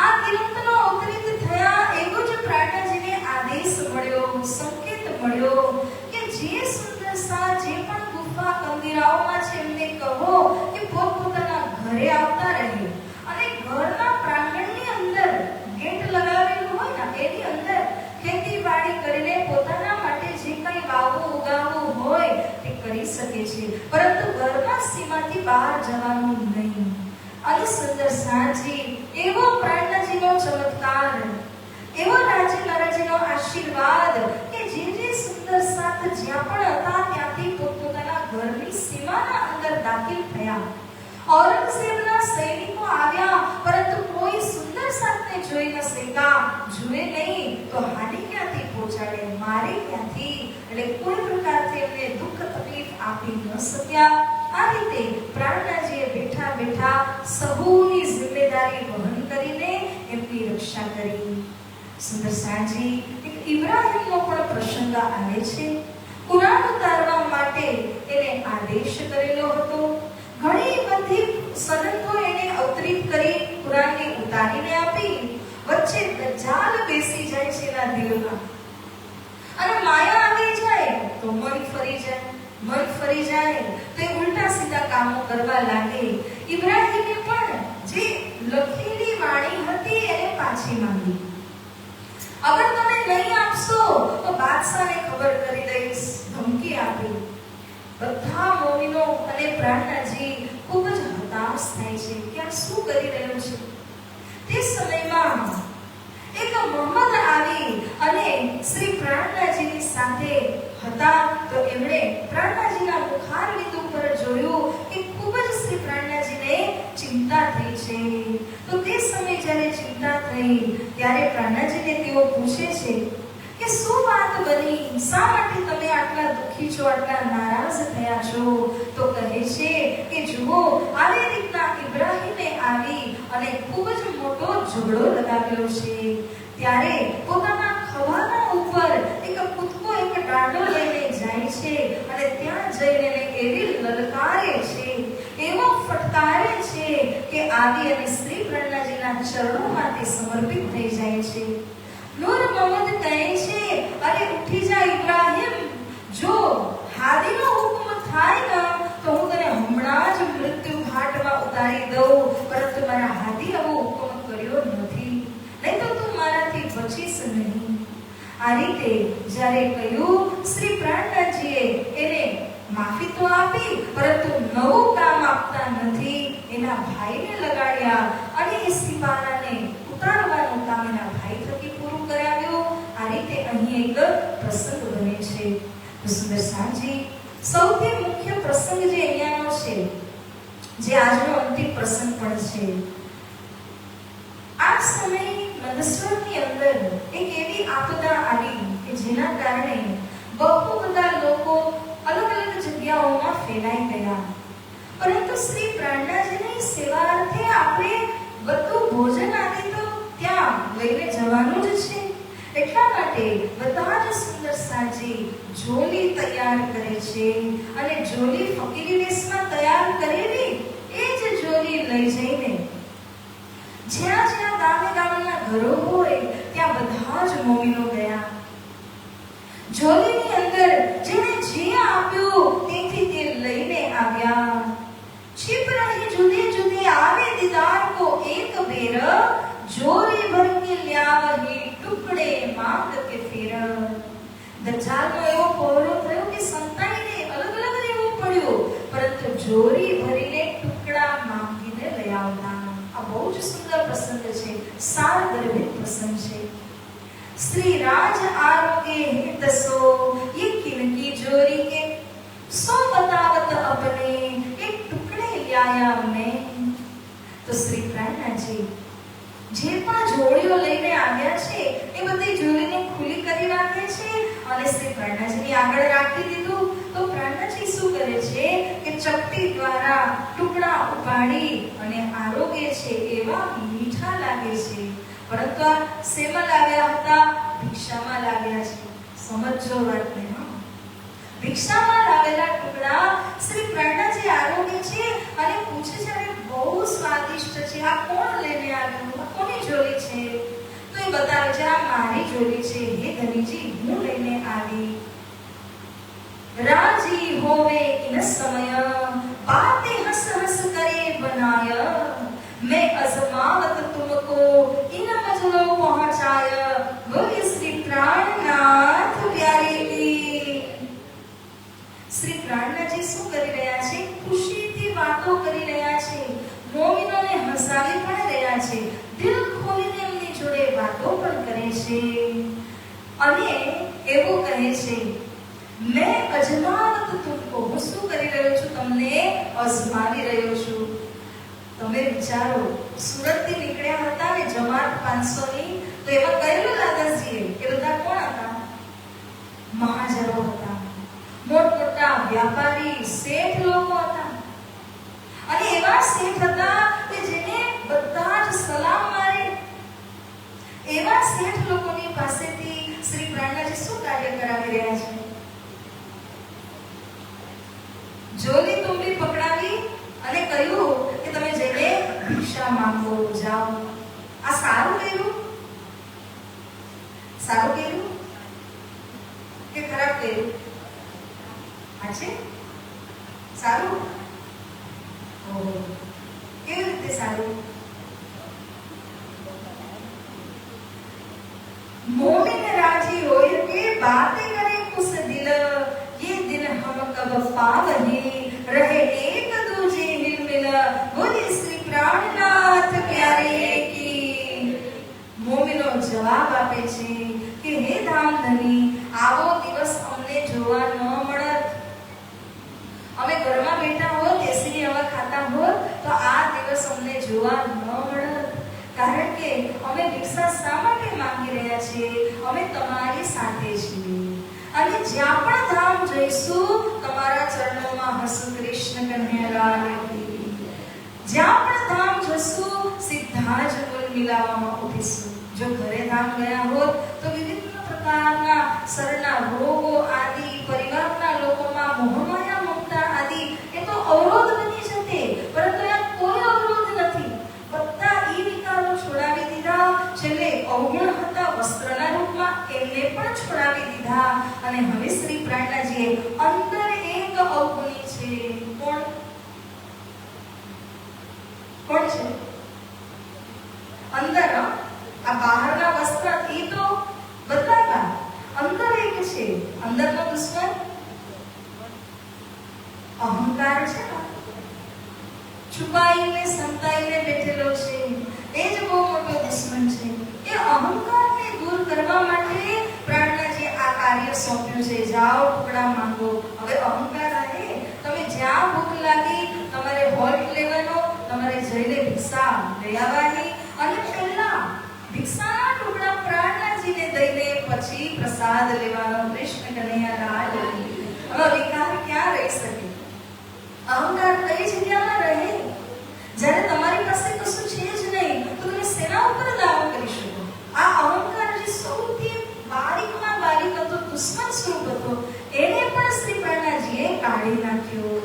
S1: આ કીર્તનો અવતરિત થયા એવો જ પ્રહલાદજીને આદેશ મળ્યો, સંકેત મળ્યો કે જે સુંદર સાત જે પણ ગુફા કંદિરાઓમાં છે એમને કહો કે પોતપોતાના ઘરે આવતા રહે અને ઘરના પ્રાંગણની અંદર ગેટ લગાવેલું હોય ને એની અંદર ખેતીવાડી કરીને પોતાના માટે જે કંઈ વાવવું ઉગાવવું હોય તે કરી શકે છે, પરંતુ ઘરના સીમાથી બહાર જવાનું નહીં. અને સુંદર સાજી એવો પ્રહલાદજીનો ચમત્કાર, એવો રાજી મહારાજનો આશીર્વાદ કે જે સુંદર સાત જ્યાં પણ હતા ત્યાંથી પોતપોતાના ઘરની સીમાના અંદર દાખલ થયા. ઔરંગઝેબના સૈનિકો આવ્યા, પરંતુ કોઈ સુંદર સાતને જોઈ ન શક્યા. જુએ નહીં તો હાડી ક્યાંથી પહોંચાડે, મારે ક્યાંથી, એટલે કોઈ પ્રકારથી એમને દુઃખ તકલીફ આપી ન શક્યા. આ રીતે પ્રહલાદજીએ બેઠા બેઠા સહુની જિમ્મેદારી વહન કરીને એમની રક્ષા કરી. સુંદર સાજી એક ઇબ્રાહીમનો પણ પ્રસંગ આવે છે. કુરાન ઉતારવા માટે એને આદેશ કરેલો હતો. ઘણી બધી સનતો એને અવતરિત કરી, કુરાનને ઉતારીને આપી. વચ્ચે દજ્જાલ બેસી જાય છે એના દિલમાં, અને માયા આવી જાય તો મન ફરી જાય. મન ફરી જાય તો એ ઉલટા સીધા કામો કરવા લાગે. ઇબ્રાહીમે પણ જે લખેલી વાણી હતી એને પાછી માંગી. અગર તમે નહીં આપશો તો બાદશાહને ખબર કરી દઈશ, ધમકી આપી. બધા મોમિનો અને પ્રાણનાજી ખૂબ જ હતાશ થાય છે કે આ શું કરી રહ્યો છે. તે સમયમાં એક મોહમ્મદ આવી અને શ્રી પ્રાણનાજીની સાથે હતા. તો એમણે પ્રાણનાજીના મુખારવિંદ ઉપર જોયું કે ખૂબ જ શ્રી પ્રાણનાજીને ચિંતા થઈ છે. તો તે સમયે જ્યારે ચિંતા થઈ ત્યારે પ્રાણનાજીને તેઓ પૂછે છે કે શું વાત બની, શા માટે તમે આટલા દુઃખી છો, આટલા નારાજ થયા છો? તો કહે છે કે જુઓ, આવી રીતના ઇબ્રાહીમે આવી અને ખૂબ જ મોટો ઝઘડો લગાવ્યો છે. ત્યારે પોતાના ખવાના ઉપર એક કૂદકો, એક દાંડો લઈને જાય છે અને ત્યાં જઈને એવી લલકારે છે, એવો ફટકારે છે કે આવી અને શ્રી પ્રાણનાજીના ચરણોમાં તે સમર્પિત થઈ જાય છે. નૂર મોહમ્મદ કહે છે, અરે ઉઠી જા ઇબ્રાહીમ, જો હાદીનો હુકમ થાય ને તો હું તને હમણાં જ મૃત્યુ ઘાટમાં ઉતારી દઉં, પરંતુ મારા હાદી આવો હુકમ કર્યો નથી, નહીં તો તું મારાથી બચીશ નહીં. આ રીતે જ્યારે કહ્યું, શ્રી પ્રાણનાજીએ એને માફી તો આપી, પરંતુ નવું કામ આપતા નથી. એના ભાઈને લગાડ્યા અને એ સિપારાને ઉતારવાનું કામ એના ભાઈ થકી પૂરું કરાવ્યું. આ રીતે અહીં એક પ્રસંગ બને છે. સુંદર સાંજી, સૌથી મુખ્ય પ્રસંગ જે અહીંયાનો છે, જે આજનો અંતિમ પ્રસંગ પણ છે. આ સમયે નંદસ્વરની અંદર એક એવી આપદા આવી કે જેના કારણે બહુ બધા લોકો અલગ અલગ જગ્યાઓમાં ફેલાઈ ગયા. પરંતુ શ્રી પ્રાણનાજીની સેવાર્થે આપણે બધું ભોજન આદિ તો ત્યાં લઈને જવાનું જ છે. એટલા માટે બધા જ સુંદર સાજી જોલી તૈયાર કરે છે અને જોલી ફકીરી વેશમાં તૈયાર કરેલી એ જ જોલી લઈ જઈને જ્યાં જ્યાં ગામે ગામના ઘરો હોય ત્યાં બધા જ મોમિનો ગયા. જોલીની અંદર જેને જે આપ્યું તેથી તે લઈને આવ્યા. छिप रही जुदी जुदी आवे दीदार को एक बेर, जोरी भर के ल्यावही टुकड़े मांग के फिर. દજ્જાલનો એવો પહોળો થયો કે સંતાઈને અલગ અલગ રહેવું પડ્યું, પરંતુ જોરી ભરીને ટુકડા માંગીને લઈ આવતા. આ બહુ જ સુંદર પ્રસંગ છે, સાર ગર્ભિત પ્રસંગ છે. श्री राज आरोगे हितसो ये किनकी जोरी के सो बतावत अपने एक टुकड़े लाया मैं. तो श्री પ્રાણનાજી જે પણ જોડીઓ લઈને આવ્યા છે એ બધી જોડીને ખુલ્લી કરી રાખે છે અને શ્રી પ્રાણનાજીની આગળ રાખી દીધું. તો પ્રાણનાજી શું કરે છે કે ચપટી દ્વારા ટુકડા ઉપાડી અને આરોગે છે. એવા મીઠા લાગે છે, પરંતુ આ શેમાં લાવ્યા હતા? ભિક્ષામાં લાવ્યા છે. સમજો વાતને. ભિક્ષામાં લાવેલા ટુકડા શ્રી પ્રાણનાજી આરોગે છે અને પૂછે છે, અરે બહુ સ્વાદિષ્ટ છે, આ કોણ લઈને આવ્યું, આ કોની જોડી છે? તો એ બતાવે છે, આ મારી જોડી છે, હે ધનીજી, હું લઈને આવી. રાજી હોવે ઇન સમય બાતે હસ હસ કરે બનાય, मैं अजमावत तुमको इन मजलो पहुंचाय. बोले श्री प्राणनाथ प्यारे की. श्री પ્રાણનાજી શું કરી રહ્યા છે? ખુશીથી વાતો કરી રહ્યા છે, મોમિનોને હસાવી પણ રહ્યા છે, દિલ ખોલીને એમની જોડે વાતો પણ કરે છે અને એવું કહે છે, मैं अजमावत तुमको, હું શું કરી રહ્યો છું? તમને અજમાવી રહ્યો છું. તમે વિચારો, સુરતથી નીકળ્યા હતા ને જમાત 500 ની, તો એમાં કહેલું દાદાજીએ કે બધા કોણ હતા? મહાજરો હતા, મોટમોટા વ્યાપારી શેઠ લોકો હતા. અને એવા શેઠ હતા કે જેને બધા જ સલામ મારે. એવા શેઠ લોકોની પાસેથી શ્રી પ્રાણનાજી શું કાર્ય કરાવી રહ્યા છે? જોલી તુંબી પકડાવી અને કહ્યું કે તમે જઈને ભિક્ષા માંગો જાઓ. આ સારું કર્યું? સારું કર્યું કે ખરાબ કર્યું? આ છે सारू। मोमिन राजी होय के बातें करे कुछ दिल, ये दिन हम कब पावही, रहे एक दूजे हिल मिल, बोले श्री प्राणनाथ प्यारे की। मोमिनो जवाब आपे छे કે હે ધામધની, આવો દિવસ અમને જોવા ન મળત। અમે ઘરમાં બેઠા હોત, બેસીને હવા ખાતા હોત, તો આ દિવસ અમને જોવા ન મળત। કારણ કે અમે ભિક્ષા શા માટે માંગી રહ્યા છીએ? અમે તમારી સાથે છીએ અને જ્યાં પણ ધામ જઈશું તમારા ચરણોમાં હસુ કૃષ્ણ કન્હૈયાલાલ કી। જ્યાં પણ ધામ જશું સીધા જ મૂલ મિલાવવામાં ઉઠીશું। જો ઘરે ધામ ગયા હોત તો વિવિધ પ્રકારના શરના રોગો આદિ, પરિવારના લોકોમાં મોહમાયા મમતા આદિ એ તો અવરોધ બની જતે, પરંતુ આ કોઈ અવરોધ નથી। બધા ઈ વિકારો છોડાવી દીધા। છેલ્લે અવગુણ હતા વસ્ત્રના રૂપમાં, એમને પણ છોડાવી દીધા અને હવે શ્રી પ્રાણનાજીએ અંદર એક અવગુણી છે। કોણ કોણ છે અંદર? આ બહારના વસ્ત્ર એ તો બદલાયા, અંદર એક છે। અંદરનો દુશ્મન અહંકાર છે ને, છુપાઈને સંતાઈને બેઠેલો છે, એ જ બહુ મોટો દુશ્મન છે। એ અહંકારને દૂર કરવા માટે પ્રાણનાજીએ આ કાર્ય સોંપ્યું છે। જાઓ ટુકડા માંગો। હવે અહંકાર આવે, તમે જ્યાં ભૂખ લાગી તમારે હોલ્ટ લેવાનો, તમારે જઈને ભિક્ષા લઈ આવવાની અને પહેલા ભિક્ષાના ટુકડા પ્રાણનાજીને દઈને પછી પ્રસાદ લેવાનો। કૃષ્ણ કન્હૈયાલાલ કી। હવે વિકાર ક્યાં રહી શકે? અહંકાર કઈ જગ્યામાં રહે? જ્યારે તમારી પાસે કશું છે જ નહીં તો તમે શેના ઉપર દાવો કરી શકો? આ અહંકાર જે સૌથી બારીકમાં બારીક હતો, દુશ્મન સ્વરૂપ હતો, એને પણ શ્રી પ્રાણનાજીએ કાઢી નાખ્યો।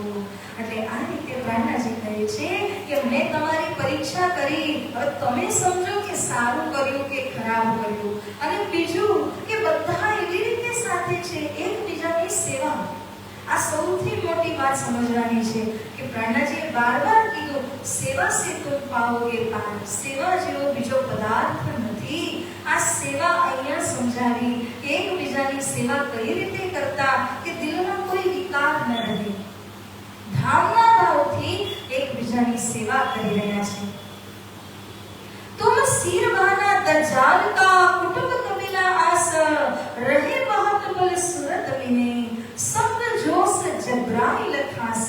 S1: એટલે આ રીતે પ્રાણનાજી કહે છે કે મેં તમારી પરીક્ષા કરી, હવે તમે સમજો કે સારું કર્યું કે ખરાબ કર્યું। અને બીજું કે બધા એવી રીતે સાથે છે, એકબીજાની સેવા। આ સૌથી મોટી વાત સમજવાની છે કે પ્રાણનાજીએ બાર-બાર કીધું, સેવા સે તુમ પાઓગે પાર। સેવા જેવો બીજો પદાર્થ નથી। આ સેવા અહીંયા સમજાવી કે એકબીજાની સેવા કઈ રીતે કરતા કે દિલમાં કોઈ વિકાર ન રહે, ભાવના ભાવથી એકબીજાની સેવા કરી રહ્યા છે। तुम सीरवाना दज्जाल का कुटुंब कबीला आस, रहे बहुत बल सूरत मिने, संग जोश जबराइल खास।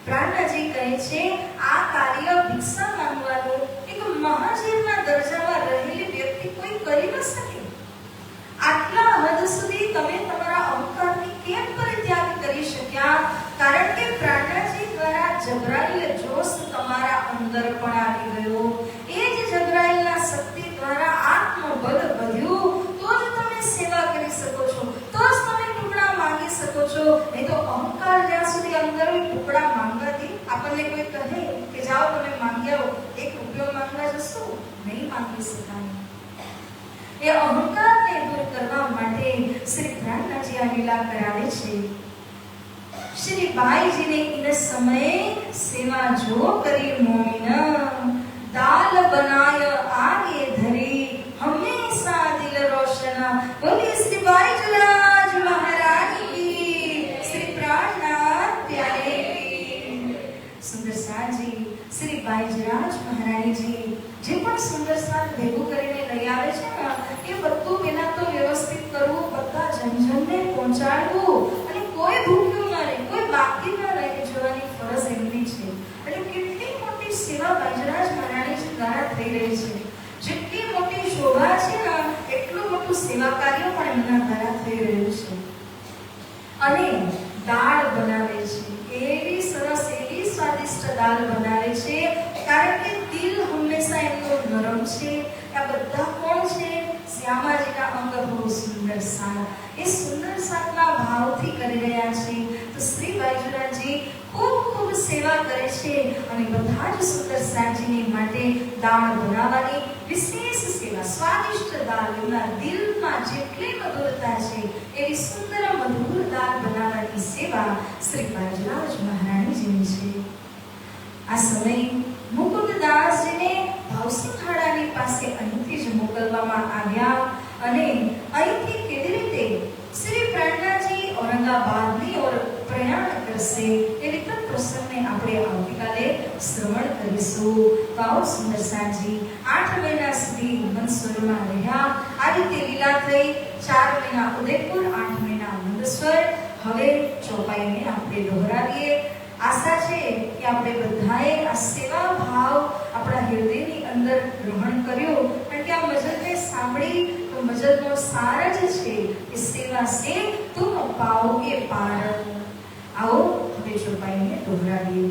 S1: પ્રાણનાજી કહે છે આ કાર્ય ભિક્ષા માંગવાનું એક મહાજીવના દરજામાં રહેલી વ્યક્તિ કોઈ કરી ન શકે। આટલા હદ સુધી તમે તમારા અહંકારની કેમ પરિત્યાગ કરી શક્યા? કારણ કે પ્રાણનાજી દ્વારા જબરાઈલ જોશ તમારા અંદર પણ આવી ગયો। એ જ જબરાઈલના શક્તિ દ્વારા આત્મબળ વધ્યું, તો જ તમે સેવા કરી શકો છો, તો જ તમે ટુકડા માંગી શકો છો। નહીં તો અહંકાર જ્યાં સુધી અંદર હોય, ટુકડા માંગવાથી આપણને કોઈ કહે કે જાઓ તમે માંગી આવો, 1 રૂપિયો માંગવા જશો, નહીં માંગી શકાય। એ અહંકારને દૂર કરવા માટે શ્રી પ્રાણનાજી આ લીલા કરાવે છે। श्री बाई जी ने इन समय सेवा जो करी मोमिन, दाल बनाय आगे धरी, हमेशा दिल रोशन। बोली श्री बाईजराज महारानी की, श्री प्राणनाथ प्यारे की। सुंदर साथ जी, श्री बाईजराज महारानी जी જે પણ સુંદર સાથ ભેગું કરીને લઈ આવે છે ને, એ બધું પહેલા તો વ્યવસ્થિત કરવું, બધા જનજનને પહોંચાડવું અને કોઈ ભૂખ્યું ન રહે, કોઈ બાકી ન રહે જોવાની ફરજ એમની છે। એટલે કેટલી મોટી સેવા બાઈજરાજ મહારાણીજી દ્વારા થઈ રહી છે। જેટલી મોટી શોભા છે ને, એટલું મોટું સેવા કાર્ય પણ એમના દ્વારા થઈ રહ્યું છે। અને દાળ બનાવે છે, એવી સરસ, એવી સ્વાદિષ્ટ દાળ બનાવે છે, કારણ કે દિલ હંમેશા એમનું નરમ છે। આ બધા કોણ છે? શ્યામાજીના અંગ બહુ સુંદર સાથ, એ સુંદર સાથના ભાવથી કરી રહ્યા છે। તો શ્રી બાઈજરાજી ખૂબ ખૂબ સેવા કરે છે અને બધા જ સુંદર સાથજીની માટે દાળ બનાવવાની વિશેષ સેવા, સ્વાદિષ્ટ દાળ, એમના દિલમાં જેટલી મધુરતા છે એવી સુંદર મધુર દાળ બનાવવાની સેવા શ્રી બાઈજરાજ મહારાણીજીની છે। આ સમય મુકુંદદાસ કરશું. તો આવો સુંદર સાંજી 8 મહિના સુધી મનસ્વરમાં રહ્યા. આ રીતે લીલા થઈ 4 મહિના ઉદયપુર, 8 મહિના મંદસ્વર. હવે ચોપાઈને આપણે દોહરાવીએ. આશા છે કે આપણે બધાએ આ સેવા ભાવ આપણા હૃદયની અંદર ગ્રહણ કર્યો. કારણ કે આ મજલને સાંભળી તો મજલનો સાર જ છે કે સેવા સે તુમ પાઓગે પાર. આવો હવે ચોપાઈને દોહરાવીએ.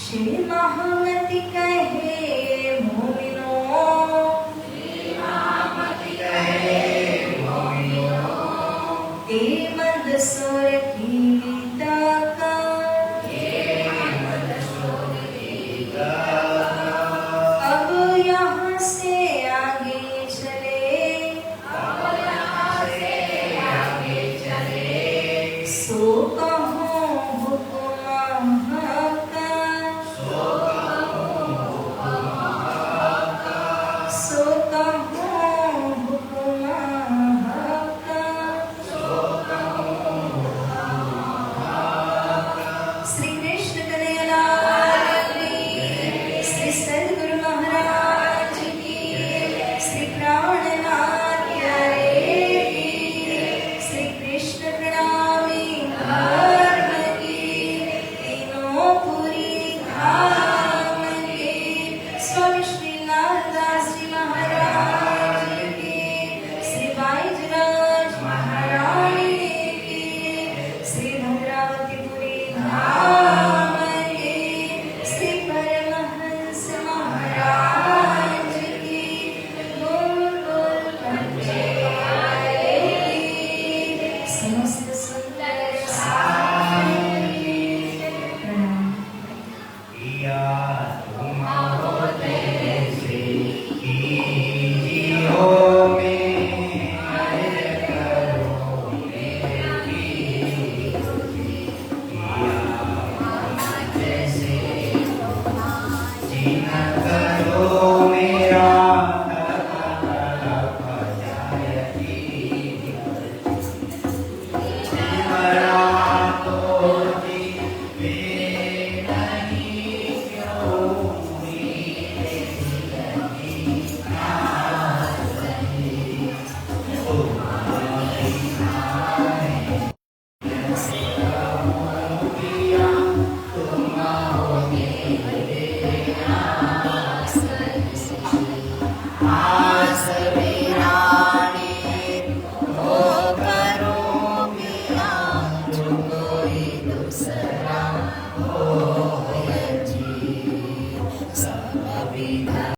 S1: શ્રી મહામતી કહે મોમિનો, તે મંદસ્વર કી ગીતા કા, अब यहाँ से आगे चले, सो कहो हुक्म का, सो कहो हुक्म का. श्री कृष्ण कन्हैयालाल की, श्री सद्गुरु महाराज की, श्री प्राणनाथ प्यारे की, श्री कृष्ण प्रणामी धर्म की, तीनों पुरी धाम की, स्वामी श्री लालदास जी महाराज की, श्री बाईजराज महारानी की, श्री भद्रावतीपुरी धाम की, श्री परमहंस महाराज की, बोल बोल पंचे की, समस्त सुंदर साधु की प्रणाम.